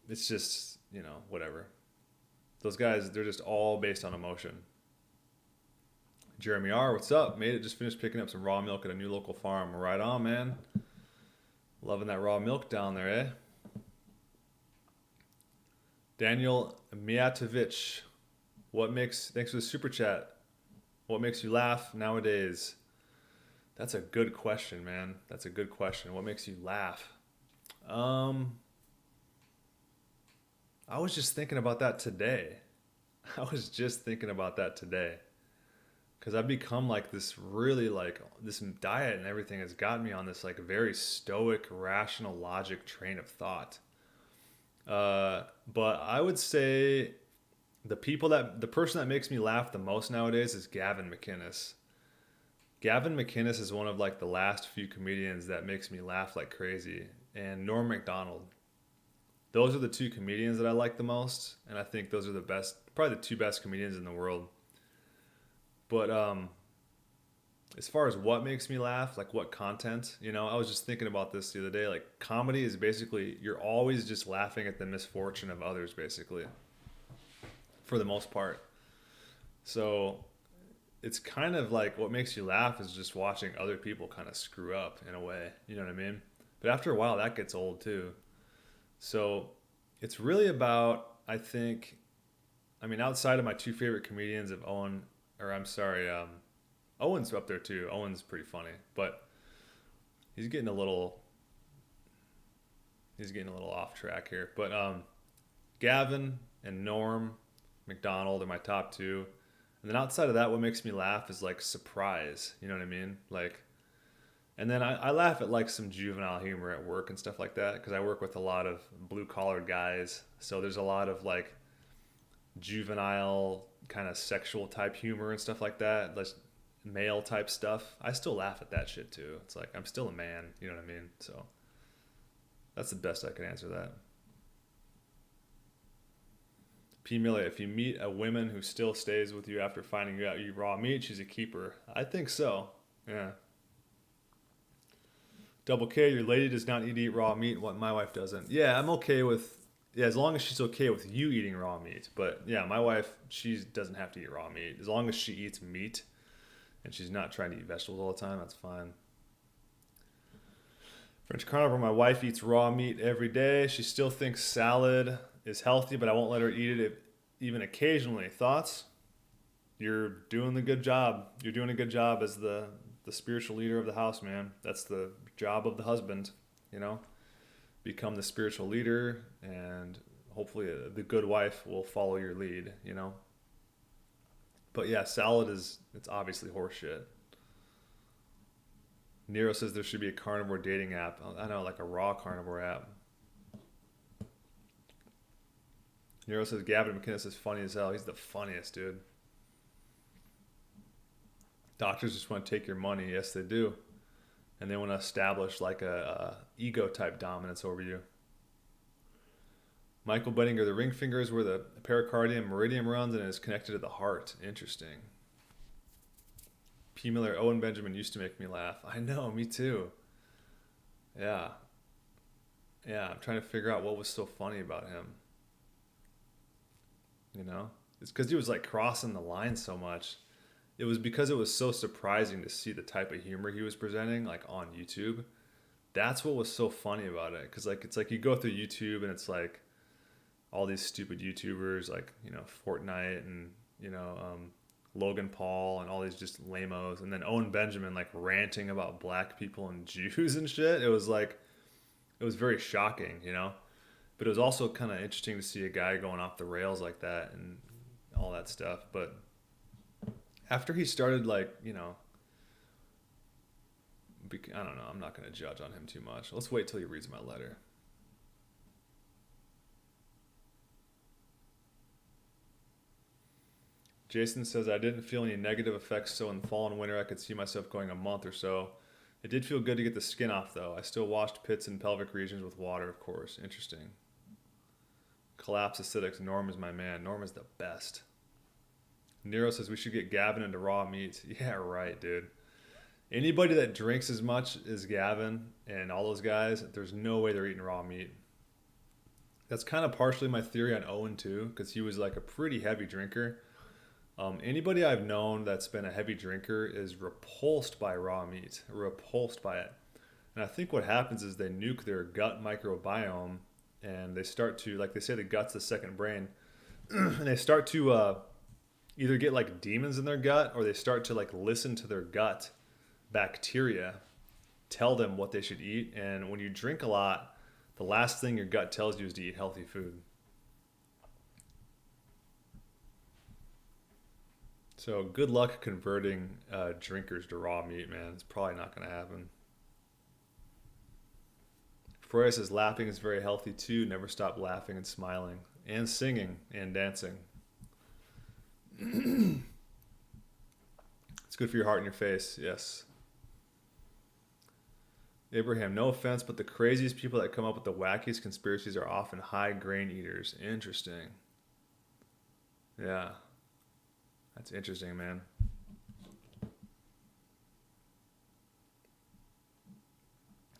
Speaker 1: it's just, whatever. Those guys, they're just all based on emotion. Jeremy R., what's up? Made it, just finished picking up some raw milk at a new local farm. Right on, man. Loving that raw milk down there, eh? Daniel Mijatovic, thanks for the super chat. What makes you laugh nowadays? That's a good question, man. That's a good question. What makes you laugh? I was just thinking about that today. Because I've become like this really like this diet and everything has gotten me on this like very stoic, rational logic train of thought. But I would say the person that makes me laugh the most nowadays is Gavin McInnes. Gavin McInnes is one of like the last few comedians that makes me laugh like crazy. And Norm Macdonald. Those are the two comedians that I like the most. And I think those are the best, probably the two best comedians in the world. But as far as what makes me laugh, like what content, I was just thinking about this the other day. Like comedy is basically, you're always just laughing at the misfortune of others, basically, for the most part. So it's kind of like what makes you laugh is just watching other people kind of screw up in a way. You know what I mean? But after a while, that gets old too. So it's really about, I think, outside of my two favorite comedians of Owen's up there too. Owen's pretty funny, but he's getting a little off track here. But Gavin and Norm Macdonald are my top two. And then outside of that, what makes me laugh is like surprise. You know what I mean? Like, and then I laugh at like some juvenile humor at work and stuff like that because I work with a lot of blue collar guys. So there's a lot of like juvenile kind of sexual type humor and stuff like that. Like male type stuff. I still laugh at that shit too. It's like I'm still a man. You know what I mean? So that's the best I can answer that. P. Miller, if you meet a woman who still stays with you after finding out you eat raw meat, she's a keeper. I think so. Yeah. Double K, your lady does not need to eat raw meat. What my wife doesn't. Yeah, I'm okay with. Yeah, as long as she's okay with you eating raw meat. But yeah, my wife, she doesn't have to eat raw meat. As long as she eats meat and she's not trying to eat vegetables all the time, that's fine. French carnivore, my wife eats raw meat every day. She still thinks salad is healthy, but I won't let her eat it even occasionally. Thoughts? You're doing a good job. You're doing a good job as the spiritual leader of the house, man. That's the job of the husband, Become the spiritual leader, and hopefully the good wife will follow your lead, But yeah, salad it's obviously horseshit. Nero says there should be a carnivore dating app. I know, like a raw carnivore app. Nero says Gavin McInnes is funny as hell. He's the funniest, dude. Doctors just want to take your money. Yes, they do. And they want to establish like a ego type dominance over you. Michael Bettinger, the ring finger is where the pericardium meridian runs and is connected to the heart. Interesting. P. Miller, Owen Benjamin used to make me laugh. I know, me too. Yeah. Yeah, I'm trying to figure out what was so funny about him. It's because he was like crossing the line so much. it was because it was so surprising to see the type of humor he was presenting, like on YouTube. That's what was so funny about it. Cause like, it's like you go through YouTube and it's like all these stupid YouTubers, like, you know, Fortnite and, you know, Logan Paul and all these just lamos. And then Owen Benjamin, like ranting about black people and Jews and shit. It was like, it was very shocking, you know, but it was also kind of interesting to see a guy going off the rails like that and all that stuff. But after he started, like, you know, I don't know, I'm not going to judge on him too much. Let's wait till he reads my letter. Jason says, I didn't feel any negative effects, so in fall and winter I could see myself going a month or so. It did feel good to get the skin off, though. I still washed pits and pelvic regions with water, of course. Interesting. Collapse acidics. Norm is my man. Norm is the best. Nero says we should get Gavin into raw meat. Yeah, right, dude. Anybody that drinks as much as Gavin and all those guys, there's no way they're eating raw meat. That's kind of partially my theory on Owen, too, because he was like a pretty heavy drinker. Anybody I've known that's been a heavy drinker is repulsed by raw meat, repulsed by it. And I think what happens is they nuke their gut microbiome and they start to, like they say, the gut's the second brain, and they start to either get like demons in their gut or they start to like listen to their gut bacteria tell them what they should eat. And when you drink a lot, the last thing your gut tells you is to eat healthy food. So good luck converting drinkers to raw meat, man. It's probably not going to happen. Freya says laughing is very healthy too. Never stop laughing and smiling and singing and dancing. It's good for your heart and your face, yes. Abraham, no offense, but the craziest people that come up with the wackiest conspiracies are often high grain eaters. Interesting. Yeah. That's interesting, man.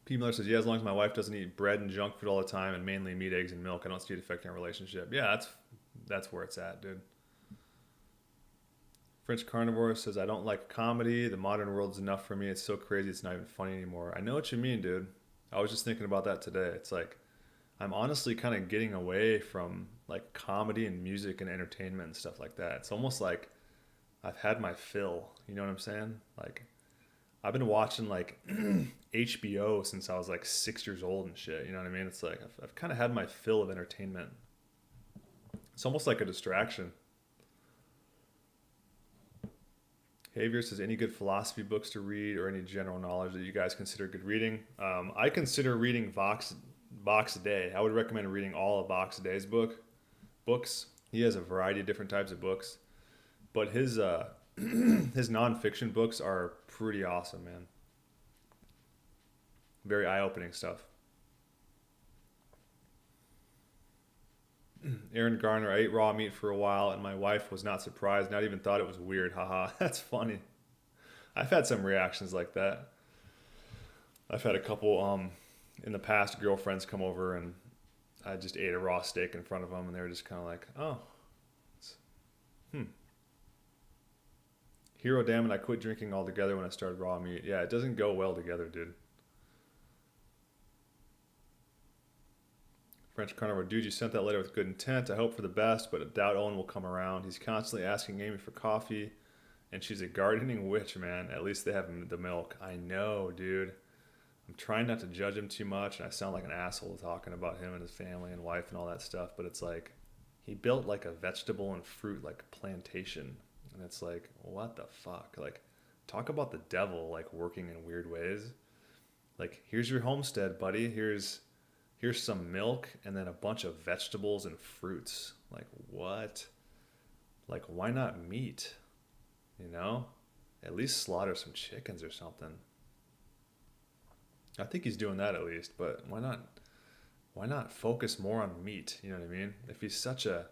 Speaker 1: P. Miller says, yeah, as long as my wife doesn't eat bread and junk food all the time and mainly meat, eggs, and milk, I don't see it affecting our relationship. Yeah, that's where it's at, dude. French Carnivore says, I don't like comedy. The modern world's enough for me. It's so crazy it's not even funny anymore. I know what you mean, dude. I was just thinking about that today. It's like, I'm honestly kind of getting away from like comedy and music and entertainment and stuff like that. It's almost like I've had my fill. You know what I'm saying? Like, I've been watching like HBO since I was like 6 years old and shit. You know what I mean? It's like I've kind of had my fill of entertainment. It's almost like a distraction. Havier says, any good philosophy books to read or any general knowledge that you guys consider good reading? I consider reading Box Day. I would recommend reading all of Box Day's books. He has a variety of different types of books, but his his nonfiction books are pretty awesome, man. Very eye-opening stuff. Aaron Garner, I ate raw meat for a while and my wife was not surprised, not even thought it was weird. Haha, that's funny. I've had some reactions like that. I've had a couple in the past girlfriends come over and I just ate a raw steak in front of them and they were just kind of like, oh, Hero, damn it, I quit drinking altogether when I started raw meat. Yeah, it doesn't go well together, dude. French Carnivore, dude, you sent that letter with good intent. I hope for the best, but I doubt Owen will come around. He's constantly asking Amy for coffee, and she's a gardening witch, man. At least they have the milk. I know, dude. I'm trying not to judge him too much, and I sound like an asshole talking about him and his family and wife and all that stuff, but it's like he built like a vegetable and fruit like plantation, and it's like, what the fuck? Like, talk about the devil like working in weird ways. Like, here's your homestead, buddy. Here's some milk and then a bunch of vegetables and fruits. Like, what? Like, why not meat? You know? At least slaughter some chickens or something. I think he's doing that at least, but why not focus more on meat? You know what I mean? If he's such a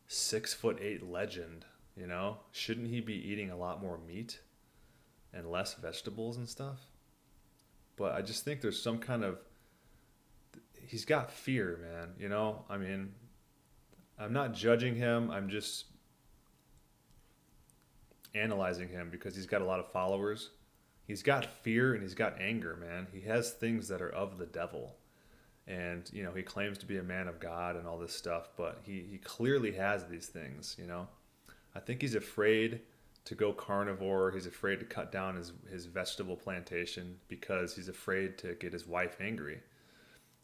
Speaker 1: 6'8" legend, you know, shouldn't he be eating a lot more meat and less vegetables and stuff? But I just think there's some kind of, he's got fear, man. You know, I mean, I'm not judging him. I'm just analyzing him because he's got a lot of followers. He's got fear and he's got anger, man. He has things that are of the devil. And, you know, he claims to be a man of God and all this stuff, but he clearly has these things, you know. I think he's afraid to go carnivore. He's afraid to cut down his vegetable plantation because he's afraid to get his wife angry.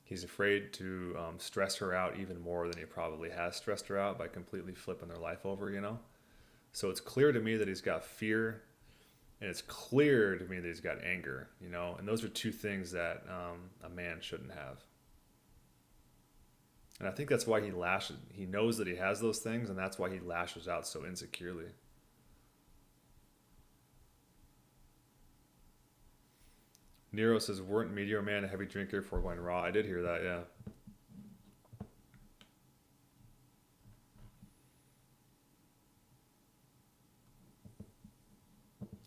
Speaker 1: He's afraid to stress her out even more than he probably has stressed her out by completely flipping their life over, you know. So it's clear to me that he's got fear, and it's clear to me that he's got anger, you know. And those are two things that a man shouldn't have. And I think that's why he lashes. He knows that he has those things, and that's why he lashes out so insecurely. Nero says, weren't Meteor Man a heavy drinker before going raw? I did hear that, yeah.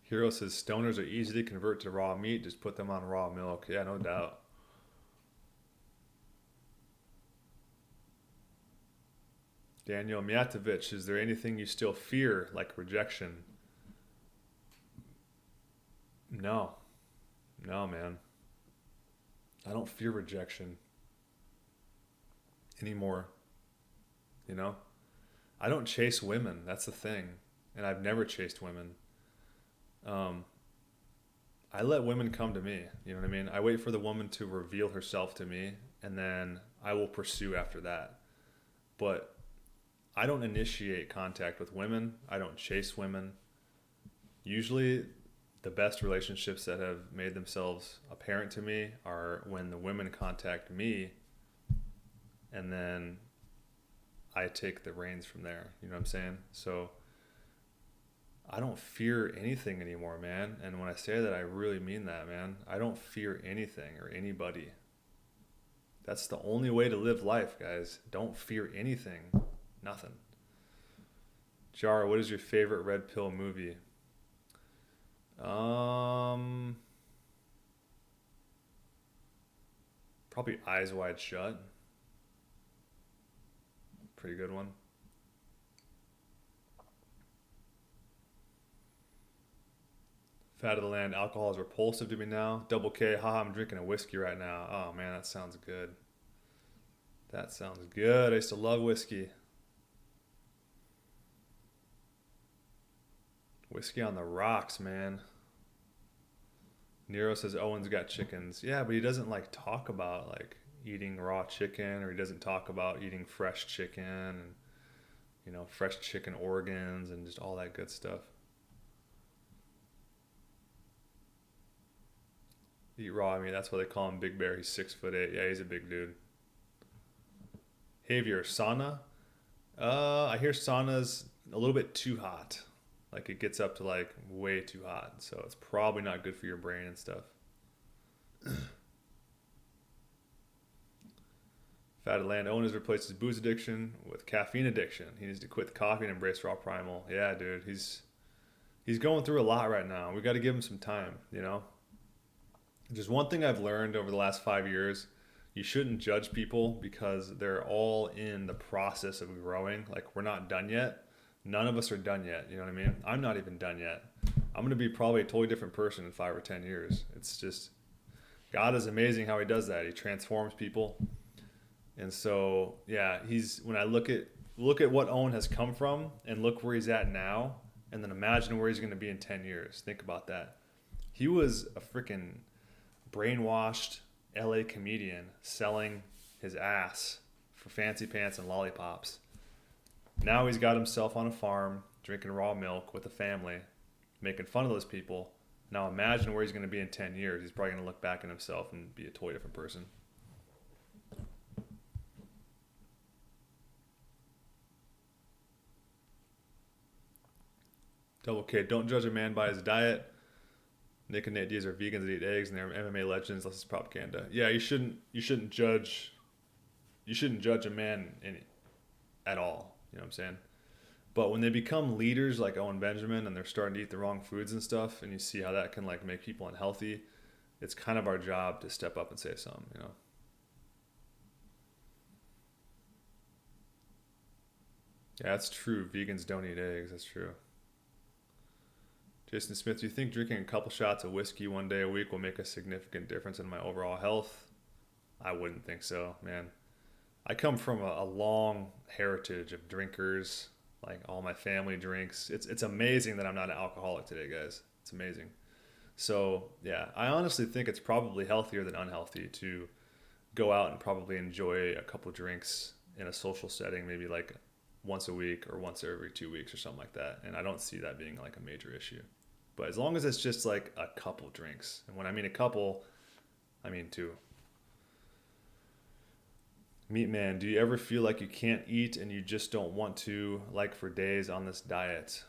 Speaker 1: Hero says, stoners are easy to convert to raw meat. Just put them on raw milk. Yeah, no doubt. Daniel Mijatovic, is there anything you still fear, like rejection? No. No, man. I don't fear rejection anymore. You know? I don't chase women. That's the thing. And I've never chased women. I let women come to me. You know what I mean? I wait for the woman to reveal herself to me, and then I will pursue after that. But I don't initiate contact with women. I don't chase women. Usually the best relationships that have made themselves apparent to me are when the women contact me, and then I take the reins from there. You know what I'm saying? So I don't fear anything anymore, man. And when I say that, I really mean that, man. I don't fear anything or anybody. That's the only way to live life, guys. Don't fear anything. Nothing. Jar, what is your favorite red pill movie? Probably Eyes Wide Shut. Pretty good one. Fat of the Land, alcohol is repulsive to me now. Double K, haha, I'm drinking a whiskey right now. Oh man, that sounds good. That sounds good. I used to love whiskey. Whiskey on the rocks, man. Nero says Owen's got chickens. Yeah, but he doesn't like talk about like eating raw chicken, or he doesn't talk about eating fresh chicken and, you know, fresh chicken organs and just all that good stuff. Eat raw meat. That's why they call him Big Bear. He's 6'8". Yeah, he's a big dude. Javier, sauna? I hear sauna's a little bit too hot. Like it gets up to like way too hot. So it's probably not good for your brain and stuff. Fat of Land, Owners replaces booze addiction with caffeine addiction. He needs to quit the coffee and embrace raw primal. Yeah, dude. He's going through a lot right now. We got to give him some time, you know? Just one thing I've learned over the last 5 years, you shouldn't judge people because they're all in the process of growing. Like, we're not done yet. None of us are done yet. You know what I mean? I'm not even done yet. I'm going to be probably a totally different person in 5 or 10 years. It's just, God is amazing how he does that. He transforms people. And so, yeah, when I look at what Owen has come from and look where he's at now, and then imagine where he's going to be in 10 years. Think about that. He was a freaking brainwashed LA comedian selling his ass for fancy pants and lollipops. Now he's got himself on a farm, drinking raw milk with a family, making fun of those people. Now imagine where he's going to be in 10 years. He's probably going to look back at himself and be a totally different person. Double K, don't judge a man by his diet. Nick and Nate Diaz are vegans that eat eggs and they're MMA legends. This is propaganda. Yeah, you shouldn't judge a man at all. You know what I'm saying? But when they become leaders like Owen Benjamin and they're starting to eat the wrong foods and stuff, and you see how that can like make people unhealthy, it's kind of our job to step up and say something, you know. Yeah, that's true. Vegans don't eat eggs. That's true. Jason Smith, do you think drinking a couple shots of whiskey one day a week will make a significant difference in my overall health? I wouldn't think so, man. I come from a long heritage of drinkers. Like all my family drinks. It's amazing that I'm not an alcoholic today, guys. It's amazing. So yeah, I honestly think it's probably healthier than unhealthy to go out and probably enjoy a couple drinks in a social setting, maybe like once a week or once every 2 weeks or something like that. And I don't see that being like a major issue. But as long as it's just like a couple drinks, and when I mean a couple, I mean two. Meat Man, do you ever feel like you can't eat and you just don't want to, like for days on this diet?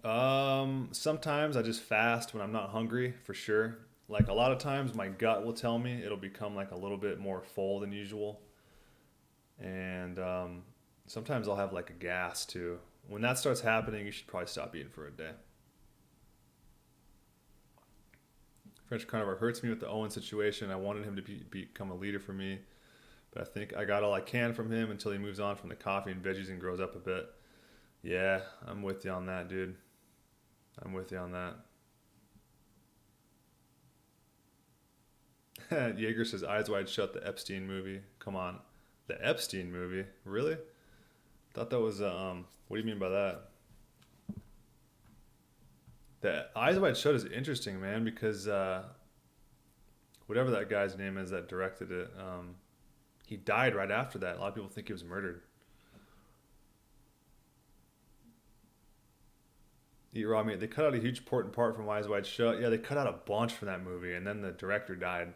Speaker 1: Sometimes I just fast when I'm not hungry, for sure. Like a lot of times my gut will tell me it'll become like a little bit more full than usual. And sometimes I'll have like a gas too. When that starts happening, you should probably stop eating for a day. French Carnivore hurts me with the Owen situation. I wanted him to become a leader for me, but I think I got all I can from him until he moves on from the coffee and veggies and grows up a bit. Yeah, I'm with you on that, dude. I'm with you on that. Jaeger says, Eyes Wide Shut, the Epstein movie. Come on. The Epstein movie? Really? Thought that was, what do you mean by that? The Eyes Wide Shut is interesting, man, because whatever that guy's name is that directed it, he died right after that. A lot of people think he was murdered. Eat Raw Meat. They cut out a huge important part from Eyes Wide Shut. Yeah, they cut out a bunch from that movie, and then the director died.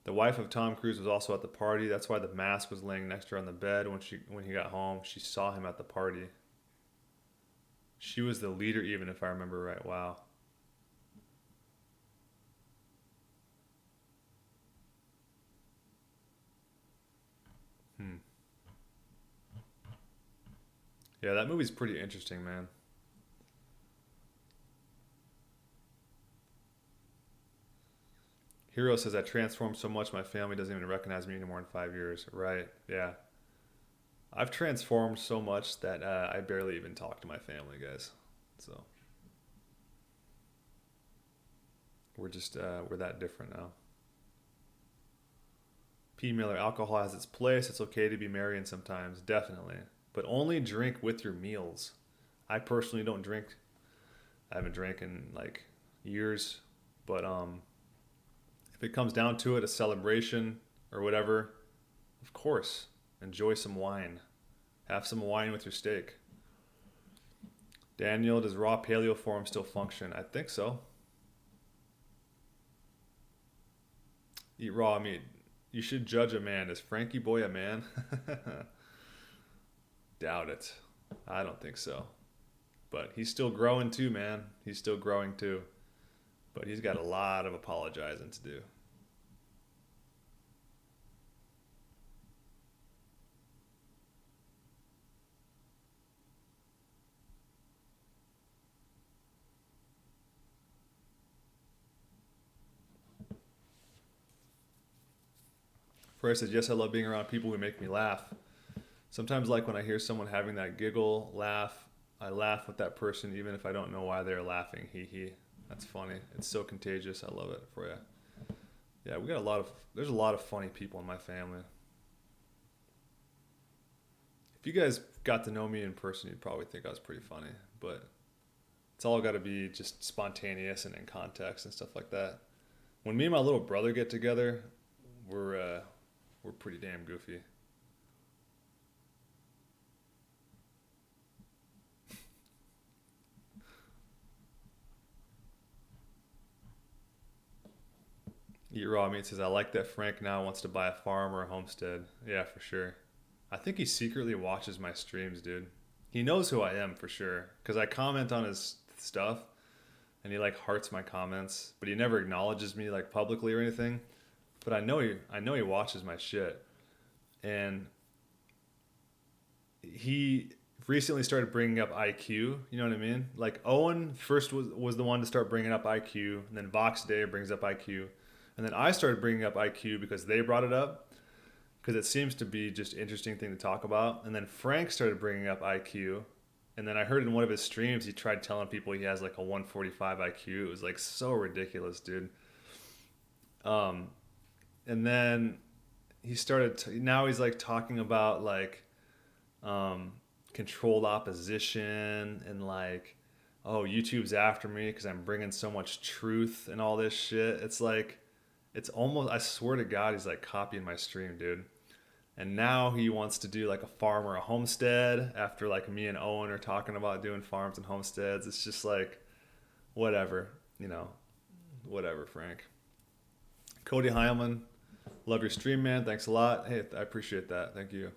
Speaker 1: The wife of Tom Cruise was also at the party. That's why the mask was laying next to her on the bed when he got home. She saw him at the party. She was the leader, even if I remember right. Wow. Yeah, that movie's pretty interesting, man. Hero says, I transformed so much my family doesn't even recognize me anymore in 5 years. Right, yeah. I've transformed so much that I barely even talk to my family, guys. So we're just, we're that different now. P. Miller, alcohol has its place. It's okay to be merry and sometimes, definitely. But only drink with your meals. I personally don't drink. I haven't drank in like years. But if it comes down to it, a celebration or whatever, of course, enjoy some wine. Have some wine with your steak. Daniel, does raw paleo form still function? I think so. Eat raw meat. You should judge a man. Is Frankie Boy a man? Doubt it. I don't think so. But he's still growing too, man. He's still growing too. But he's got a lot of apologizing to do. First says, yes, I love being around people who make me laugh. Sometimes like when I hear someone having that giggle, laugh, I laugh with that person even if I don't know why they're laughing. Hee hee. That's funny. It's so contagious. I love it for you. Yeah, there's a lot of funny people in my family. If you guys got to know me in person, you'd probably think I was pretty funny, but it's all got to be just spontaneous and in context and stuff like that. When me and my little brother get together, we're pretty damn goofy. Eat Raw Meat says, I like that Frank now wants to buy a farm or a homestead. Yeah, for sure. I think he secretly watches my streams, dude. He knows who I am for sure. Because I comment on his stuff and he like hearts my comments, but he never acknowledges me like publicly or anything. But I know he watches my shit. And he recently started bringing up IQ, you know what I mean? Like Owen first was the one to start bringing up IQ, and then Vox Day brings up IQ. And then I started bringing up IQ because they brought it up, because it seems to be just interesting thing to talk about. And then Frank started bringing up IQ, And then I heard in one of his streams, he tried telling people he has like a 145 IQ. It was like so ridiculous, dude. And then he started, now he's like talking about like controlled opposition and like, oh, YouTube's after me because I'm bringing so much truth and all this shit. It's like, it's almost, I swear to God, he's like copying my stream, dude. And now he wants to do like a farm or a homestead after like me and Owen are talking about doing farms and homesteads. It's just like, whatever, you know, whatever, Frank. Cody Heilman, love your stream, man. Thanks a lot. Hey, I appreciate that. Thank you.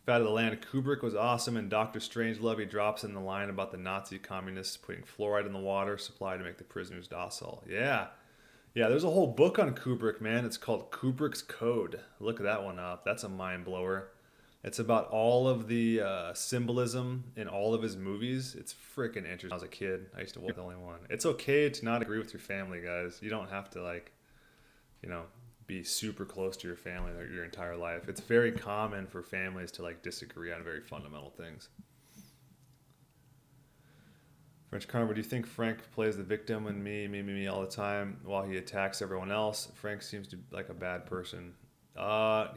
Speaker 1: Fat of the Land, Kubrick was awesome, and Dr. Strangelove, he drops in the line about the Nazi communists putting fluoride in the water supply to make the prisoners docile. Yeah. Yeah, there's a whole book on Kubrick, man. It's called Kubrick's Code. Look that one up. That's a mind blower. It's about all of the symbolism in all of his movies. It's freaking interesting. When I was a kid, I used to watch the only one. It's okay to not agree with your family, guys. You don't have to, like, you know, be super close to your family your entire life. It's very common for families to, like, disagree on very fundamental things. French Carver, do you think Frank plays the victim and me all the time while he attacks everyone else? Frank seems to be like a bad person.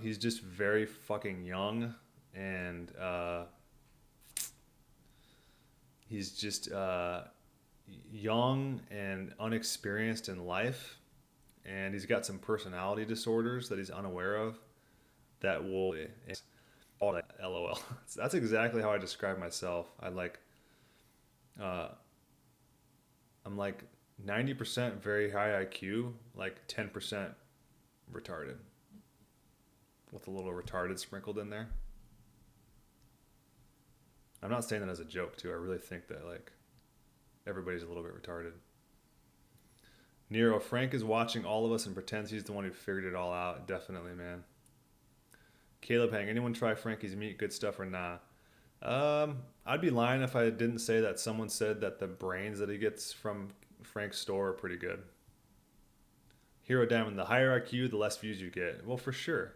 Speaker 1: He's just very fucking young, and he's just young and unexperienced in life, and he's got some personality disorders that he's unaware of that will all that LOL. That's exactly how I describe myself. I'm like 90% very high IQ, like 10% retarded, with a little retarded sprinkled in there. I'm not saying that as a joke too. I really think that like everybody's a little bit retarded. Nero, Frank is watching all of us and pretends he's the one who figured it all out. Definitely, man. Caleb Hang, anyone try Frankie's meat? Good stuff or nah? I'd be lying if I didn't say that someone said that the brains that he gets from Frank's store are pretty good. Hero Diamond, the higher IQ, the less views you get. Well, for sure.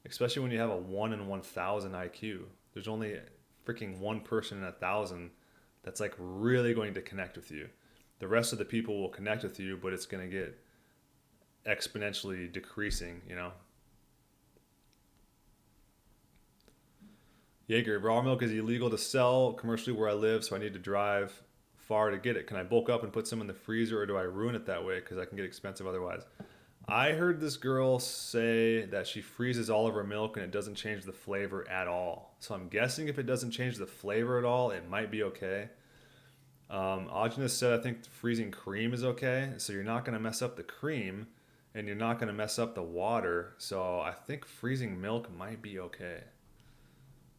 Speaker 1: Especially when you have a 1 in 1,000 IQ. There's only freaking one person in 1,000 that's like really going to connect with you. The rest of the people will connect with you, but it's going to get exponentially decreasing, you know? Jaeger, raw milk is illegal to sell commercially where I live, so I need to drive far to get it. Can I bulk up and put some in the freezer, or do I ruin it that way because I can get expensive otherwise? I heard this girl say that she freezes all of her milk and it doesn't change the flavor at all. So I'm guessing if it doesn't change the flavor at all, it might be okay. Aajonus said I think freezing cream is okay, so you're not going to mess up the cream and you're not going to mess up the water. So I think freezing milk might be okay.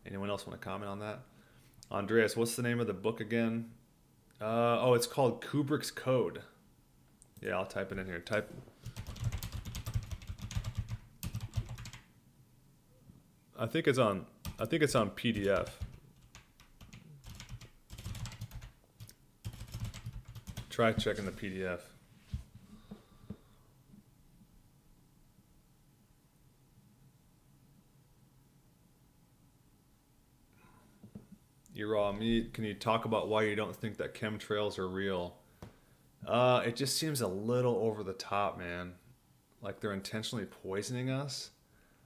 Speaker 1: Anyone else want to comment on that? Andreas, what's the name of the book again? It's called Kubrick's Code. Yeah, I'll type it in here. I think it's on PDF. Try checking the PDF. You're raw meat. Can you talk about why you don't think that chemtrails are real? It just seems a little over the top, man. Like they're intentionally poisoning us.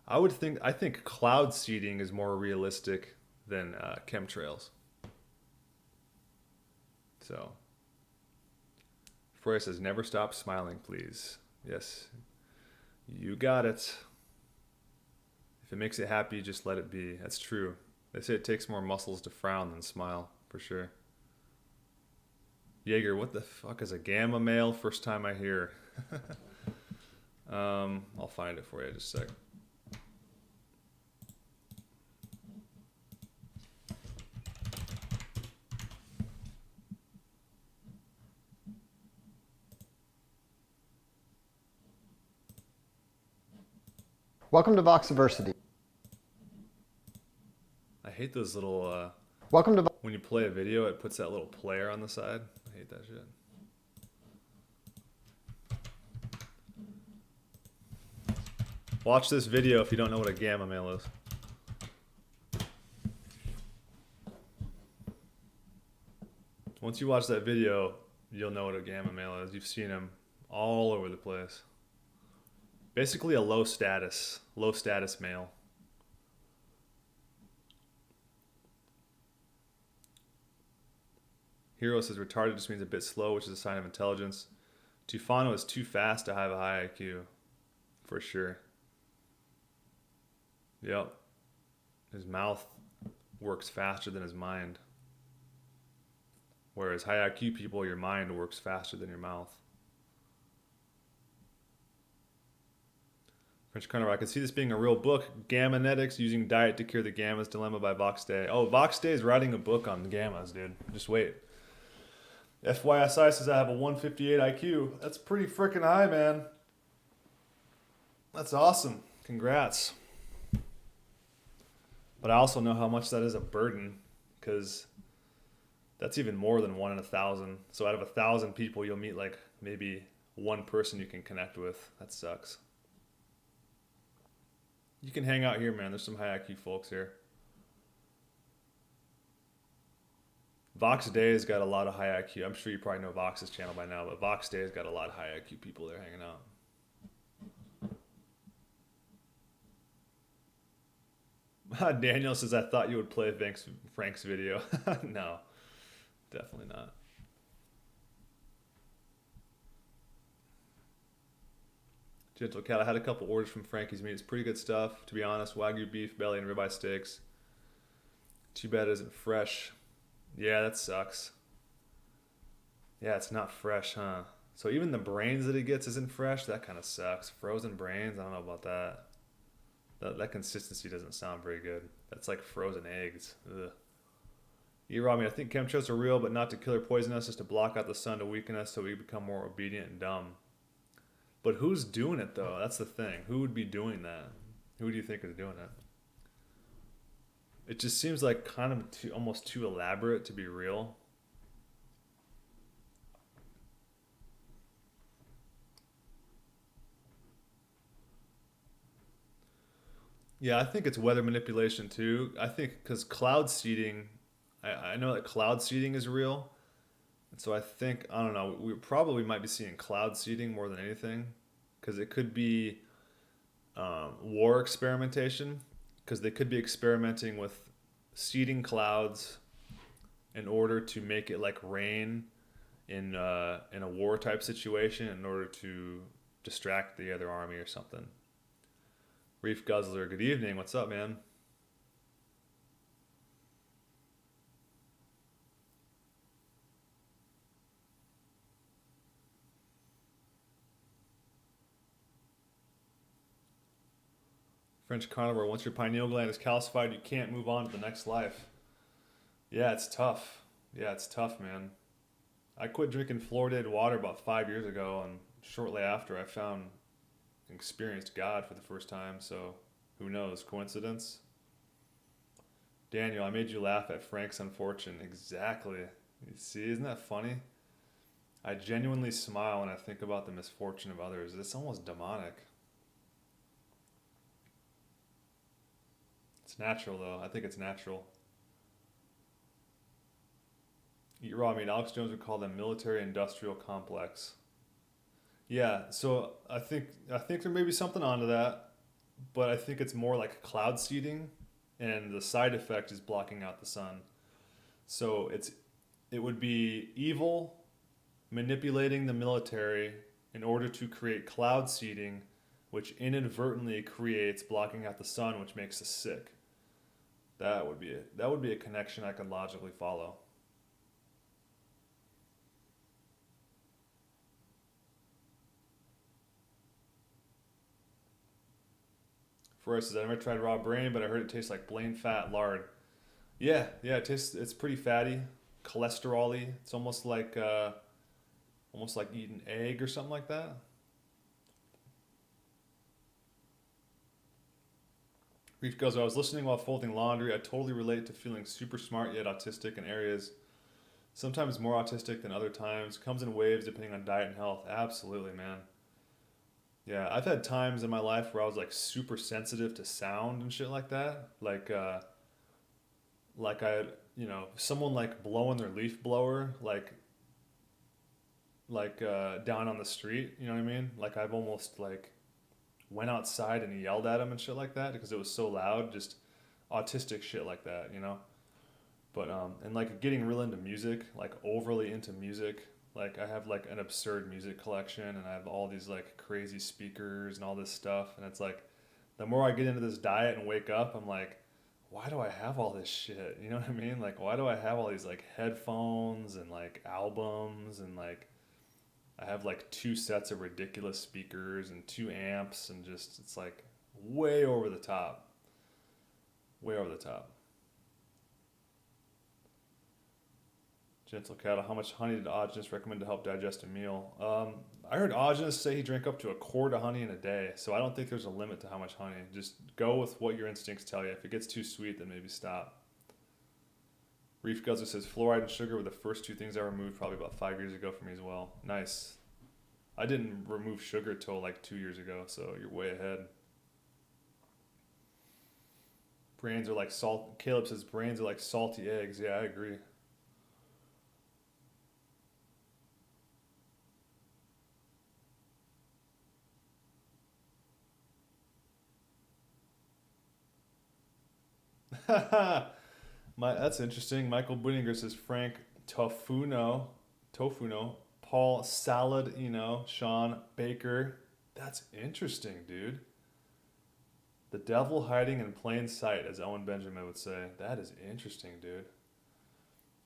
Speaker 1: I think cloud seeding is more realistic than chemtrails. So, Freya says, never stop smiling, please. Yes, you got it. If it makes it happy, just let it be. That's true. They say it takes more muscles to frown than smile, for sure. Jaeger, what the fuck is a gamma male? First time I hear. I'll find it for you just a sec.
Speaker 3: Welcome to Voxiversity.
Speaker 1: I hate those little,
Speaker 3: Welcome to
Speaker 1: when you play a video, it puts that little player on the side. I hate that shit. Watch this video if you don't know what a gamma male is. Once you watch that video, you'll know what a gamma male is. You've seen him all over the place. Basically a low status male. Hero says retarded just means a bit slow, which is a sign of intelligence. Tufano is too fast to have a high IQ. For sure. Yep. His mouth works faster than his mind. Whereas high IQ people, your mind works faster than your mouth. French Carnivore, I could see this being a real book. Gammanetics, using diet to cure the gammas dilemma by Vox Day. Oh, Vox Day is writing a book on gammas, dude. Just wait. FYSI says I have a 158 IQ. That's pretty freaking high, man. That's awesome. Congrats. But I also know how much that is a burden, because that's even more than 1 in 1,000. So out of 1,000 people, you'll meet like maybe one person you can connect with. That sucks. You can hang out here, man. There's some high IQ folks here. Vox Day has got a lot of high IQ. I'm sure you probably know Vox's channel by now, but Vox Day has got a lot of high IQ people there hanging out. Daniel says, I thought you would play Frank's video. No, definitely not. Gentle Cat, I had a couple orders from Frankie's Meat. It's pretty good stuff, to be honest. Wagyu beef, belly, and ribeye steaks. Too bad it isn't fresh. Yeah, that sucks. Yeah, it's not fresh, huh? So even the brains that he gets isn't fresh? That kind of sucks. Frozen brains? I don't know about that. That consistency doesn't sound very good. That's like frozen eggs. Ugh. Robbie, I think chemtrails are real, but not to kill or poison us, just to block out the sun to weaken us so we become more obedient and dumb. But who's doing it, though? That's the thing. Who would be doing that? Who do you think is doing it? It just seems like kind of almost too elaborate to be real. Yeah, I think it's weather manipulation too. I think because cloud seeding, I know that cloud seeding is real. And so I think, I don't know, we probably might be seeing cloud seeding more than anything. Because it could be war experimentation. Because they could be experimenting with seeding clouds in order to make it like rain in a war type situation in order to distract the other army or something. Reef Guzzler, good evening. What's up, man? French Carnivore, once your pineal gland is calcified, you can't move on to the next life. Yeah, it's tough. Yeah, it's tough, man. I quit drinking fluoridated water about 5 years ago, and shortly after I found and experienced God for the first time, so who knows? Coincidence? Daniel, I made you laugh at Frank's unfortune. Exactly. You see, isn't that funny? I genuinely smile when I think about the misfortune of others. It's almost demonic. It's natural, though. I think it's natural. Eat raw meat. Alex Jones would call them military-industrial complex. Yeah, so I think there may be something onto that, but I think it's more like cloud seeding, and the side effect is blocking out the sun. So it would be evil manipulating the military in order to create cloud seeding, which inadvertently creates blocking out the sun, which makes us sick. That would be a connection I could logically follow. Forrest says, I never tried raw brain, but I heard it tastes like plain fat lard. Yeah, it's pretty fatty, cholesterol-y. It's almost like eating egg or something like that. Reef goes, I was listening while folding laundry. I totally relate to feeling super smart yet autistic in areas, sometimes more autistic than other times. Comes in waves depending on diet and health. Absolutely, man. Yeah, I've had times in my life where I was like super sensitive to sound and shit like that. Like I, someone like blowing their leaf blower, down on the street, you know what I mean? Like I've almost like went outside and yelled at him and shit like that because it was so loud, just autistic shit like that, you know? But, and like getting real into music, like overly into music. Like I have like an absurd music collection and I have all these like crazy speakers and all this stuff. And it's like, the more I get into this diet and wake up, I'm like, why do I have all this shit? You know what I mean? Like, why do I have all these like headphones and like albums and like, I have like 2 sets of ridiculous speakers and 2 amps and just, it's like way over the top. Way over the top. Gentle Cattle, how much honey did Aajonus recommend to help digest a meal? I heard Aajonus say he drank up to a quart of honey in a day, so I don't think there's a limit to how much honey. Just go with what your instincts tell you. If it gets too sweet, then maybe stop. Reef Guzzler says, fluoride and sugar were the first 2 things I removed probably about 5 years ago for me as well. Nice. I didn't remove sugar till like 2 years ago, so you're way ahead. Brains are like salt. Caleb says, brains are like salty eggs. Yeah, I agree. That's interesting. Michael Buninger says Frank Tofuno, Paul Saladino, Sean Baker. That's interesting, dude. The devil hiding in plain sight, as Owen Benjamin would say. That is interesting, dude.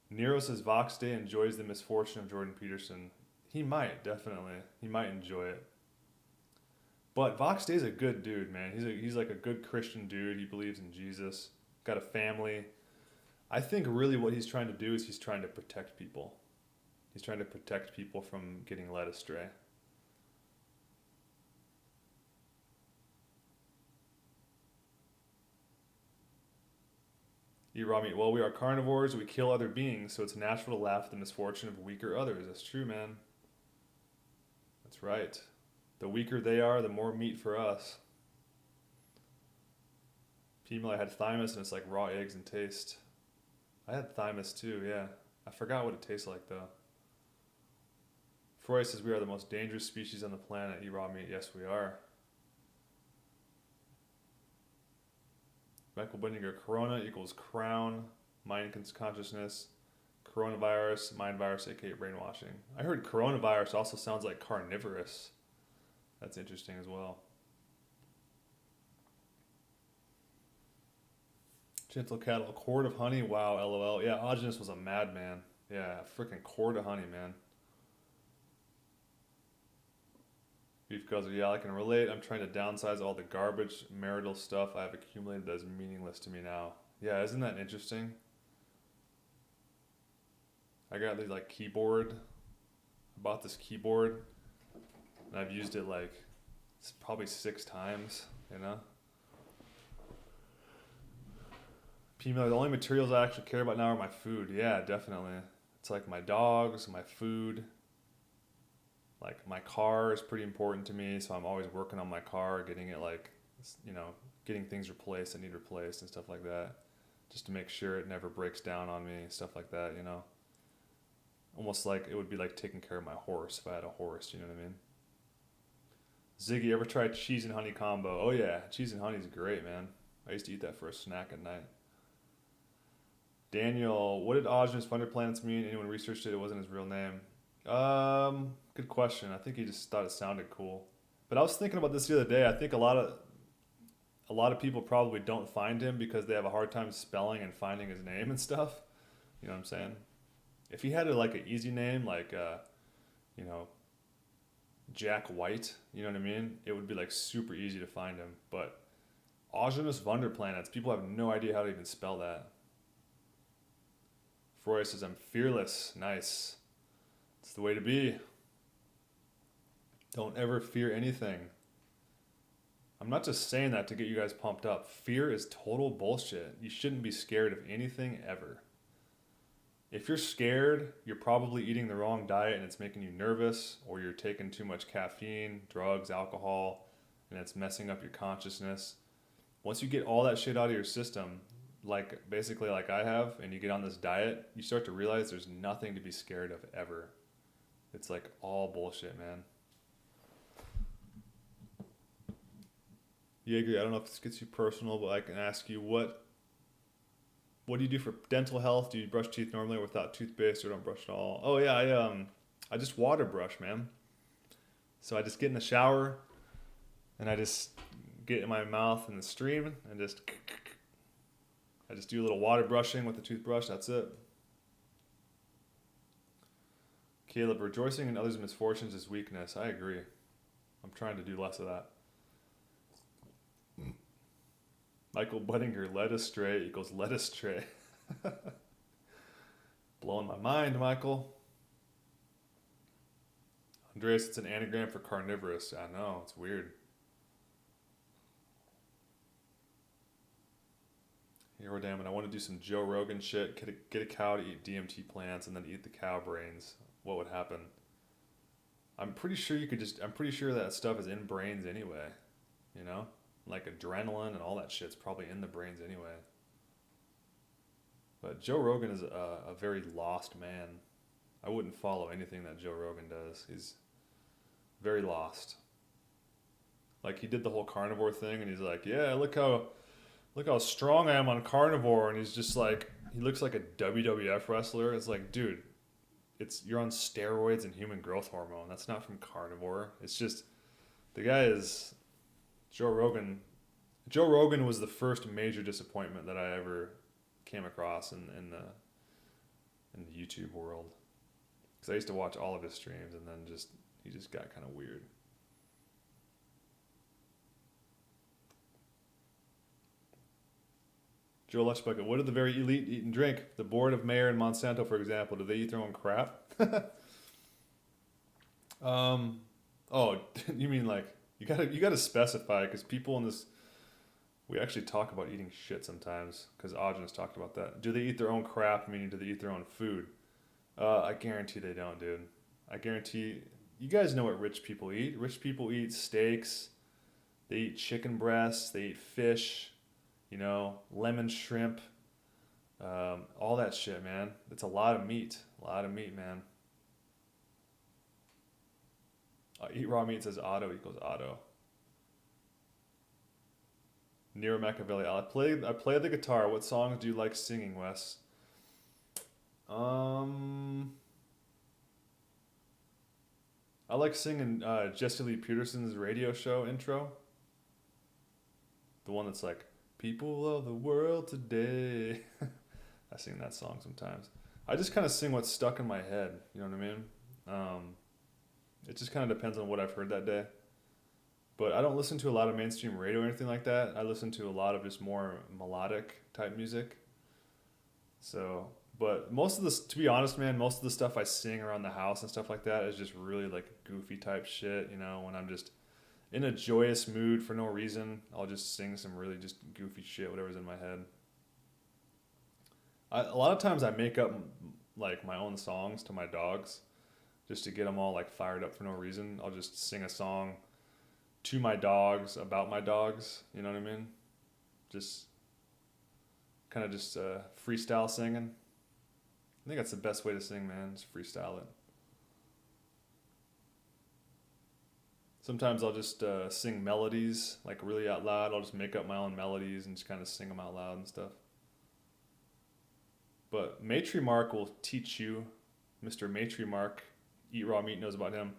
Speaker 1: Nero says Vox Day enjoys the misfortune of Jordan Peterson. He might, definitely. He might enjoy it. But Vox Day's a good dude, man. He's like a good Christian dude. He believes in Jesus. Got a family. I think really what he's trying to do is he's trying to protect people. He's trying to protect people from getting led astray. Eat raw meat. Well, we are carnivores. We kill other beings, so it's natural to laugh at the misfortune of weaker others. That's true, man. That's right. The weaker they are, the more meat for us. Female, I had thymus, and it's like raw eggs in taste. I had thymus too, yeah. I forgot what it tastes like, though. Freud says we are the most dangerous species on the planet. Eat raw meat. Yes, we are. Michael Bundinger, corona equals crown, mind consciousness, coronavirus, mind virus, aka brainwashing. I heard coronavirus also sounds like carnivorous. That's interesting as well. Gentle Cattle, a quart of honey? Wow, LOL. Yeah, Aajonus was a madman. Yeah, a freaking quart of honey, man. Beef Guzzler, yeah, I can relate. I'm trying to downsize all the garbage, marital stuff I've accumulated that is meaningless to me now. Yeah, isn't that interesting? I got this like keyboard. I bought this keyboard and I've used it like probably 6 times, you know? Female, the only materials I actually care about now are my food. Yeah, definitely. It's like my dogs, my food. Like my car is pretty important to me, so I'm always working on my car, getting it like, getting things replaced that need replaced and stuff like that, just to make sure it never breaks down on me, stuff like that, you know. Almost like it would be like taking care of my horse if I had a horse, you know what I mean? Ziggy, ever tried cheese and honey combo? Oh yeah, cheese and honey is great, man. I used to eat that for a snack at night. Daniel, what did Aajonus Thunder Planets mean? Anyone researched it? It wasn't his real name. Good question. I think he just thought it sounded cool. But I was thinking about this the other day. I think a lot of people probably don't find him because they have a hard time spelling and finding his name and stuff. You know what I'm saying? If he had like an easy name, like Jack White, you know what I mean? It would be like super easy to find him. But Aajonus Thunder Planets, people have no idea how to even spell that. Freud says, I'm fearless. Nice. It's the way to be. Don't ever fear anything. I'm not just saying that to get you guys pumped up. Fear is total bullshit. You shouldn't be scared of anything ever. If you're scared, you're probably eating the wrong diet and it's making you nervous, or you're taking too much caffeine, drugs, alcohol, and it's messing up your consciousness. Once you get all that shit out of your system, like basically like I have, and you get on this diet, you start to realize there's nothing to be scared of ever. It's like all bullshit, man. Jaeger, I don't know if this gets you personal, but I can ask you what do you do for dental health? Do you brush teeth normally or without toothpaste, or don't brush at all? Oh yeah, I just water brush, man. So I just get in the shower and I just get in my mouth in the stream and I just do a little water brushing with the toothbrush. That's it. Caleb, rejoicing in others' misfortunes is weakness. I agree. I'm trying to do less of that. Michael Buttinger, led astray equals led astray. Blowing my mind, Michael. Andreas, it's an anagram for carnivorous. I know, it's weird. Hero damn it, I want to do some Joe Rogan shit. Get a cow to eat DMT plants and then eat the cow brains. What would happen? I'm pretty sure that stuff is in brains anyway. You know? Like adrenaline and all that shit's probably in the brains anyway. But Joe Rogan is a very lost man. I wouldn't follow anything that Joe Rogan does. He's very lost. Like he did the whole carnivore thing and he's like, yeah, look how strong I am on carnivore, and he's just like, he looks like a WWF wrestler. It's like, dude, you're on steroids and human growth hormone. That's not from carnivore. It's just, the guy is Joe Rogan. Joe Rogan was the first major disappointment that I ever came across in the YouTube world. Because I used to watch all of his streams, and then he just got kind of weird. Joe Lushbucket, what do the very elite eat and drink? The board of mayor in Monsanto, for example, do they eat their own crap? Oh, you mean like, you gotta specify, because people in this, we actually talk about eating shit sometimes, because Aajonus talked about that. Do they eat their own crap, meaning do they eat their own food? I guarantee they don't, dude. I guarantee, you guys know what rich people eat. Rich people eat steaks, they eat chicken breasts, they eat fish, you know, lemon shrimp, all that shit, man. It's a lot of meat, man. Eat raw meat says auto equals auto. Nero Machiavelli, I play the guitar. What songs do you like singing, Wes? I like singing Jesse Lee Peterson's radio show intro. The one that's like, people of the world today. I sing that song sometimes. I just kind of sing what's stuck in my head. You know what I mean? It just kind of depends on what I've heard that day. But I don't listen to a lot of mainstream radio or anything like that. I listen to a lot of just more melodic type music. So, but most of this, to be honest, man, most of the stuff I sing around the house and stuff like that is just really like goofy type shit. You know, when I'm just in a joyous mood for no reason, I'll just sing some really just goofy shit, whatever's in my head. A lot of times I make up like my own songs to my dogs just to get them all like fired up for no reason. I'll just sing a song to my dogs about my dogs, you know what I mean? Just kind of just freestyle singing. I think that's the best way to sing, man, just freestyle it. Sometimes I'll just sing melodies, like really out loud. I'll just make up my own melodies and just kind of sing them out loud and stuff. But Matrimarch will teach you, Mr. Matrimarch, Eat Raw Meat knows about him.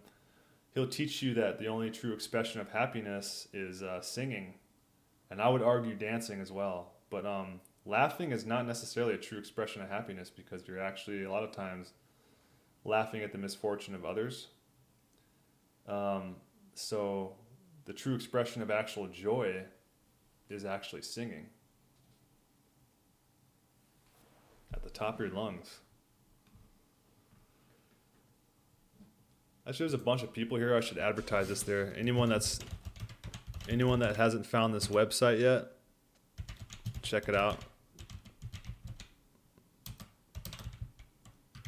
Speaker 1: He'll teach you that the only true expression of happiness is singing. And I would argue dancing as well. But laughing is not necessarily a true expression of happiness, because you're actually, a lot of times, laughing at the misfortune of others. So the true expression of actual joy is actually singing at the top of your lungs. Actually, there's a bunch of people here. I should advertise this there. Anyone that hasn't found this website yet, check it out.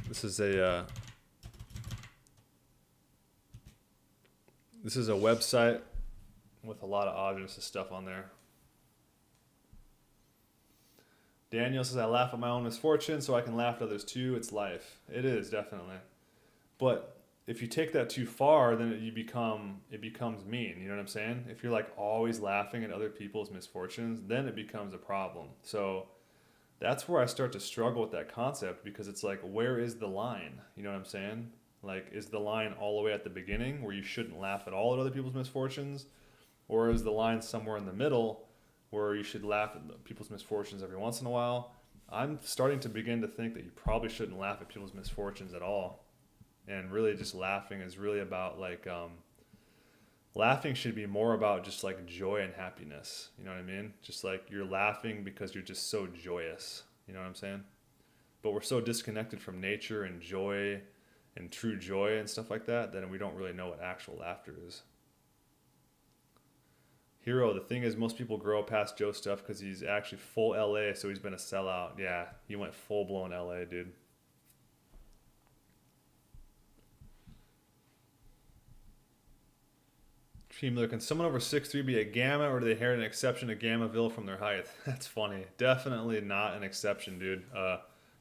Speaker 1: This is a website with a lot of Aajonus stuff on there. Daniel says, I laugh at my own misfortune so I can laugh at others too. It's life. It is, definitely. But if you take that too far, then it becomes mean. You know what I'm saying? If you're like always laughing at other people's misfortunes, then it becomes a problem. So that's where I start to struggle with that concept, because it's like, where is the line? You know what I'm saying? Like, is the line all the way at the beginning where you shouldn't laugh at all at other people's misfortunes? Or is the line somewhere in the middle where you should laugh at people's misfortunes every once in a while? I'm starting to begin to think that you probably shouldn't laugh at people's misfortunes at all. And really just laughing is really about like, laughing should be more about just like joy and happiness. You know what I mean? Just like you're laughing because you're just so joyous. You know what I'm saying? But we're so disconnected from nature and joy and true joy and stuff like that we don't really know what actual laughter is. Hero, the thing is, most people grow past Joe stuff because he's actually full LA, so he's been a sellout. Yeah, he went full blown LA, dude. Miller, can someone over 6'3" be a gamma, or do they inherit an exception to Gammaville from their height? That's funny. Definitely not an exception, dude.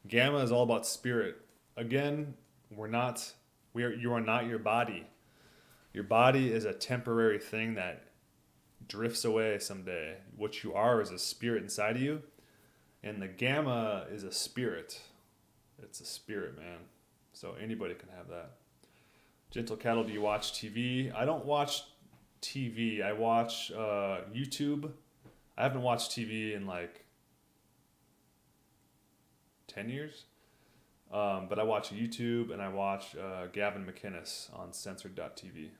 Speaker 1: Gamma is all about spirit. Again, you are not your body. Your body is a temporary thing that drifts away someday. What you are is a spirit inside of you, and the gamma is a spirit. It's a spirit, man. So anybody can have that. Gentle Cattle, do you watch TV? I don't watch TV. I watch YouTube. I haven't watched TV in like 10 years. But I watch YouTube, and I watch Gavin McInnes on censored.tv.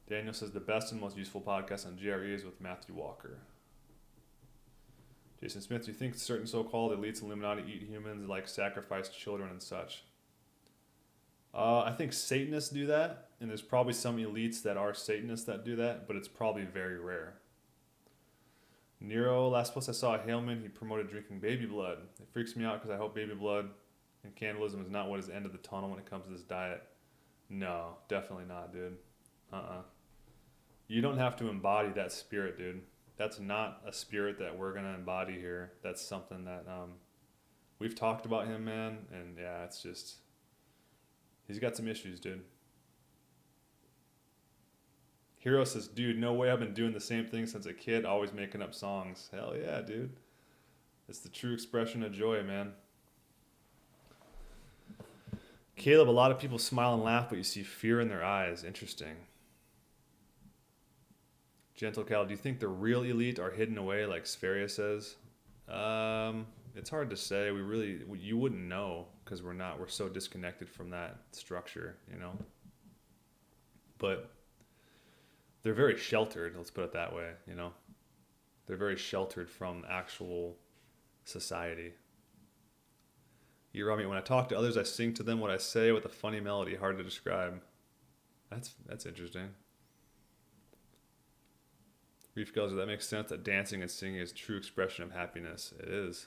Speaker 1: Daniel says the best and most useful podcast on GRE is with Matthew Walker. Jason Smith, do you think certain so-called elites Illuminati eat humans, like sacrifice children and such? I think Satanists do that, and there's probably some elites that are Satanists that do that, but it's probably very rare. Nero, last post I saw Haleman, he promoted drinking baby blood. It freaks me out because I hope baby blood and cannibalism is not what is the end of the tunnel when it comes to this diet. No, definitely not, dude. You don't have to embody that spirit, dude. That's not a spirit that we're going to embody here. That's something that we've talked about him, man, and yeah, it's just, he's got some issues, dude. Hero says, dude, no way, I've been doing the same thing since a kid, always making up songs. Hell yeah, dude. It's the true expression of joy, man. Caleb, a lot of people smile and laugh, but you see fear in their eyes. Interesting. Gentle Cal, do you think the real elite are hidden away like Spheria says? It's hard to say. You wouldn't know because we're so disconnected from that structure, you know? But they're very sheltered, let's put it that way, you know? They're very sheltered from actual society. Yerami, when I talk to others, I sing to them what I say with a funny melody, hard to describe. That's interesting. Reef Girls, that makes sense that dancing and singing is true expression of happiness. It is.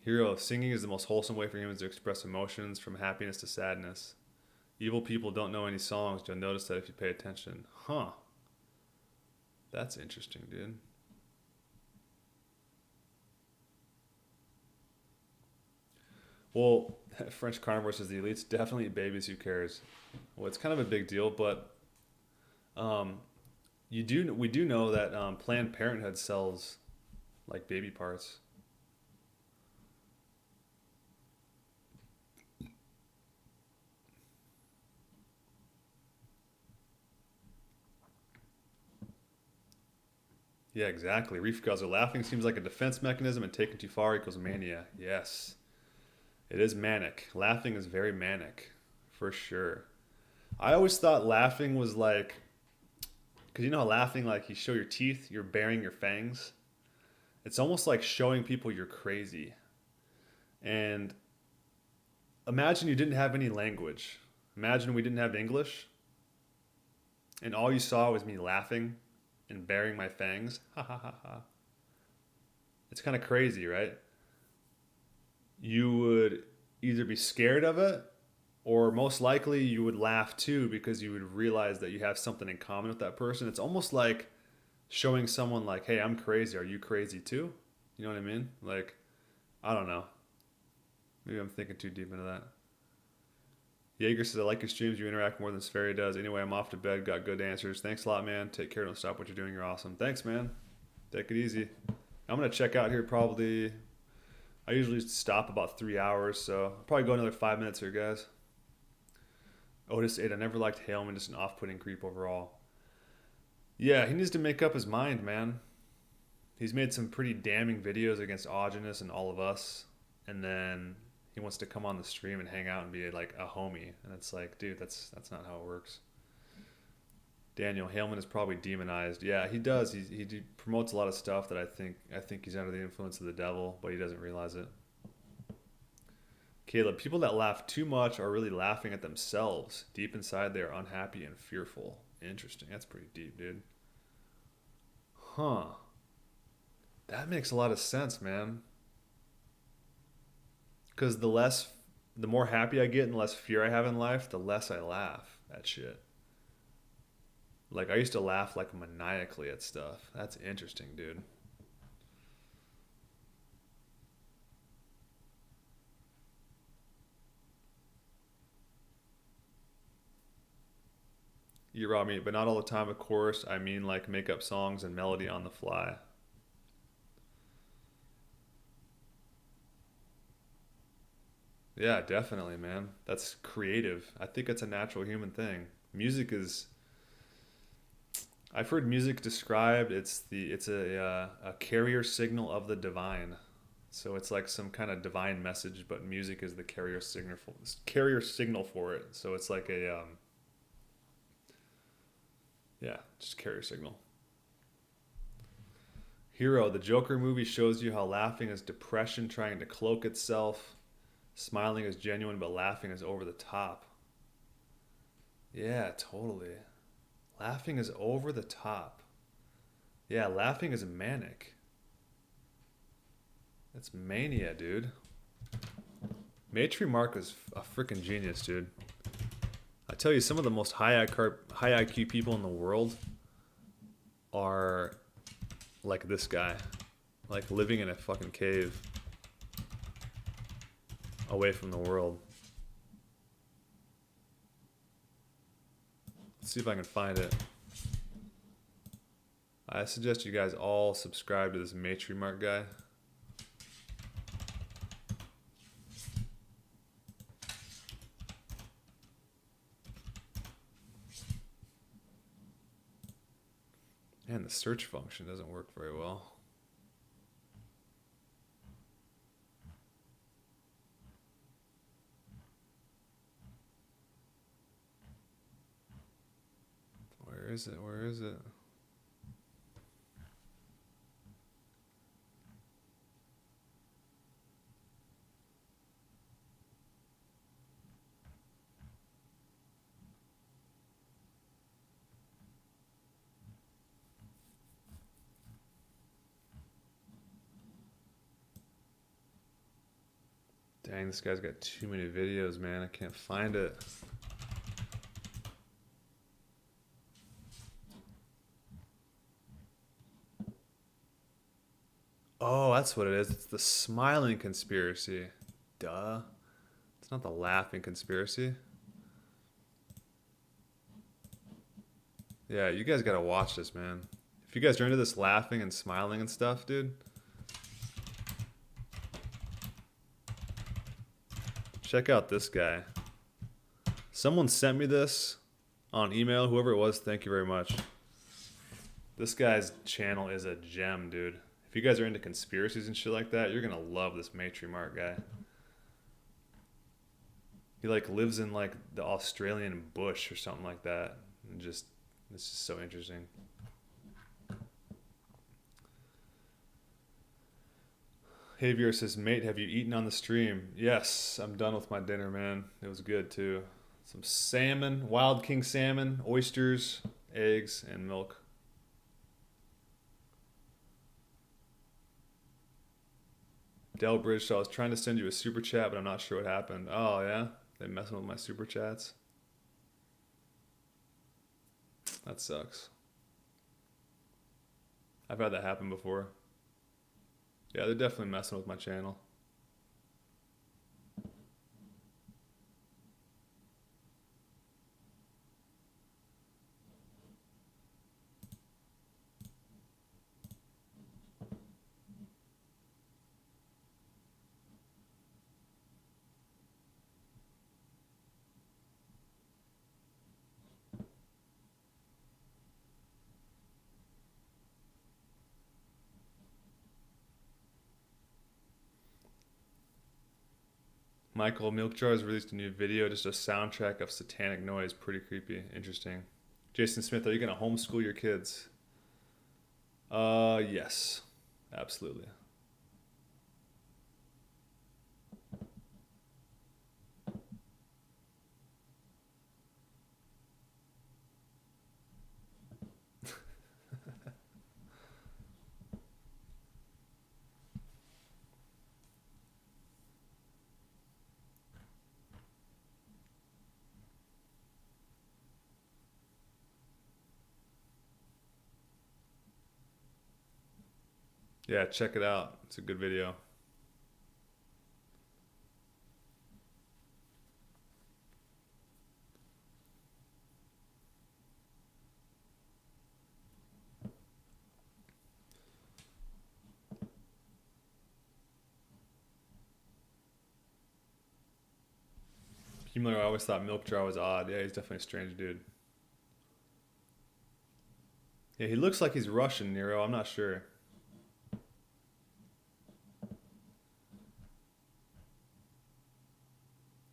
Speaker 1: Hero, singing is the most wholesome way for humans to express emotions, from happiness to sadness. Evil people don't know any songs. You'll notice that if you pay attention. Huh. That's interesting, dude. Well, French Carnivore says the elites definitely eat babies. Who cares? Well, it's kind of a big deal, but we do know that Planned Parenthood sells like baby parts. Yeah, exactly. Reef Guzzler, laughing seems like a defense mechanism, and taken too far equals mania. Yes. It is manic. Laughing is very manic, for sure. I always thought laughing was like, because you know how laughing, like you show your teeth, you're baring your fangs. It's almost like showing people you're crazy. And imagine you didn't have any language. Imagine we didn't have English, and all you saw was me laughing and baring my fangs. Ha ha ha ha. It's kind of crazy, right? You would either be scared of it Or most likely you would laugh too because you would realize that you have something in common with that person. It's almost like showing someone like, hey, I'm crazy. Are you crazy too? You know what I mean? Like, I don't know. Maybe I'm thinking too deep into that. Jaeger says, I like your streams. You interact more than Sferi does. Anyway, I'm off to bed. Got good answers. Thanks a lot, man. Take care. Don't stop what you're doing. You're awesome. Thanks, man. Take it easy. I'm going to check out here probably. I usually stop about 3 hours, so I'll probably go another 5 minutes here, guys. Otis 8, I never liked Haleman, just an off-putting creep overall. Yeah, he needs to make up his mind, man. He's made some pretty damning videos against Aajonus and all of us, and then he wants to come on the stream and hang out and be like a homie, and it's like, dude, that's not how it works. Daniel, Haleman is probably demonized. Yeah, he does. He promotes a lot of stuff that I think he's under the influence of the devil, but he doesn't realize it. Caleb, people that laugh too much are really laughing at themselves. Deep inside, they are unhappy and fearful. Interesting. That's pretty deep, dude. Huh. That makes a lot of sense, man. Because the more happy I get and the less fear I have in life, the less I laugh at shit. Like, I used to laugh like maniacally at stuff. That's interesting, dude. You raw meat, but not all the time, of course. I mean, like, make up songs and melody on the fly. Yeah, definitely, man. That's creative. I think it's a natural human thing. Music is. I've heard music described. It's a carrier signal of the divine. So it's like some kind of divine message, but music is the carrier signal for it. So it's like a yeah, just carrier signal. Hero, the Joker movie shows you how laughing is depression trying to cloak itself. Smiling is genuine, but laughing is over the top. Yeah, totally. Laughing is over the top. Yeah, laughing is manic. That's mania, dude. Dietary is a freaking genius, dude. I tell you, some of the most high IQ people in the world are like this guy. Like living in a fucking cave. Away from the world. Let's see if I can find it. I suggest you guys all subscribe to this Matriarch guy. And the search function doesn't work very well. Where is it? Where is it? Dang, this guy's got too many videos, man. I can't find it. Oh, that's what it is. It's the smiling conspiracy. Duh. It's not the laughing conspiracy. Yeah, you guys gotta watch this, man. If you guys are into this laughing and smiling and stuff, dude. Check out this guy. Someone sent me this on email. Whoever it was, thank you very much. This guy's channel is a gem, dude. If you guys are into conspiracies and shit like that, you're gonna love this Matriarch guy. He like lives in like the Australian bush or something like that. And just, it's just so interesting. Javier says, mate, have you eaten on the stream? Yes, I'm done with my dinner, man. It was good too. Some salmon, wild king salmon, oysters, eggs, and milk. Delbridge, so I was trying to send you a super chat, but I'm not sure what happened. Oh, yeah? They messing with my super chats. That sucks. I've had that happen before. Yeah, they're definitely messing with my channel. Michael, Milk Jar has released a new video, just a soundtrack of satanic noise. Pretty creepy. Interesting. Jason Smith, are you going to homeschool your kids? Yes. Absolutely. Yeah, check it out. It's a good video. Human, I always thought Milk Jar was odd. Yeah, he's definitely a strange dude. Yeah, he looks like he's Russian, Nero. I'm not sure.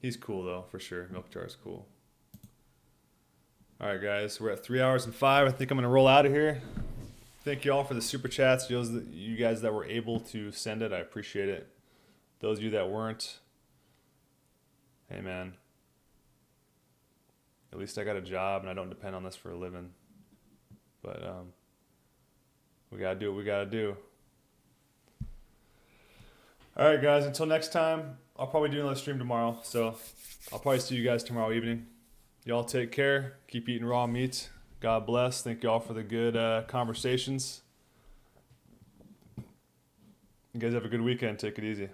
Speaker 1: He's cool though, for sure. Milk Jar is cool. All right, guys, we're at 3 hours and 5. I think I'm gonna roll out of here. Thank you all for the super chats. Those you guys that were able to send it, I appreciate it. Those of you that weren't, hey man, at least I got a job and I don't depend on this for a living. But we gotta do what we gotta do. All right, guys, until next time, I'll probably do another stream tomorrow. So I'll probably see you guys tomorrow evening. Y'all take care. Keep eating raw meat. God bless. Thank y'all for the good conversations. You guys have a good weekend. Take it easy.